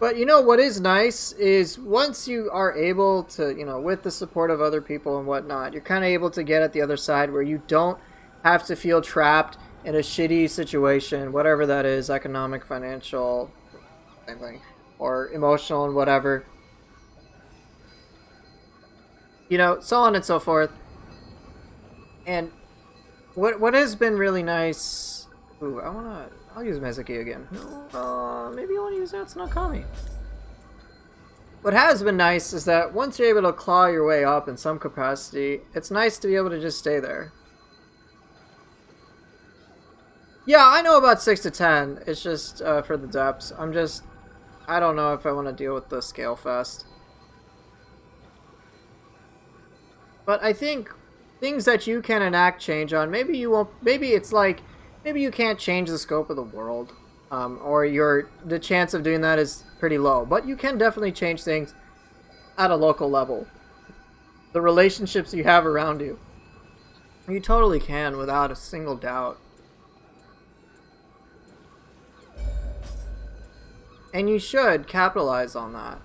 But you know what is nice is once you are able to, you know, with the support of other people and whatnot, you're kind of able to get at the other side where you don't have to feel trapped in a shitty situation, whatever that is, economic, financial, same thing, or emotional and whatever. You know, so on and so forth. And what has been really nice... Ooh, I'll use Mezuki again. No, maybe I want to use that Tsunakami. What has been nice is that once you're able to claw your way up in some capacity, it's nice to be able to just stay there. Yeah, I know about 6 to 10. It's just for the depths. I don't know if I want to deal with the scale fest. But I think things that you can enact change on, maybe you won't, maybe it's like, maybe you can't change the scope of the world, or the chance of doing that is pretty low, but you can definitely change things at a local level. The relationships you have around you. You totally can, without a single doubt. And you should capitalize on that.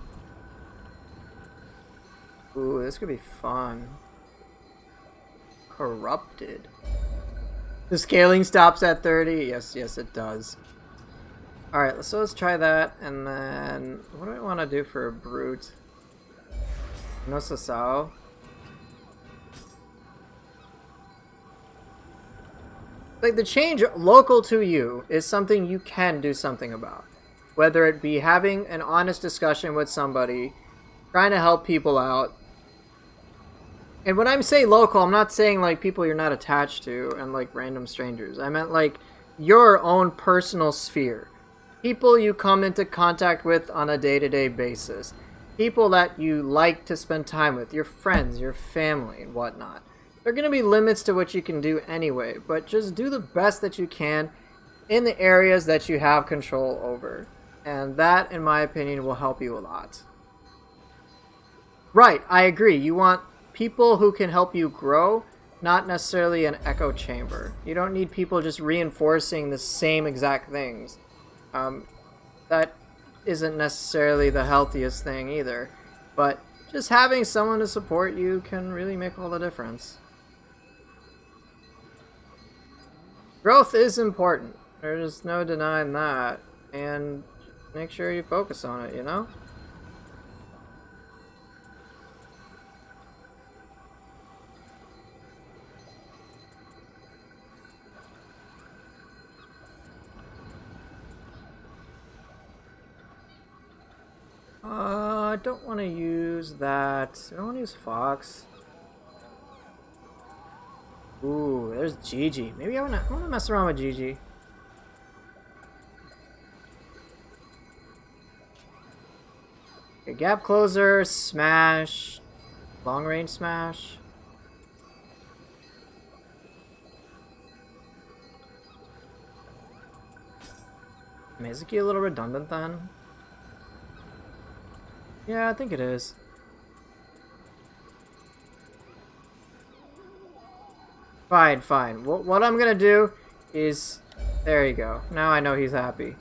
Ooh, this could be fun. Corrupted. The scaling stops at 30? Yes, it does. Alright, so let's try that, and then... What do I want to do for a brute? No Sasao? Like, the change local to you is something you can do something about. Whether it be having an honest discussion with somebody, trying to help people out. And when I say local, I'm not saying like people you're not attached to and like random strangers. I meant like your own personal sphere. People you come into contact with on a day-to-day basis. People that you like to spend time with. Your friends, your family, and whatnot. There are going to be limits to what you can do anyway, but just do the best that you can in the areas that you have control over. And that, in my opinion, will help you a lot. Right, I agree. You want people who can help you grow, not necessarily an echo chamber. You don't need people just reinforcing the same exact things. That isn't necessarily the healthiest thing either. But just having someone to support you can really make all the difference. Growth is important. There's no denying that. And make sure you focus on it, you know? I don't want to use that. I don't want to use Fox. Ooh, there's Gigi. Maybe I want to mess around with Gigi. Okay, gap closer, smash, long range smash. Mizuki a little redundant then? Yeah, I think it is. Fine. What I'm gonna do is... There you go. Now I know he's happy.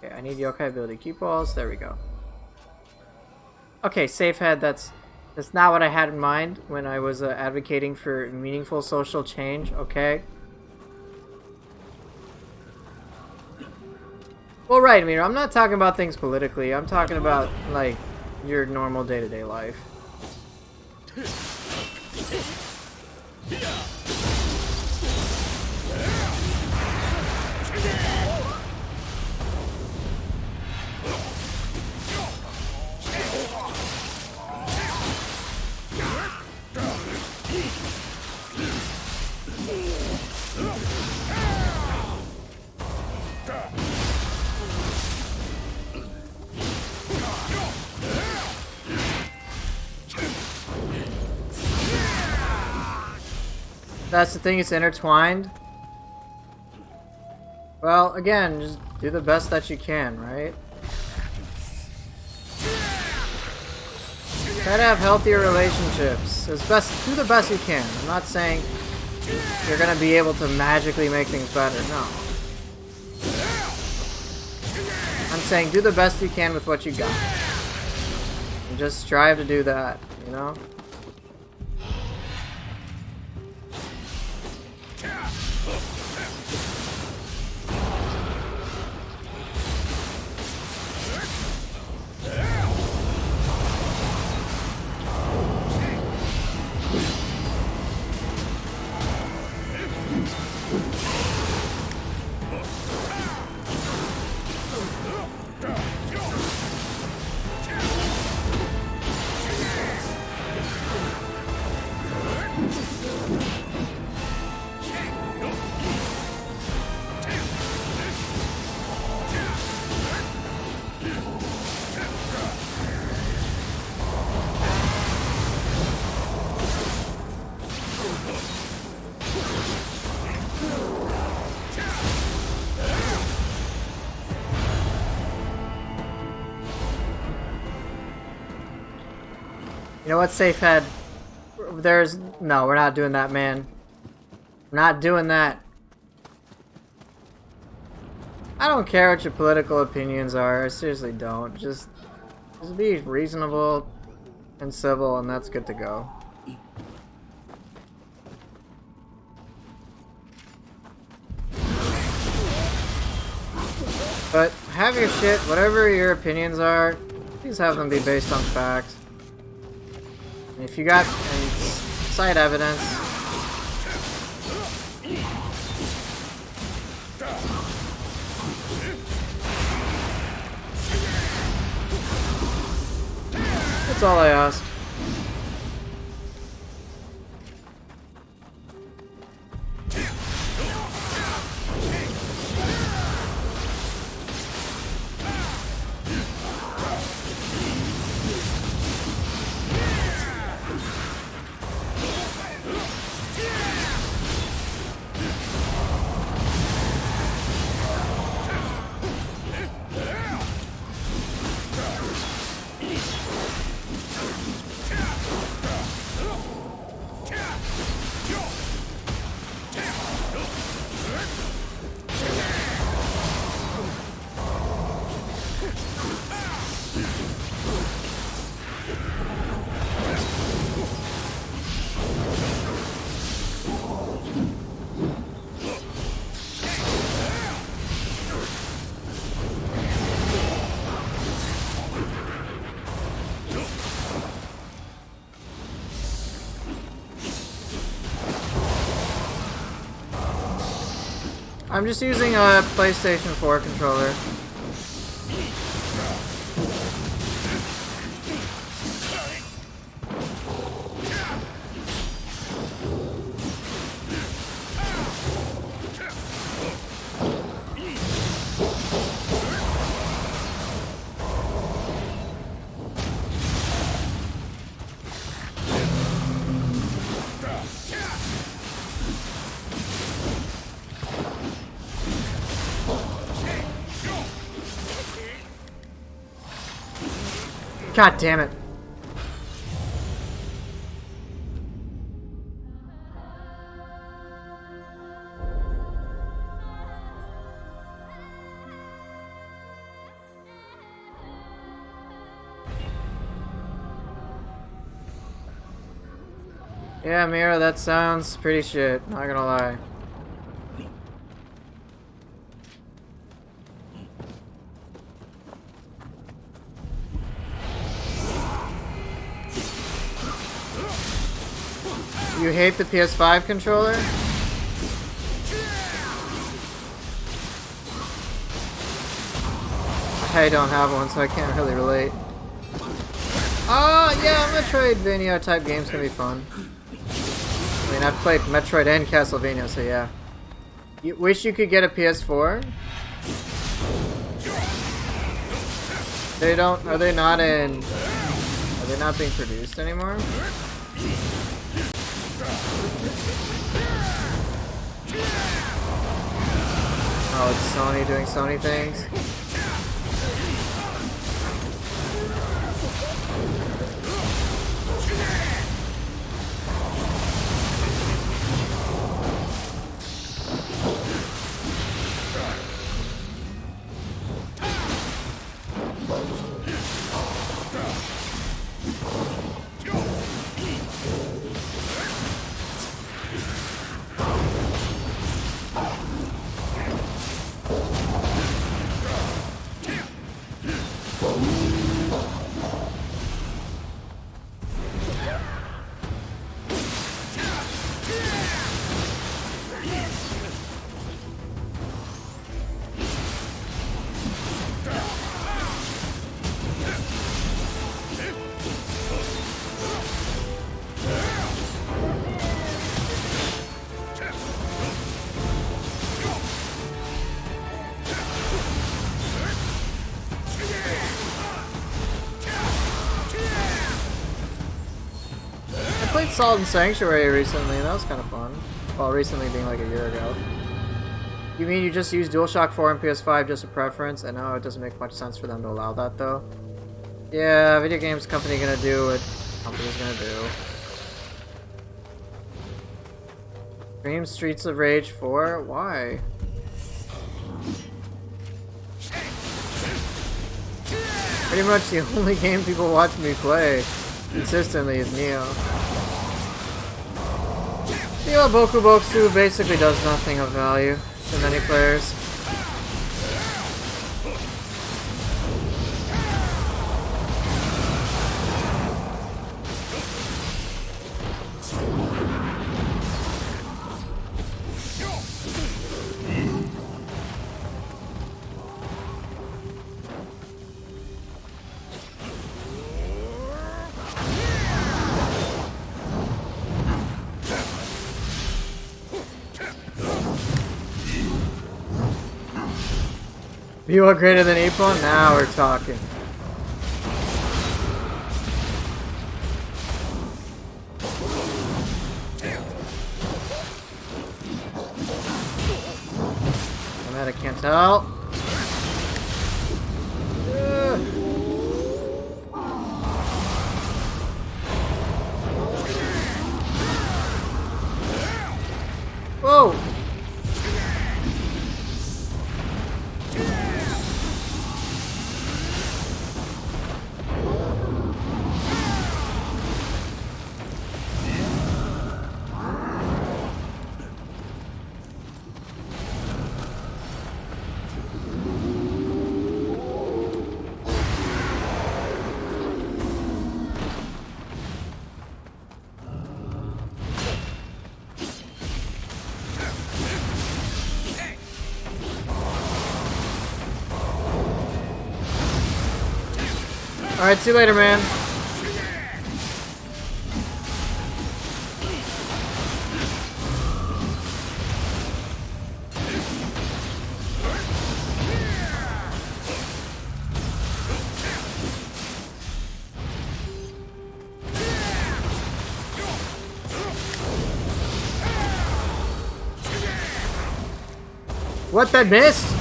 Okay, I need yokai ability keep walls. There we go. Okay, safe head. That's not what I had in mind when I was advocating for meaningful social change, okay? Well, right, I mean, I'm not talking about things politically. I'm talking about, like, your normal day-to-day life. That's the thing, it's intertwined. Well, again, just do the best that you can, right? Try to have healthier relationships. Do the best you can. I'm not saying you're gonna be able to magically make things better. No. I'm saying do the best you can with what you got. And just strive to do that, you know? You know what, safe head? No, we're not doing that, man. We're not doing that. I don't care what your political opinions are. I seriously don't. Just be reasonable and civil, and that's good to go. But have your shit, whatever your opinions are, please have them be based on facts. And if you got cite evidence, that's all I ask. I'm just using a PlayStation 4 controller. God damn it. Yeah, Mira, that sounds pretty shit, not gonna lie. You hate the PS5 controller? I don't have one, so I can't really relate. Yeah, Metroidvania type games can be fun. I mean, I've played Metroid and Castlevania, so yeah. You wish you could get a PS4? They don't, are they not being produced anymore? Oh, it's Sony doing Sony things? Salt and Sanctuary recently, and that was kind of fun. Well, recently being like a year ago. You mean you just use DualShock 4 and PS5 just a preference? And no, it doesn't make much sense for them to allow that though. Yeah, video games company gonna do what company's gonna do. Stream Streets of Rage 4? Why? Pretty much the only game people watch me play consistently is Nioh. Nioh Boku Boku basically does nothing of value to many players. You are greater than April? Now we're talking. I'm at a can't tell. Whoa! Alright, see you later, man. What, that missed?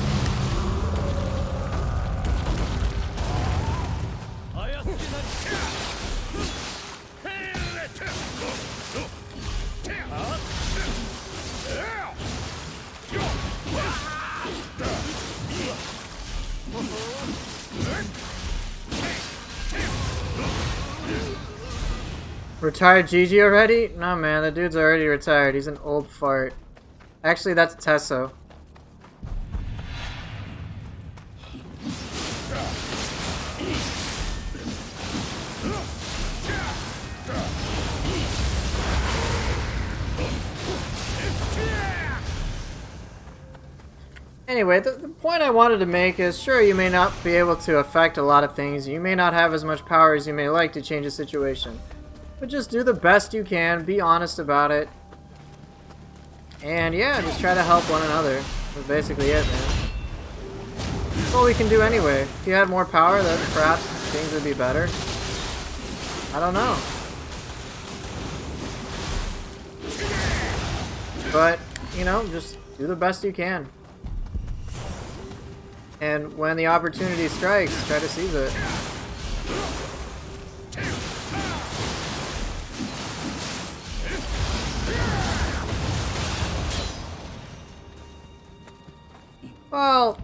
Retired Gigi already? No man, the dude's already retired. He's an old fart. Actually, that's Tesso. Anyway, the point I wanted to make is, sure, you may not be able to affect a lot of things. You may not have as much power as you may like to change a situation. But just do the best you can, be honest about it. And yeah, just try to help one another. That's basically it, man. That's all we can do anyway. If you had more power, then perhaps things would be better. I don't know. But, you know, just do the best you can. And when the opportunity strikes, try to seize it. Well,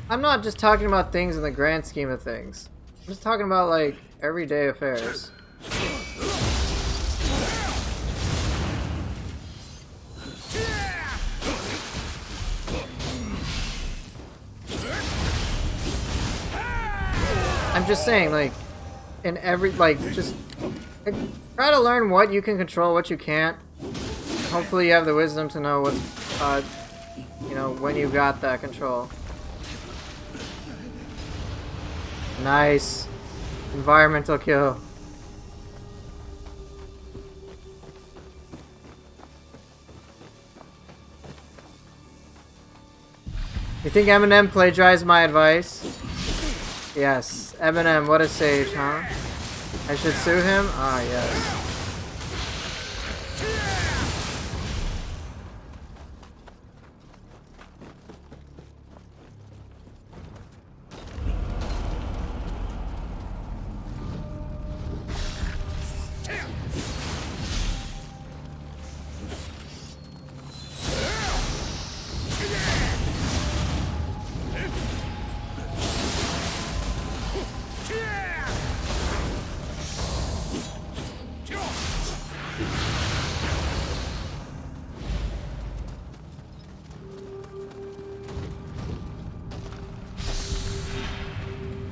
I'm not just talking about things in the grand scheme of things. I'm just talking about, like, everyday affairs. I'm just saying, like, in every, like, just like, try to learn what you can control, what you can't. Hopefully you have the wisdom to know what, you know, when you got that control. Nice. Environmental kill. You think Eminem plagiarized my advice? Yes. Eminem, what a sage, huh? I should sue him? Ah, yes.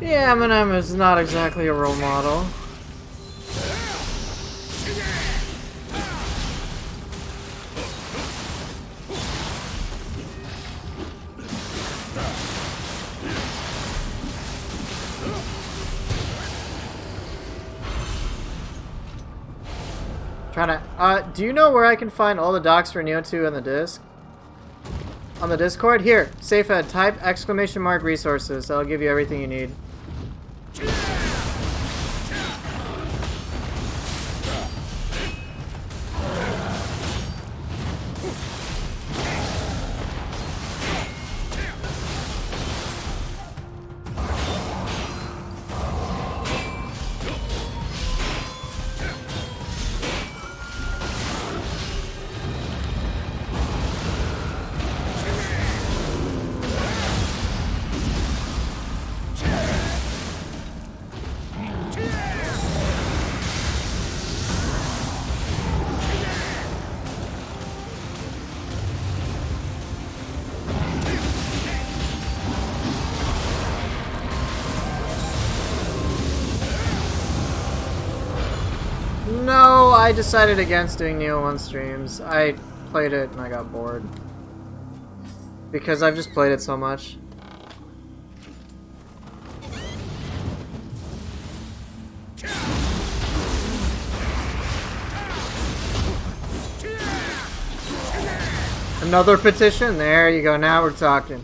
Yeah, Eminem is not exactly a role model. Do you know where I can find all the docs for Nioh 2 on the disc? On the Discord? Here, SafeEd, type !! resources. That'll give you everything you need. No, I decided against doing Nioh 1 streams. I played it and I got bored. Because I've just played it so much. Another petition? There you go, now we're talking.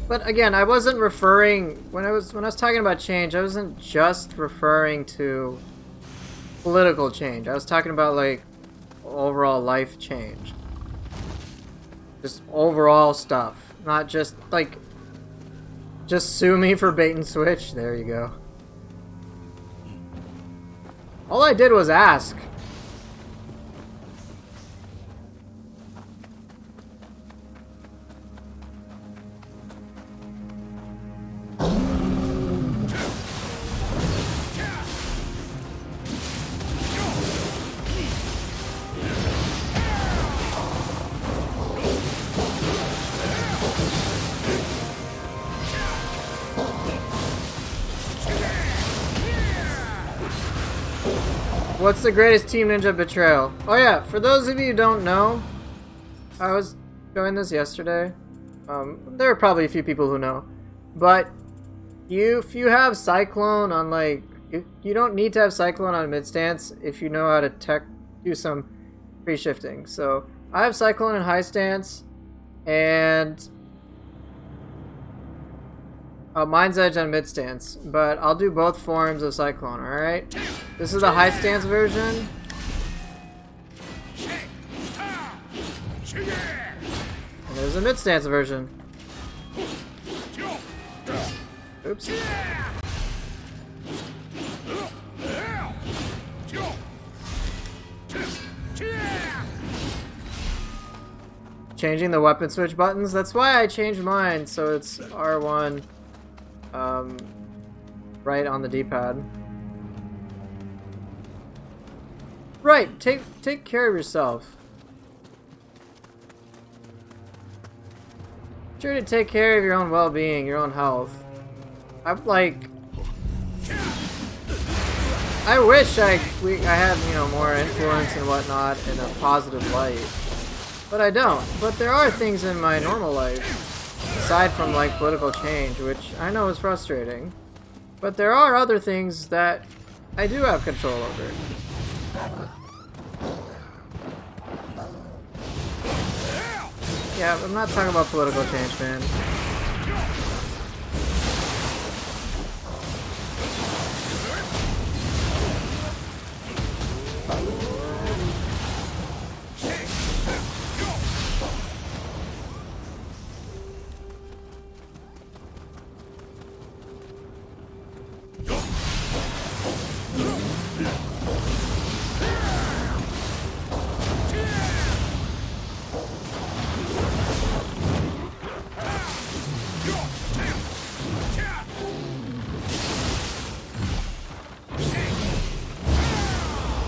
But again, I wasn't referring when I was talking about change, I wasn't just referring to political change. I was talking about like overall life change. Just overall stuff. Not just like just sue me for bait and switch. There you go. All I did was ask. What's the greatest Team Ninja betrayal? Oh yeah, for those of you who don't know, I was showing this yesterday. There are probably a few people who know. But if you have Cyclone on like... You don't need to have Cyclone on mid stance if you know how to do some pre-shifting. So I have Cyclone in high stance and Mind's Edge on mid stance, but I'll do both forms of Cyclone, alright? This is the high stance version. And there's a mid stance version. Oops. Changing the weapon switch buttons? That's why I changed mine, so it's R1 right on the D-pad. Right, take care of yourself. Sure to take care of your own well-being, your own health. I'm like, I wish I had, you know, more influence and whatnot in a positive light, but I don't. But there are things in my normal life, aside from like political change, which I know is frustrating. But there are other things that I do have control over. Yeah, I'm not talking about political change, man.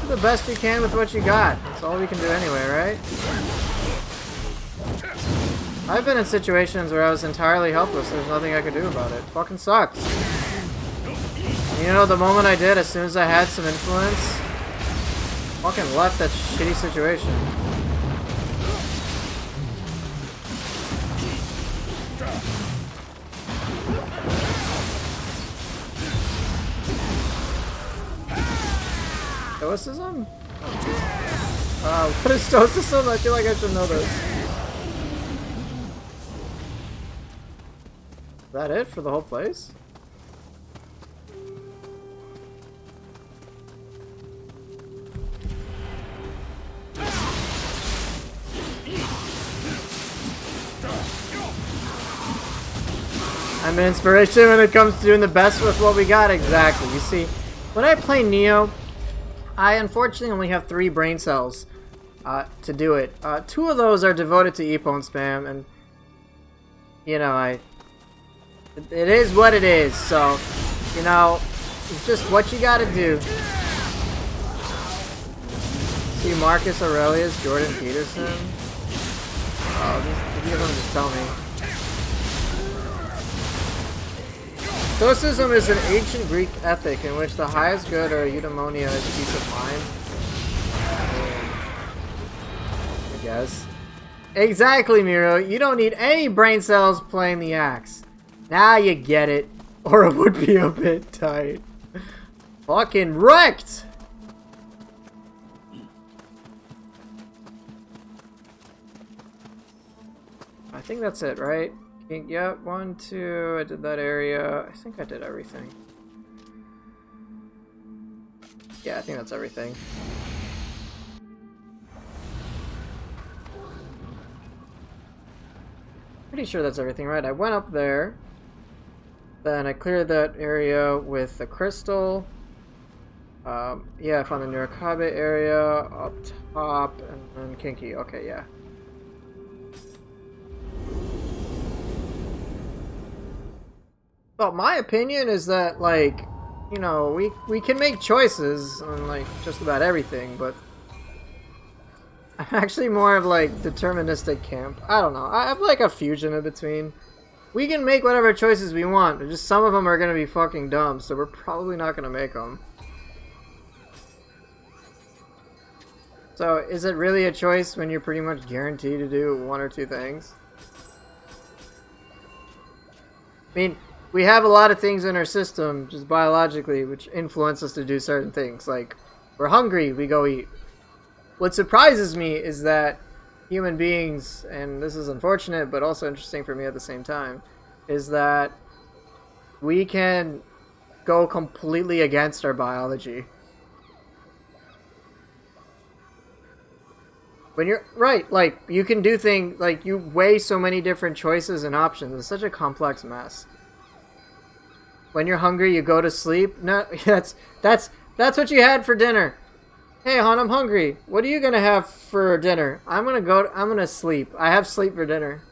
The best you can with what you got. That's all we can do anyway, right? I've been in situations where I was entirely helpless. There's nothing I could do about it. Fucking sucks. You know, the moment I did, as soon as I had some influence, fucking left that shitty situation. Stoicism? What is Stoicism? I feel like I should know this. Is that it for the whole place? I'm an inspiration when it comes to doing the best with what we got. Exactly. You see, when I play Nioh, I unfortunately only have 3 brain cells to do it. 2 of those are devoted to Epone spam, and you know, it is what it is. So, you know, it's just what you gotta do. See Marcus Aurelius, Jordan Peterson. Oh, just just tell me. Stoicism is an ancient Greek ethic in which the highest good or eudaimonia is peace of mind. I guess. Exactly, Miro. You don't need any brain cells playing the axe. Now you get it. Or it would be a bit tight. Fucking wrecked! I think that's it, right? Yeah, 1, 2, I did that area. I think I did everything. Yeah, I think that's everything. Pretty sure that's everything, right? I went up there. Then I cleared that area with the crystal. Yeah, I found the Nurikabe area up top, and then Kinky. Okay, yeah. Well, my opinion is that, like, you know, we can make choices on, like, just about everything, but I'm actually more of, like, deterministic camp. I don't know. I have, like, a fusion in between. We can make whatever choices we want, but just some of them are going to be fucking dumb, so we're probably not going to make them. So, is it really a choice when you're pretty much guaranteed to do 1 or 2 things? I mean, we have a lot of things in our system, just biologically, which influence us to do certain things. Like, we're hungry, we go eat. What surprises me is that human beings, and this is unfortunate, but also interesting for me at the same time, is that we can go completely against our biology. When you're right, like, you can do things, like, you weigh so many different choices and options. It's such a complex mess. When you're hungry, you go to sleep. No, that's what you had for dinner. Hey, hon, I'm hungry. What are you gonna have for dinner? I'm gonna sleep. I have sleep for dinner.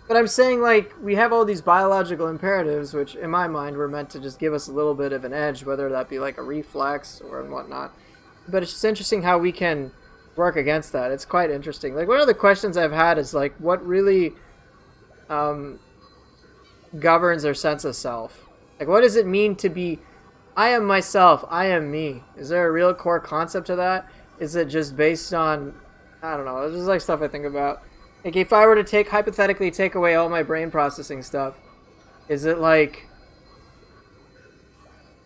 But I'm saying, like, we have all these biological imperatives, which, in my mind, were meant to just give us a little bit of an edge, whether that be like a reflex or whatnot. But it's just interesting how we can work against that. It's quite interesting. Like, one of the questions I've had is, like, what really governs our sense of self? Like, what does it mean to be, I am myself, I am me? Is there a real core concept to that? Is it just based on, I don't know, it's just like stuff I think about. Like, if I were to hypothetically take away all my brain processing stuff, is it like,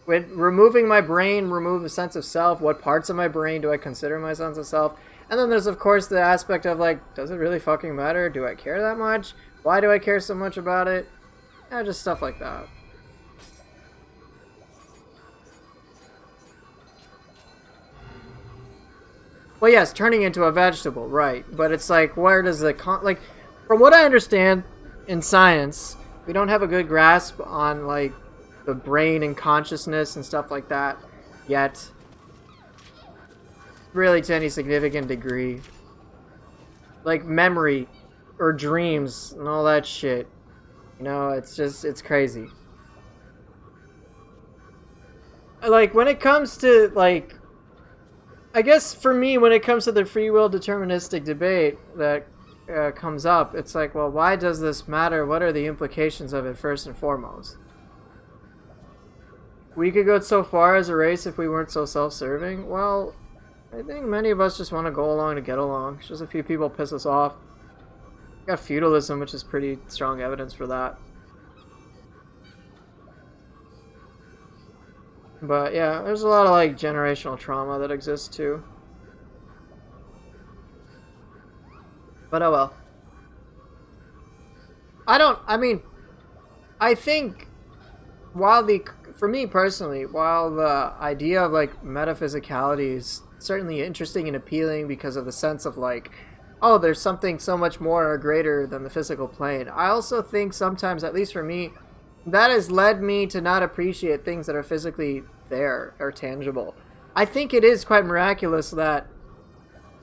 when removing my brain, remove a sense of self, what parts of my brain do I consider my sense of self? And then there's, of course, the aspect of, like, does it really fucking matter? Do I care that much? Why do I care so much about it? Yeah, just stuff like that. Well, yes, turning into a vegetable, right. But it's like, where does the... like, from what I understand in science, we don't have a good grasp on, like, the brain and consciousness and stuff like that yet. Really, to any significant degree. Like, memory or dreams and all that shit. You know, it's just, it's crazy. Like, when it comes to, like, I guess for me, when it comes to the free will deterministic debate that comes up, it's like, well, why does this matter? What are the implications of it first and foremost? we could go so far as a race if we weren't so self-serving. Well, I think many of us just want to go along to get along. It's just a few people piss us off. We got feudalism, which is pretty strong evidence for that. But yeah, there's a lot of like generational trauma that exists too. But oh well. I think for me personally, while the idea of like metaphysicality is certainly interesting and appealing because of the sense of like, oh, there's something so much more or greater than the physical plane. I also think sometimes, at least for me, that has led me to not appreciate things that are physically there or tangible. I think it is quite miraculous that,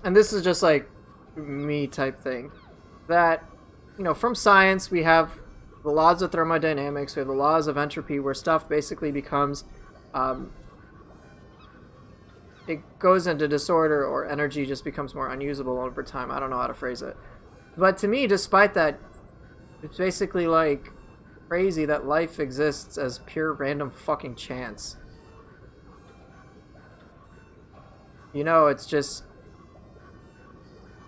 and this is just like me type thing, that, you know, from science we have the laws of thermodynamics, we have the laws of entropy, where stuff basically becomes, it goes into disorder, or energy just becomes more unusable over time. I don't know how to phrase it. But to me, despite that, it's basically like crazy that life exists as pure random fucking chance. You know, it's just,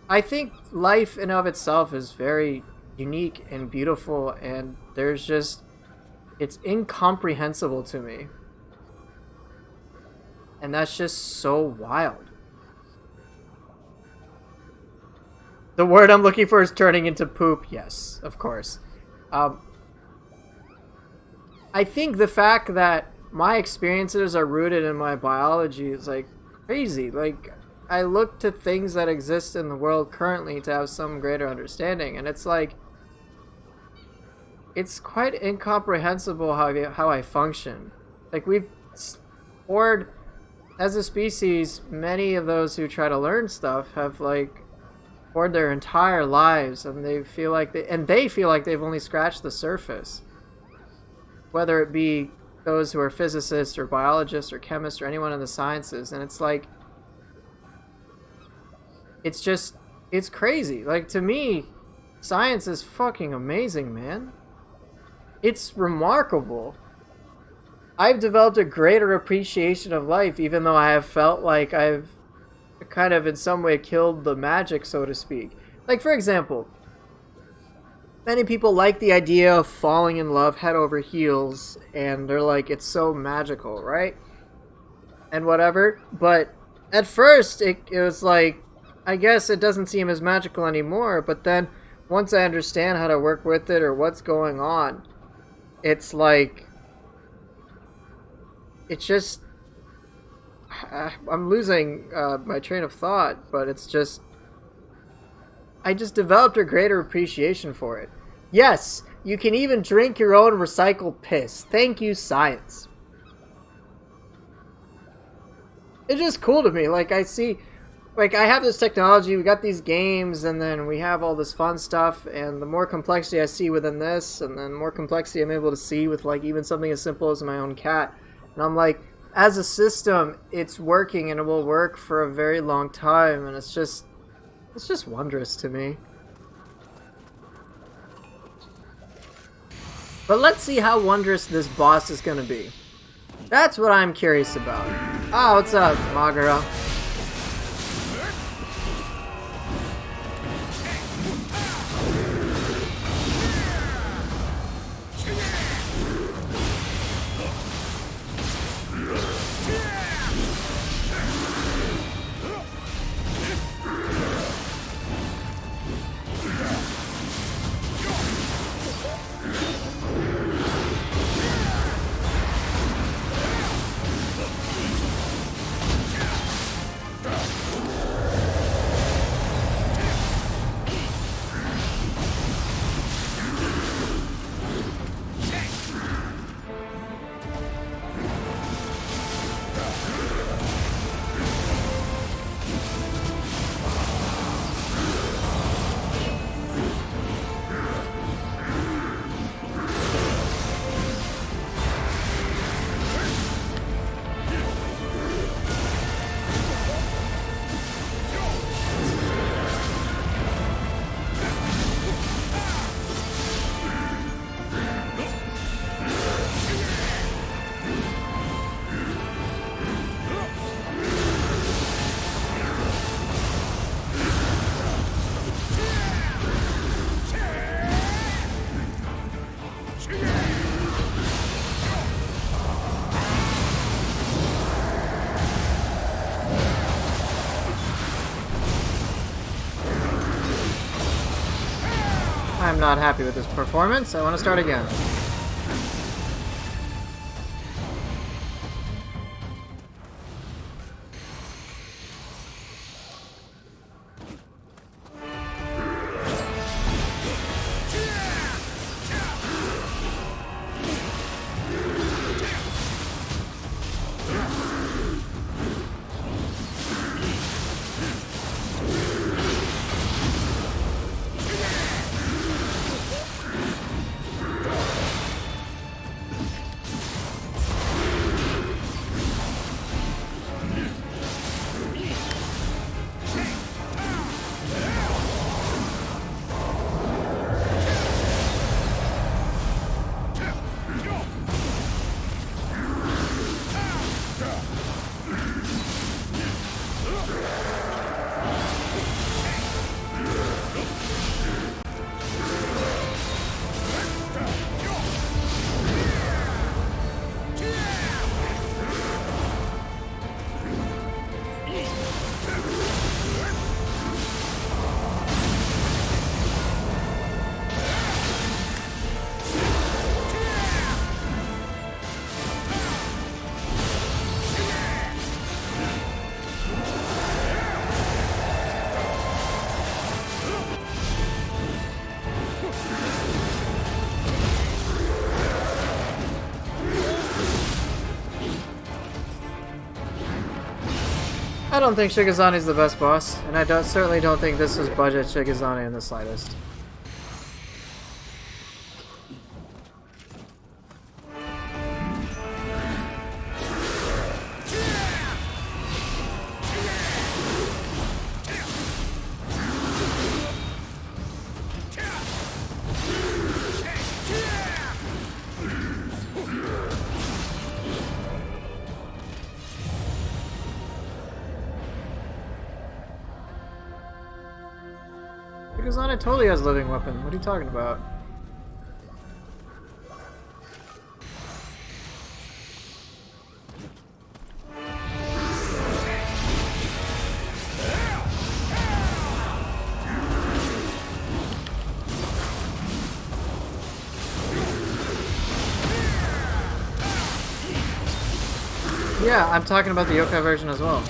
I think life in of itself is very unique and beautiful, and there's just, it's incomprehensible to me. And that's just so wild. The word I'm looking for is turning into poop. Yes, of course. I think the fact that my experiences are rooted in my biology is like crazy. Like, I look to things that exist in the world currently to have some greater understanding, and it's like, it's quite incomprehensible how I function. Like, we've poured, as a species, many of those who try to learn stuff have like poured their entire lives, and they feel like they've only scratched the surface. Whether it be those who are physicists or biologists or chemists or anyone in the sciences, and it's like, it's crazy. Like, to me, science is fucking amazing, man. It's remarkable. I've developed a greater appreciation of life, even though I have felt like I've kind of in some way killed the magic, so to speak. Like, for example, many people like the idea of falling in love head over heels, and they're like, it's so magical, right? And whatever. But at first, it was like, I guess it doesn't seem as magical anymore, but then once I understand how to work with it or what's going on, it's like, it's just, I'm losing my train of thought, but it's just, I just developed a greater appreciation for it. Yes, you can even drink your own recycled piss. Thank you, science. It's just cool to me. Like, I see, like, I have this technology, we got these games, and then we have all this fun stuff, and the more complexity I see within this, and then more complexity I'm able to see with, like, even something as simple as my own cat. And I'm like, as a system, it's working, and it will work for a very long time, and it's just wondrous to me. But let's see how wondrous this boss is gonna be. That's what I'm curious about. Oh, what's up, Magura? I'm not happy with this performance. I want to start again. I don't think Shigazani's the best boss, and I certainly don't think this is budget Shigazani in the slightest. Shigazani totally has living weapon. What are you talking about? Yeah, I'm talking about the yokai version as well.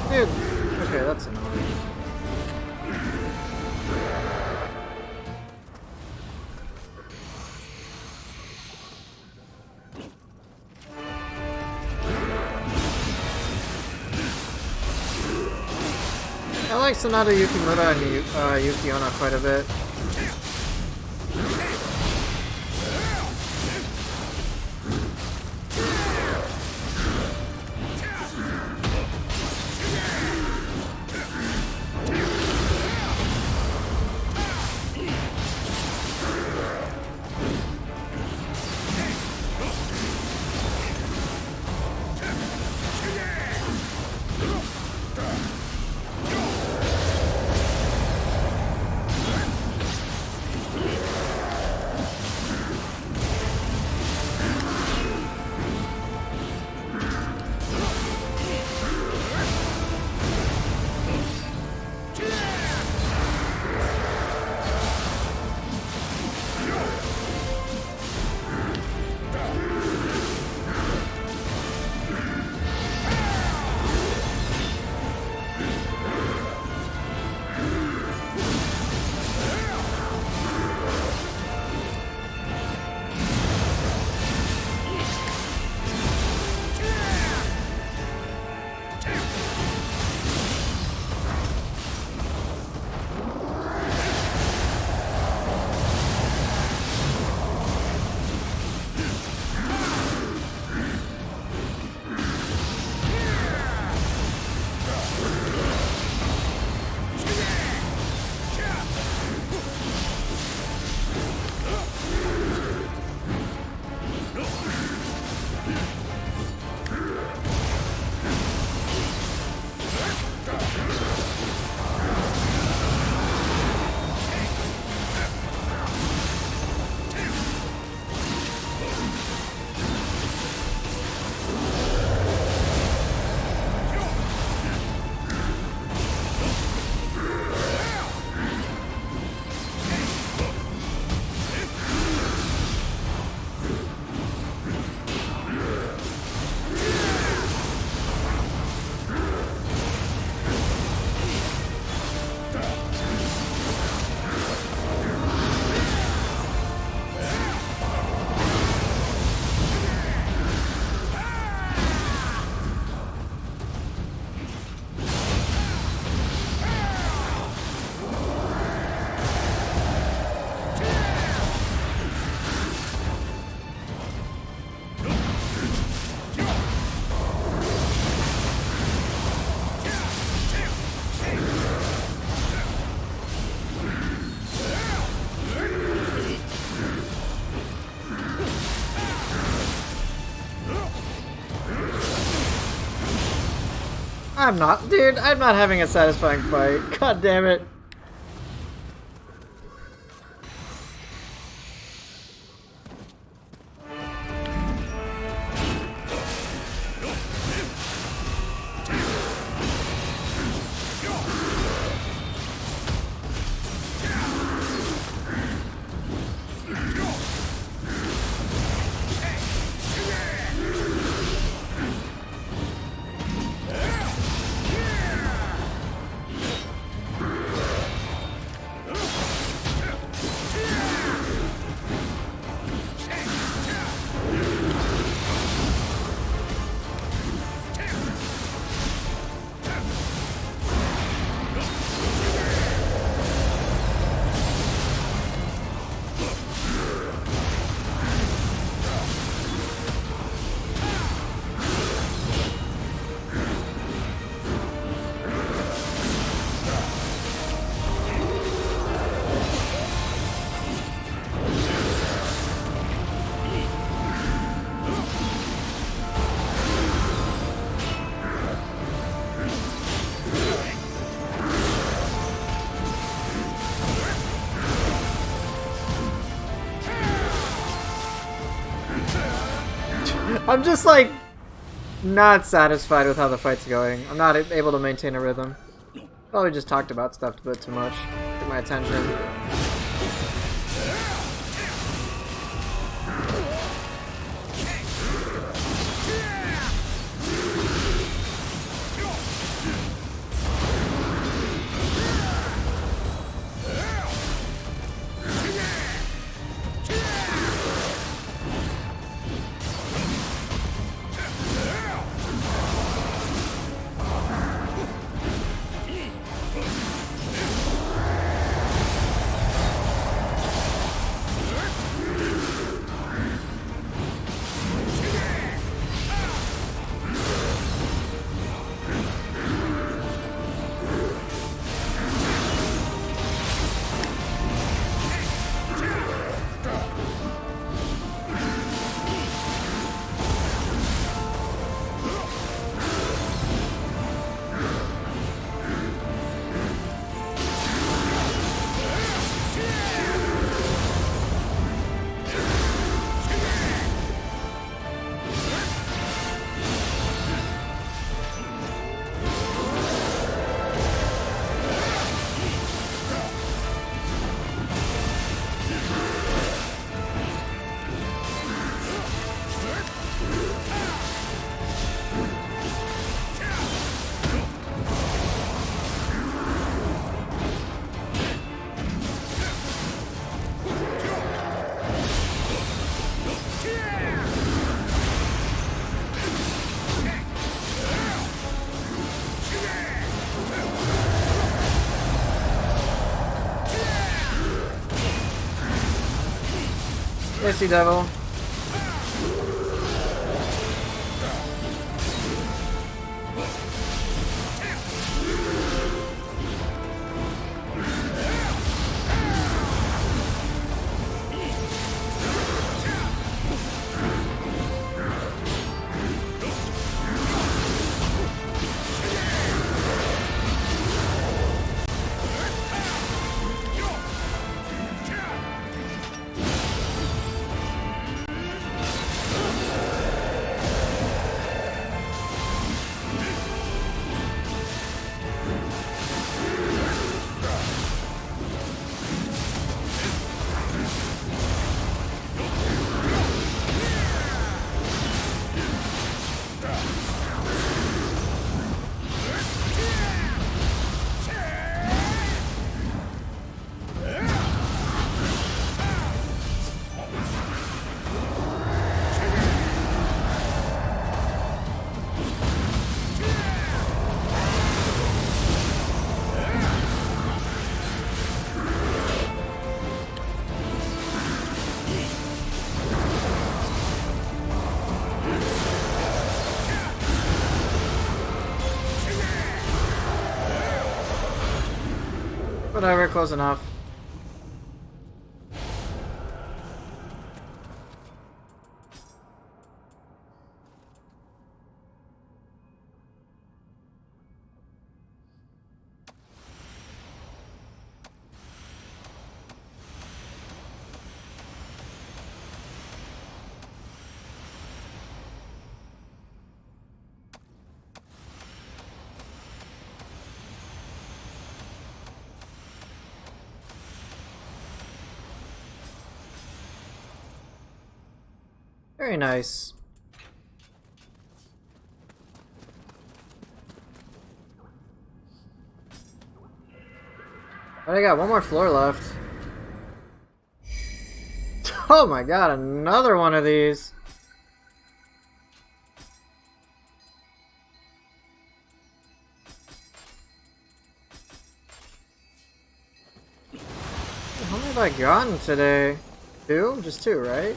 Dude, okay, that's annoying. I like Sonata Yukimura and Yukiona quite a bit. I'm not, dude. I'm not having a satisfying fight. God damn it. I'm just like not satisfied with how the fight's going. I'm not able to maintain a rhythm. Probably just talked about stuff a bit too much. Get my attention. Missy Devil. Whatever, close enough. Very nice. I got one more floor left. Oh my god, another one of these. How many have I gotten today? 2? Just 2, right?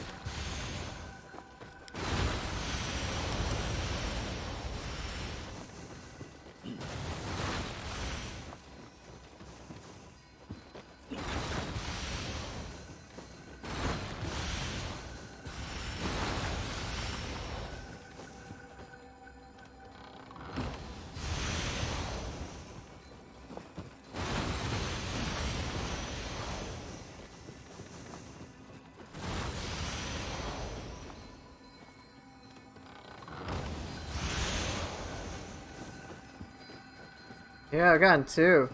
Yeah, I've gotten 2.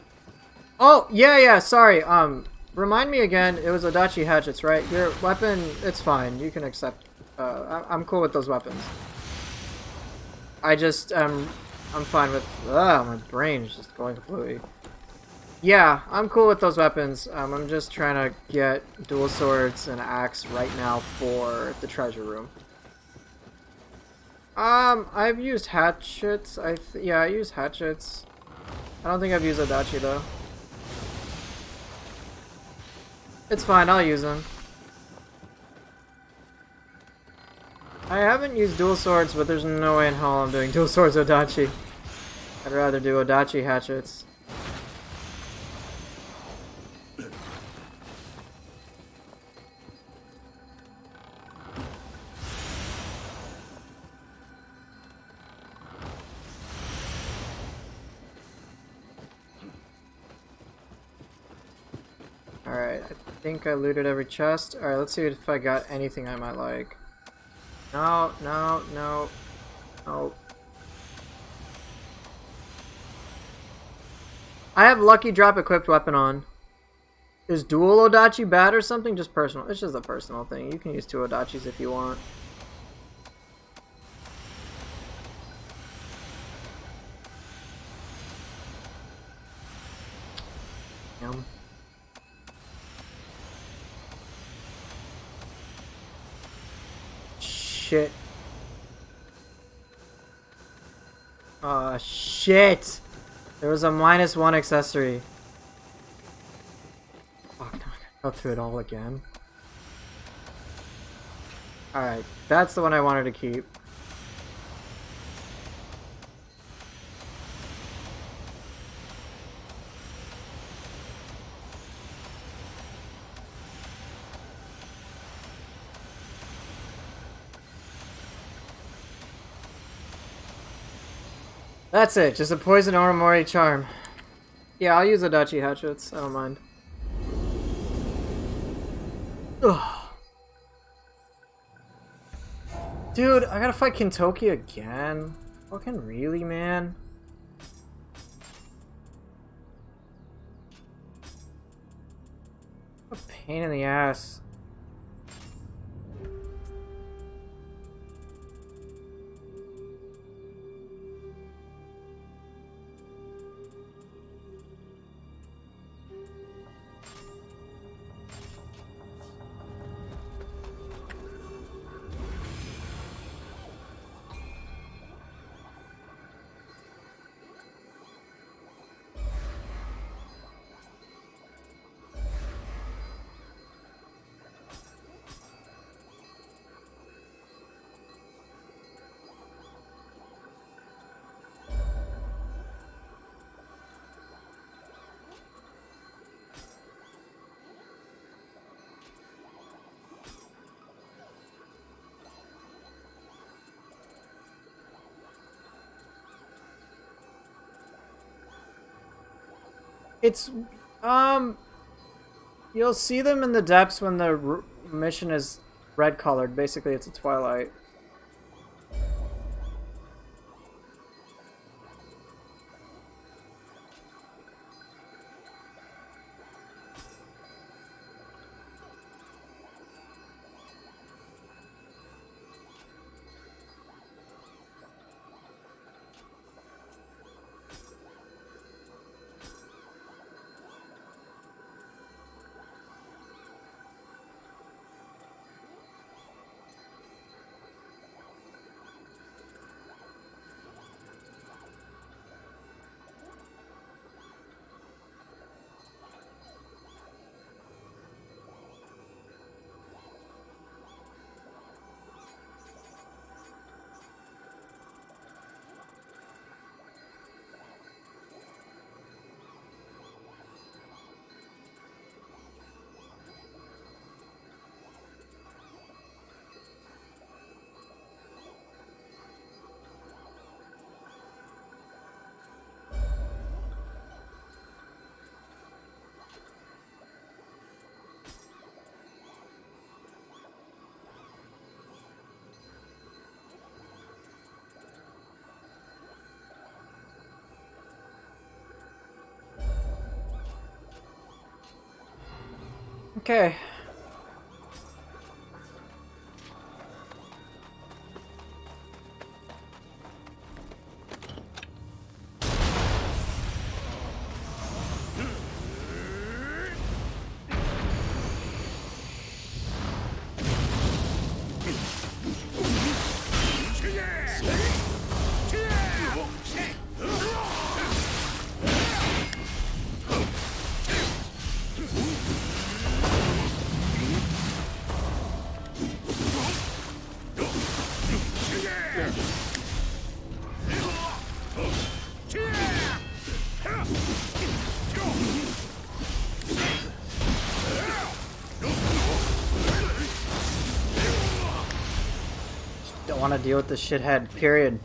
Oh, yeah, sorry. Remind me again, it was Adachi hatchets, right? Your weapon, it's fine. You can accept. I'm cool with those weapons. I just, I'm fine with. My brain's just going completely. Yeah, I'm cool with those weapons. I'm just trying to get dual swords and axe right now for the treasure room. I've used hatchets. Yeah, I use hatchets. I don't think I've used Adachi though. It's fine, I'll use them. I haven't used dual swords, but there's no way in hell I'm doing dual swords Adachi. I'd rather do Adachi hatchets. Alright, I think I looted every chest. Alright, let's see if I got anything I might like. No. I have Lucky Drop equipped weapon on. Is dual Odachi bad or something? Just personal. It's just a personal thing. You can use 2 Odachis if you want. Yum. Shit. Shit! There was a -1 accessory. Fuck, now I gotta go through it all again. Alright, that's the one I wanted to keep. That's it, just a poison Oromori charm. Yeah, I'll use Adachi hatchets, I don't mind. Ugh. Dude, I gotta fight Kintoki again? Fucking really, man? What a pain in the ass. It's, you'll see them in the depths when the mission is red colored. Basically, it's a twilight. Okay. Don't want to deal with this shithead, period.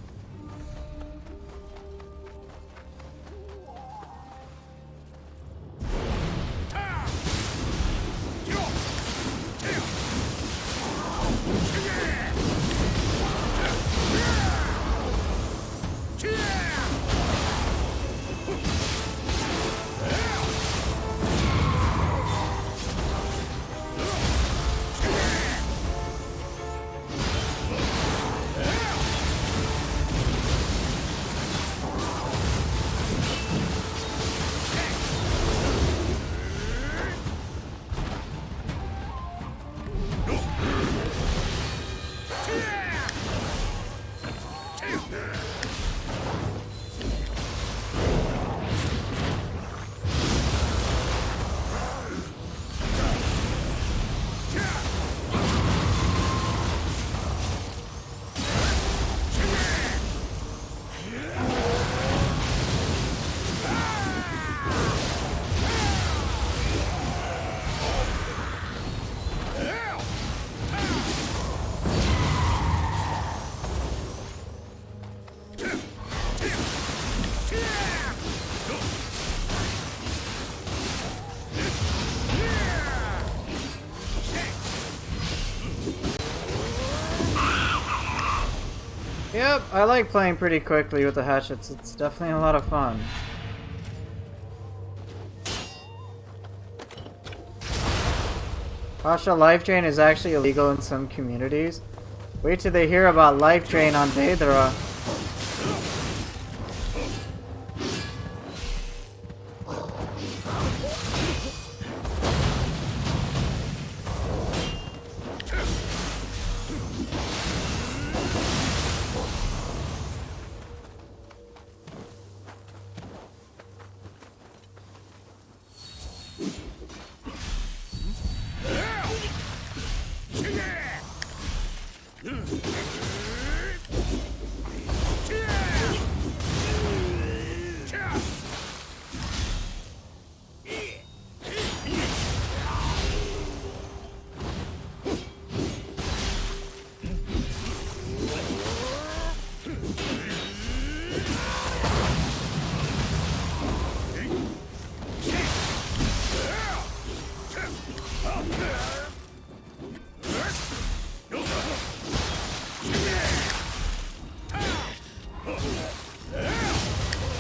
Yep, I like playing pretty quickly with the hatchets. It's definitely a lot of fun. Pasha, life drain is actually illegal in some communities. Wait till they hear about life drain on Daedra.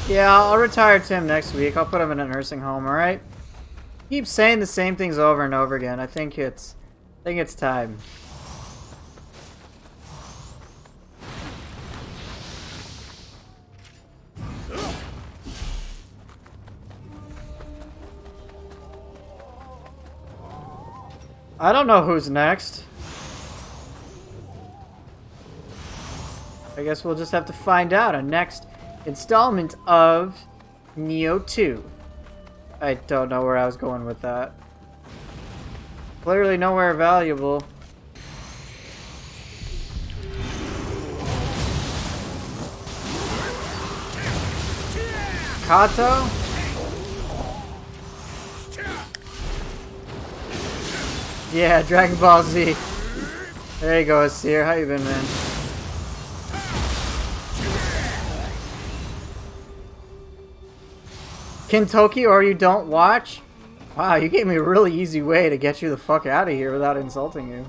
Yeah, I'll retire Tim next week. I'll put him in a nursing home, alright? Keep saying the same things over and over again. I think it's time. I don't know who's next. I guess we'll just have to find out on next installment of Nioh 2. I don't know where I was going with that. Clearly nowhere valuable. Kato? Yeah, Dragon Ball Z. There you go, Asir. How you been, man? Kentucky, or you don't watch? Wow, you gave me a really easy way to get you the fuck out of here without insulting you.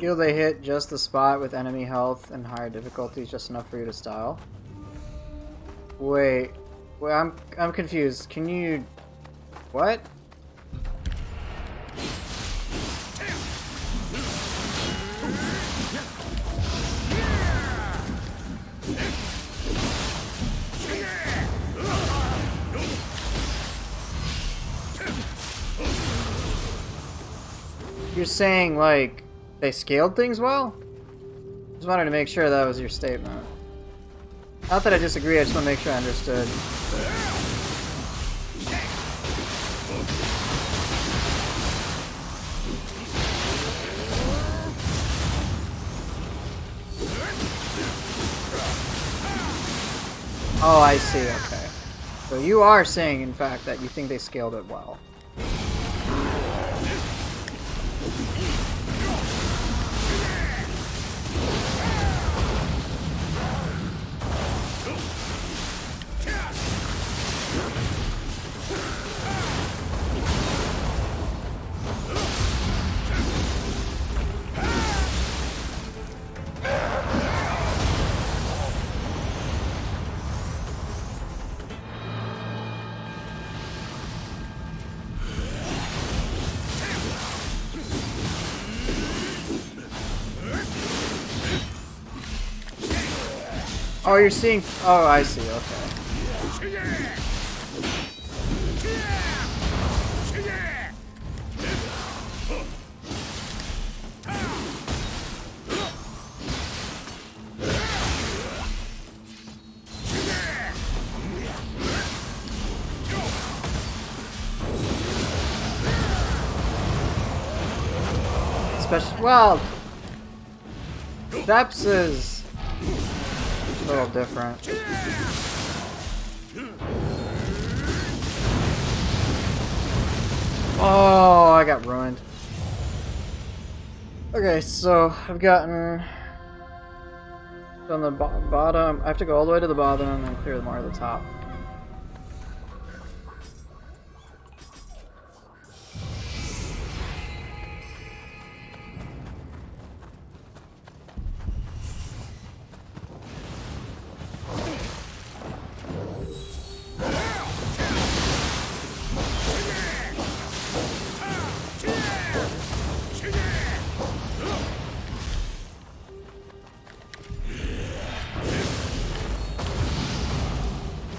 Feel they hit just the spot with enemy health and higher difficulties, just enough for you to style. Wait, I'm confused. Can you... What? You're saying, like, they scaled things well? Just wanted to make sure that was your statement. Not that I disagree, I just want to make sure I understood. Oh, I see, okay. So you are saying, in fact, that you think they scaled it well. Oh, you're seeing... Oh, I see, okay. Especially... Well... Steps is... a little different. Oh, I got ruined. Okay, so I've gotten on the bottom. I have to go all the way to the bottom and then clear more of the top.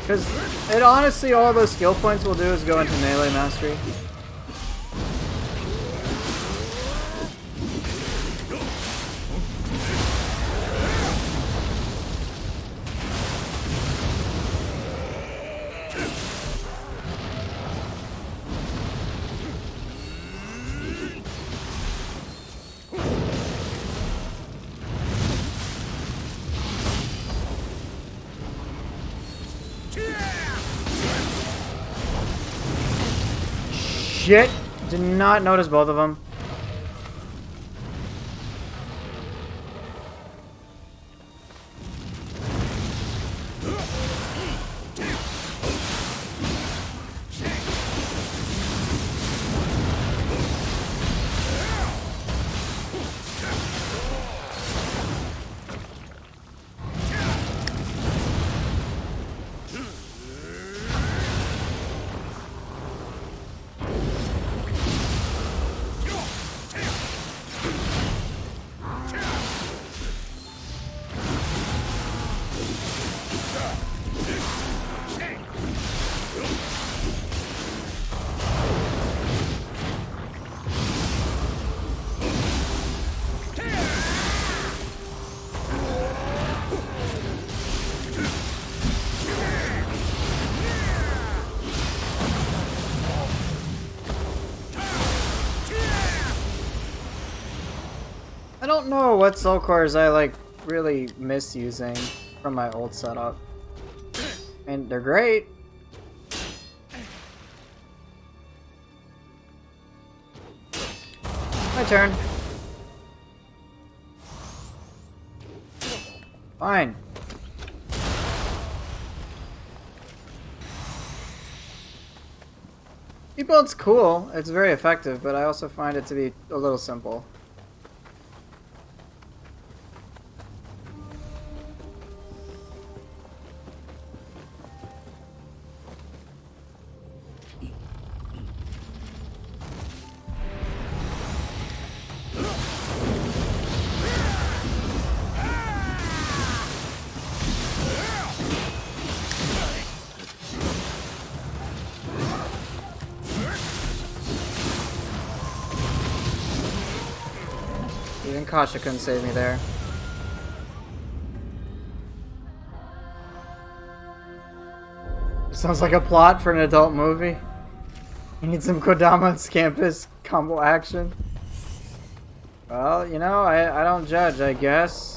Because it honestly, all those skill points will do is go into melee mastery. Shit! Did not notice both of them. I don't know what soul cores I like really miss using from my old setup. And they're great. My turn. Fine. E-build's cool. It's very effective, but I also find it to be a little simple. Kasha couldn't save me there. Sounds like a plot for an adult movie. You need some Kodama and Scampus combo action. Well, you know, I don't judge, I guess.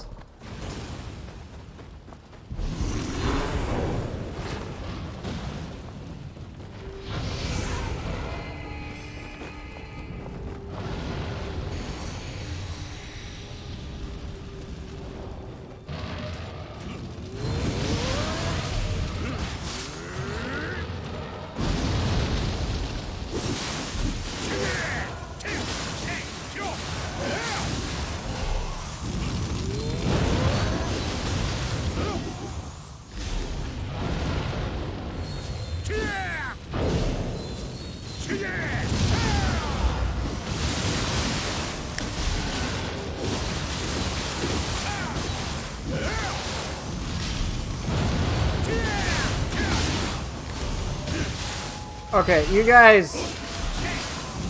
Okay, you guys...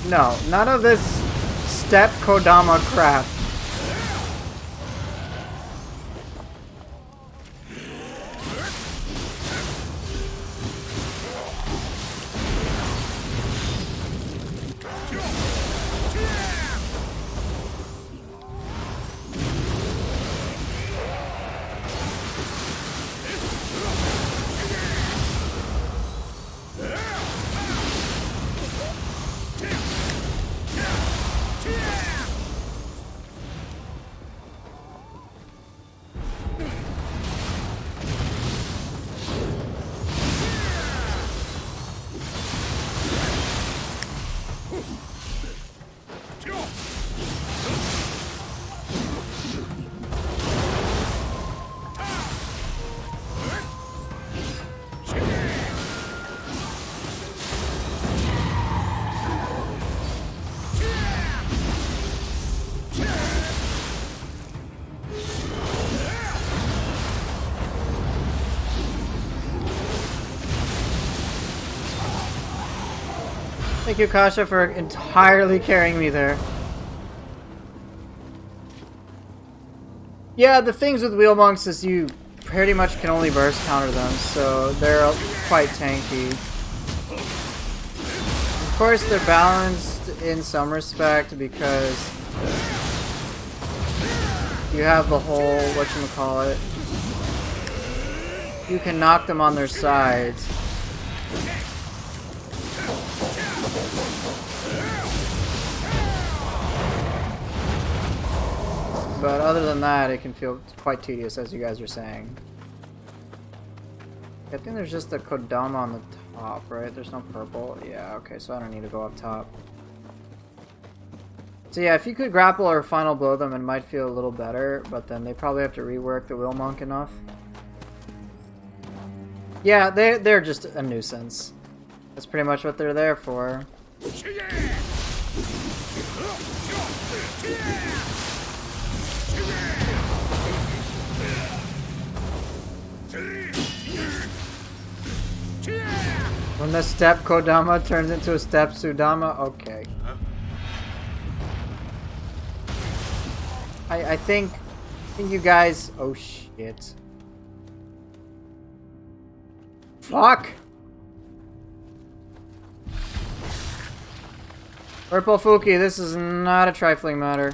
No, none of this step Kodama crap. Thank you, Kasha, for entirely carrying me there. Yeah, the things with wheel monks is you pretty much can only burst counter them, so they're quite tanky. Of course, they're balanced in some respect because you have the whole, whatchamacallit, you can knock them on their sides. But other than that, it can feel quite tedious, as you guys are saying. I think there's just a Kodama on the top, right? There's no purple. Yeah, okay, so I don't need to go up top. So yeah, if you could grapple or final blow them, it might feel a little better, but then they probably have to rework the Wheel Monk enough. Yeah, they're just a nuisance. That's pretty much what they're there for. When the step Kodama turns into a step Sudama, okay. I think you guys... Oh shit. Fuck! Purple Fuki, this is not a trifling matter.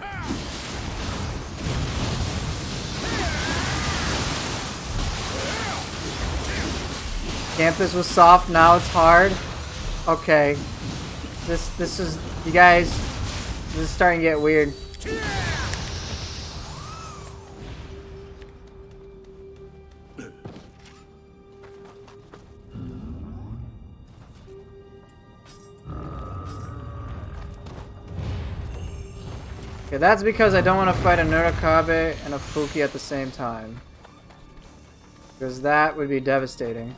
Campus was soft, now it's hard. Okay. This is... You guys... This is starting to get weird. Okay, that's because I don't want to fight a Nurikabe and a Fuki at the same time. Because that would be devastating.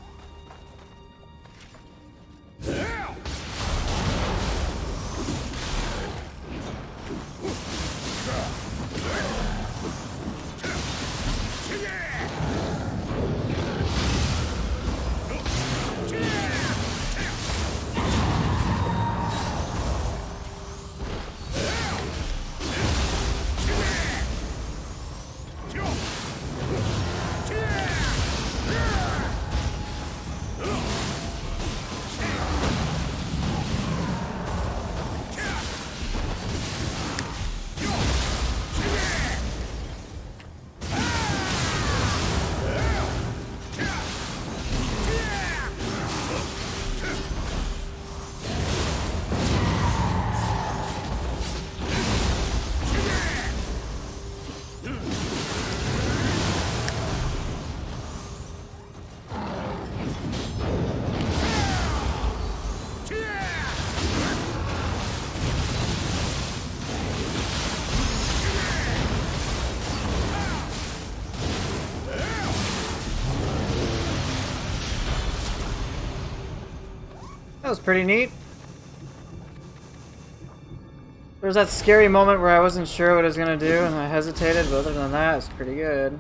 That was pretty neat. There was that scary moment where I wasn't sure what I was gonna do and I hesitated, but other than that, it's pretty good.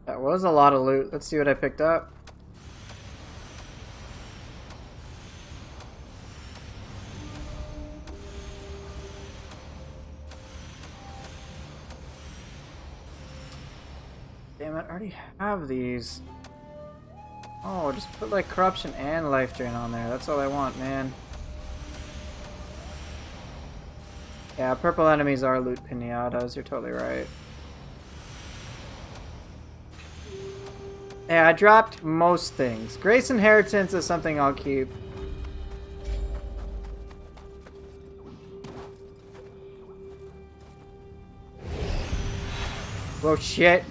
That was a lot of loot. Let's see what I picked up. Damn it, I already have these. Oh, just put like corruption and life drain on there. That's all I want, man. Yeah, purple enemies are loot pinatas. You're totally right. Yeah, I dropped most things. Grace Inheritance is something I'll keep. Whoa, shit.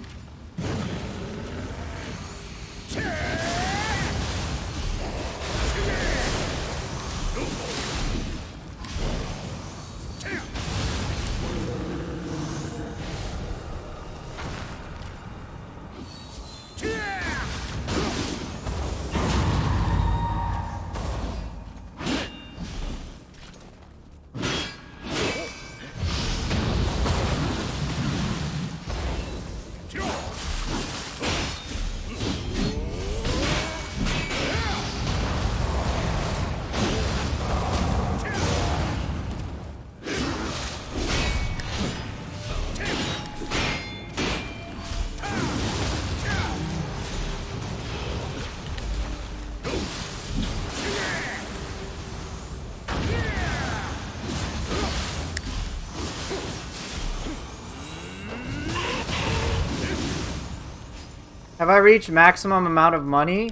Have I reached maximum amount of money?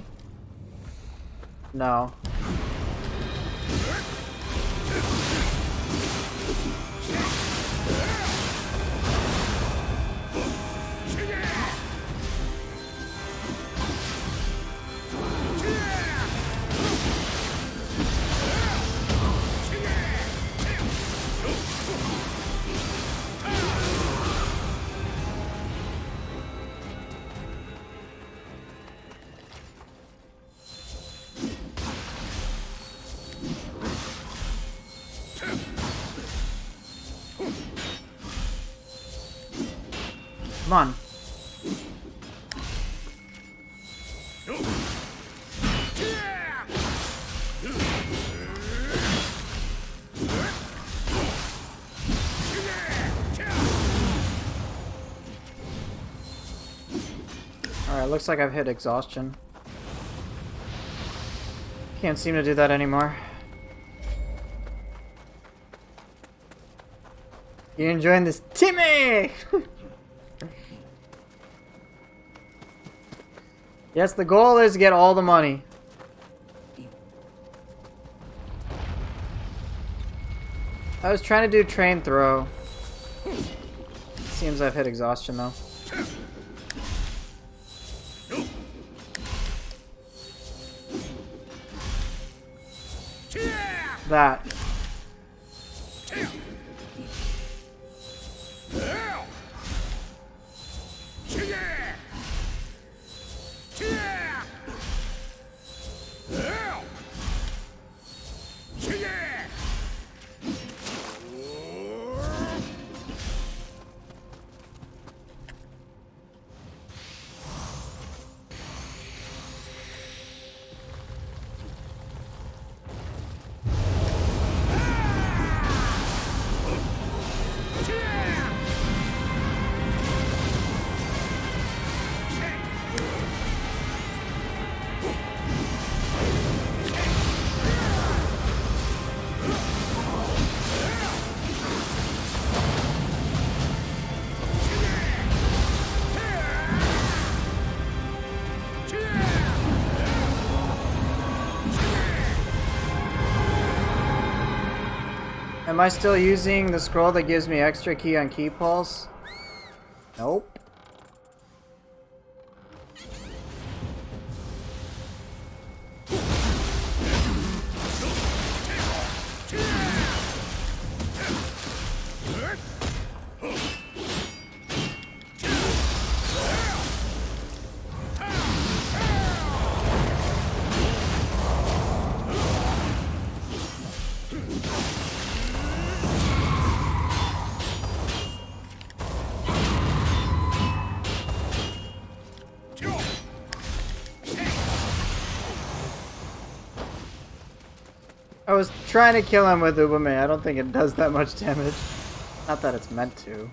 No. Come on. Alright, looks like I've hit exhaustion. Can't seem to do that anymore. You enjoying this, Timmy? Yes, the goal is to get all the money. I was trying to do train throw. Seems I've hit exhaustion though. That. Am I still using the scroll that gives me extra key on key pulse? Nope. I was trying to kill him with Ubume. I don't think it does that much damage. Not that it's meant to.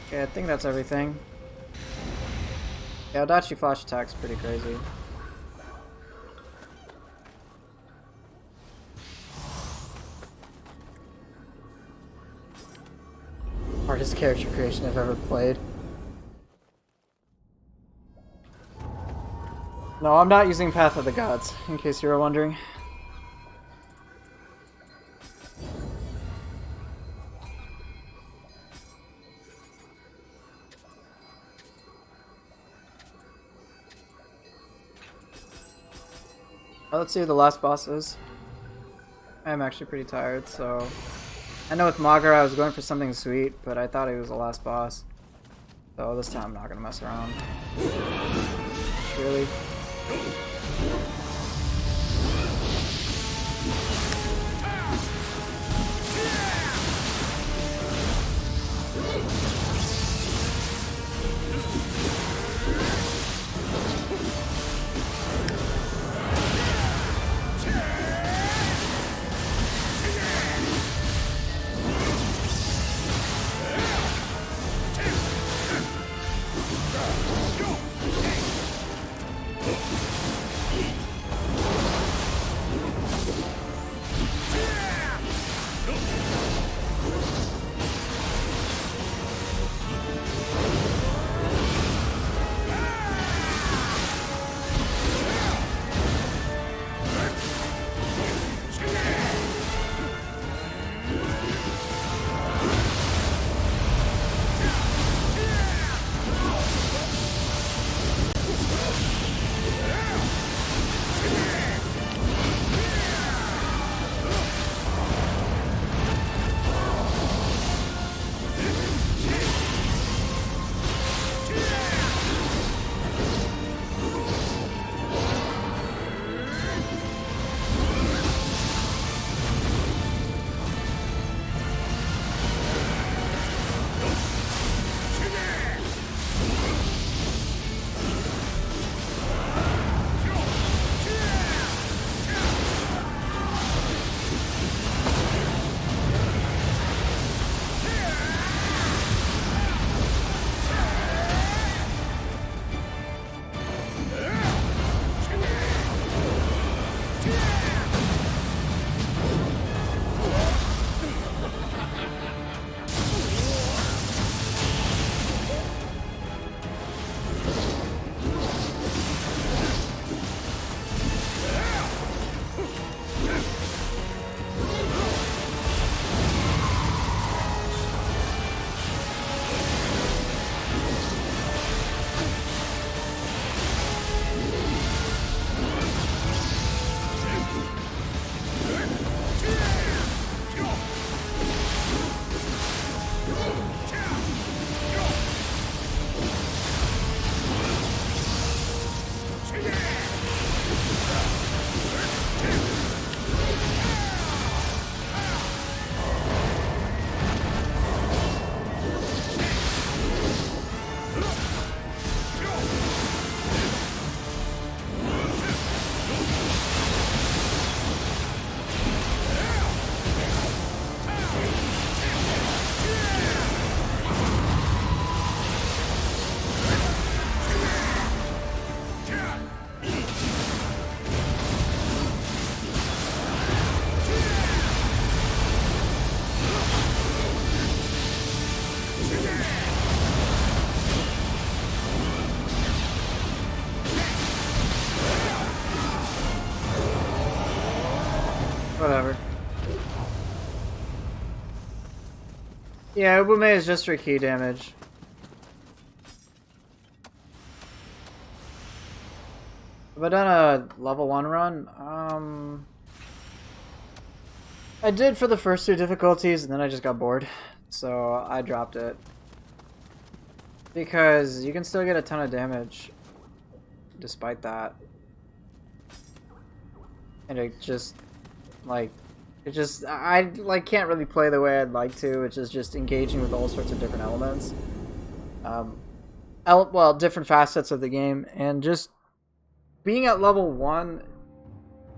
Okay, I think that's everything. Yeah, Adachi Flash attack's pretty crazy. Hardest character creation I've ever played. No, I'm not using Path of the Gods, in case you were wondering. Let's see who the last boss is. I'm actually pretty tired, so... I know with Magara I was going for something sweet, but I thought he was the last boss. So this time I'm not gonna mess around. Really? Whatever. Yeah, Ubume is just for key damage. Have I done a level 1 run? I did for the first 2 difficulties, and then I just got bored. So I dropped it. Because you can still get a ton of damage despite that. And it just... like, I like can't really play the way I'd like to, which is just engaging with all sorts of different elements. well, different facets of the game, and just being at level 1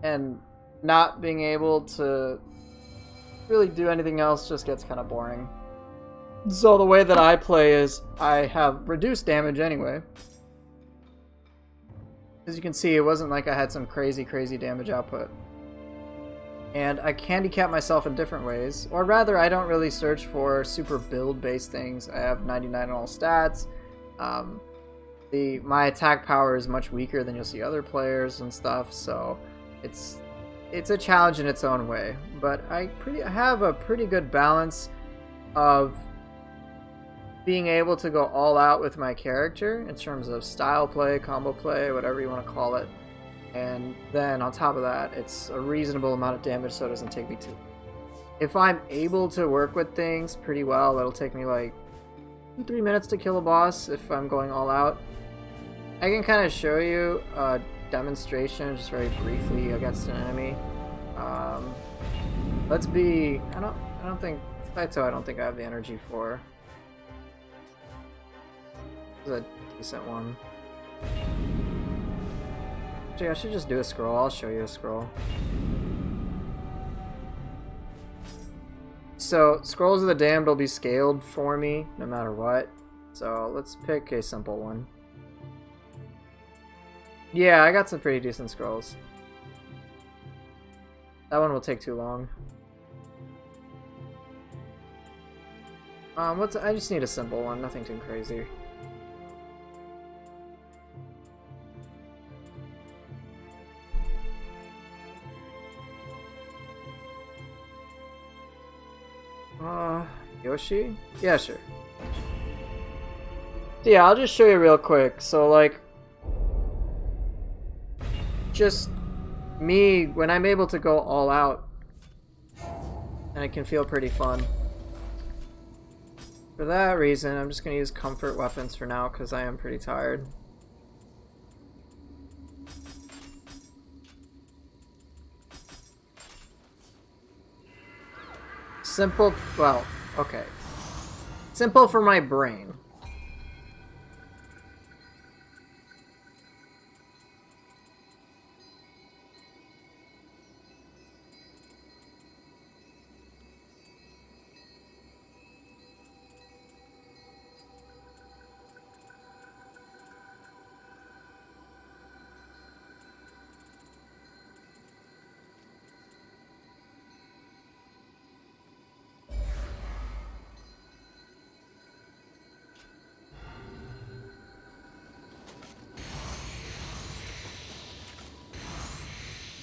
and not being able to really do anything else just gets kind of boring. So the way that I play is I have reduced damage anyway. As you can see, it wasn't like I had some crazy damage output. And I handicap myself in different ways. Or rather, I don't really search for super build-based things. I have 99 in all stats. My attack power is much weaker than you'll see other players and stuff, so it's a challenge in its own way. But I have a pretty good balance of being able to go all out with my character in terms of style play, combo play, whatever you want to call it. And then on top of that, it's a reasonable amount of damage so it doesn't take me too long. If I'm able to work with things pretty well, it'll take me like 2-3 minutes to kill a boss if I'm going all out. I can kind of show you a demonstration just very briefly against an enemy. Let's be... I don't think I don't think I have the energy for. This is a decent one. Actually, I should just do a scroll. I'll show you a scroll. So, Scrolls of the Damned will be scaled for me no matter what. So, let's pick a simple one. Yeah, I got some pretty decent scrolls. That one will take too long. I just need a simple one, nothing too crazy. Yoshi? Yeah, sure. Yeah, I'll just show you real quick. So, like, just me, when I'm able to go all out, and it can feel pretty fun. For that reason, I'm just going to use comfort weapons for now, because I am pretty tired. Simple, well, okay. Simple for my brain.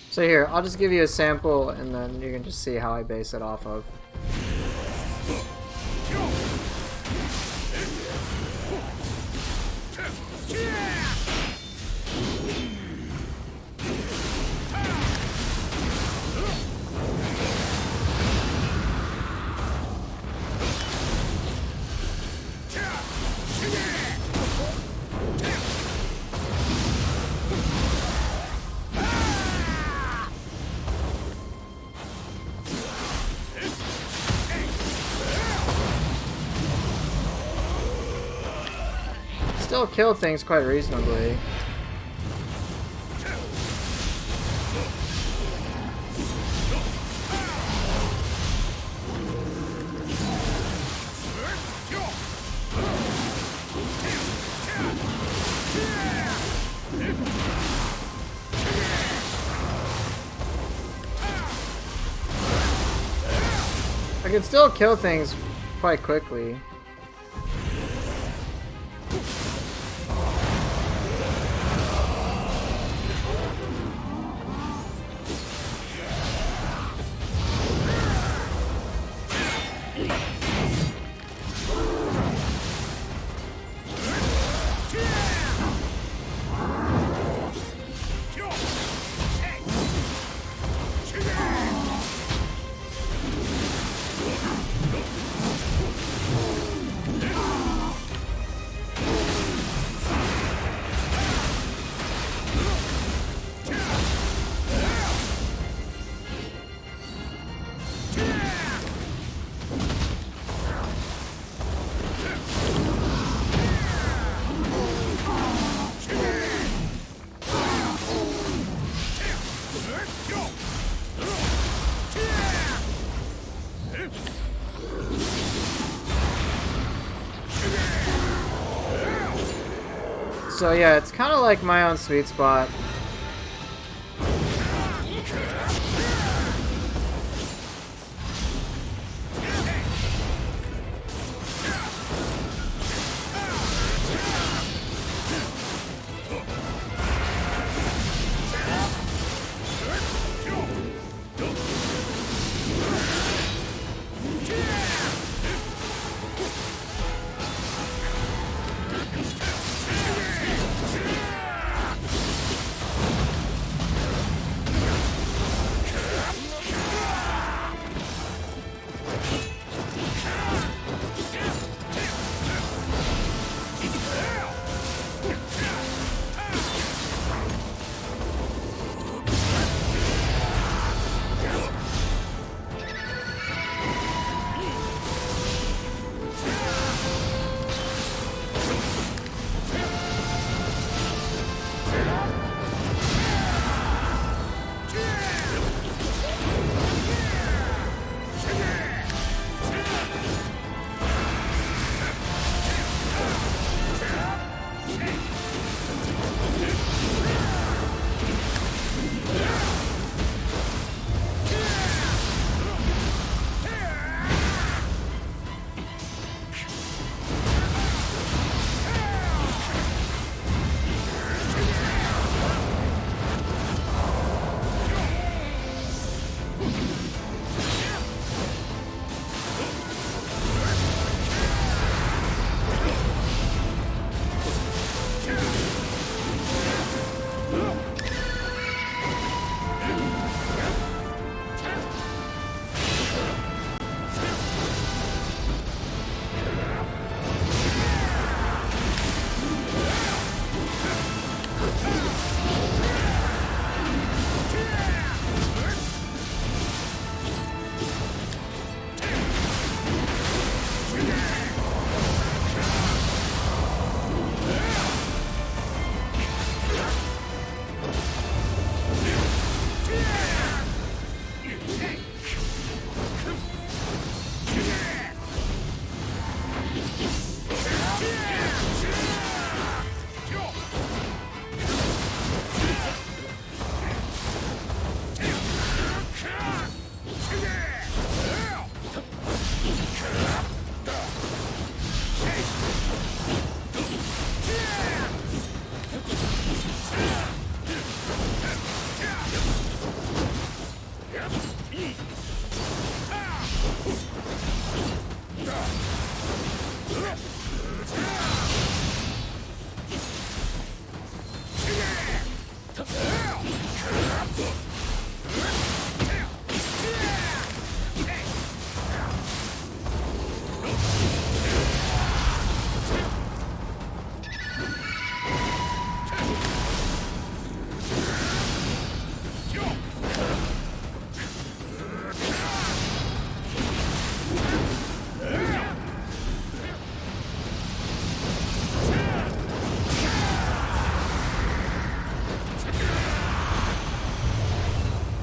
So here, I'll just give you a sample and then you can just see how I base it off of. Still kill things quite reasonably. I can still kill things quite quickly. So yeah, it's kind of like my own sweet spot.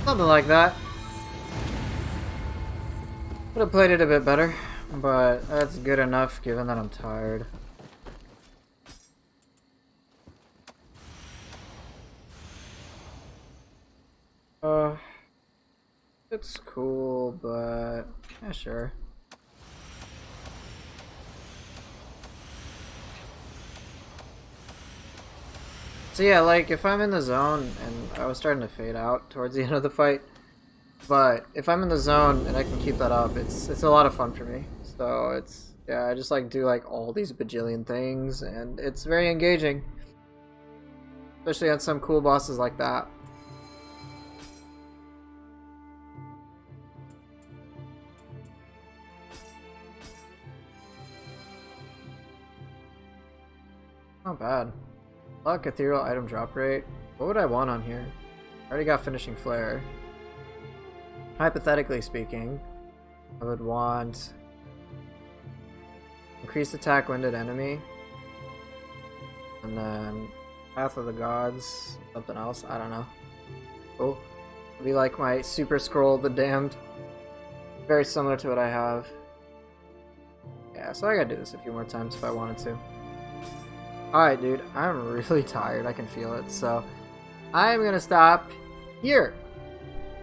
Something like that. Would have played it a bit better, but that's good enough given that I'm tired. It's cool, but yeah, sure. So yeah, like if I'm in the zone, and I was starting to fade out towards the end of the fight, but if I'm in the zone and I can keep that up, it's a lot of fun for me. So it's, yeah, I just like do like all these bajillion things, and it's very engaging, especially on some cool bosses like that. Not bad. Luck, ethereal item drop rate. What would I want on here? I already got finishing flare. Hypothetically speaking, I would want increased attack winded enemy, and then Path of the Gods, something else, I don't know. Oh, it'd be like my Super Scroll, the Damned. Very similar to what I have. Yeah, so I gotta do this a few more times if I wanted to. Alright, dude. I'm really tired. I can feel it. So, I'm gonna stop here.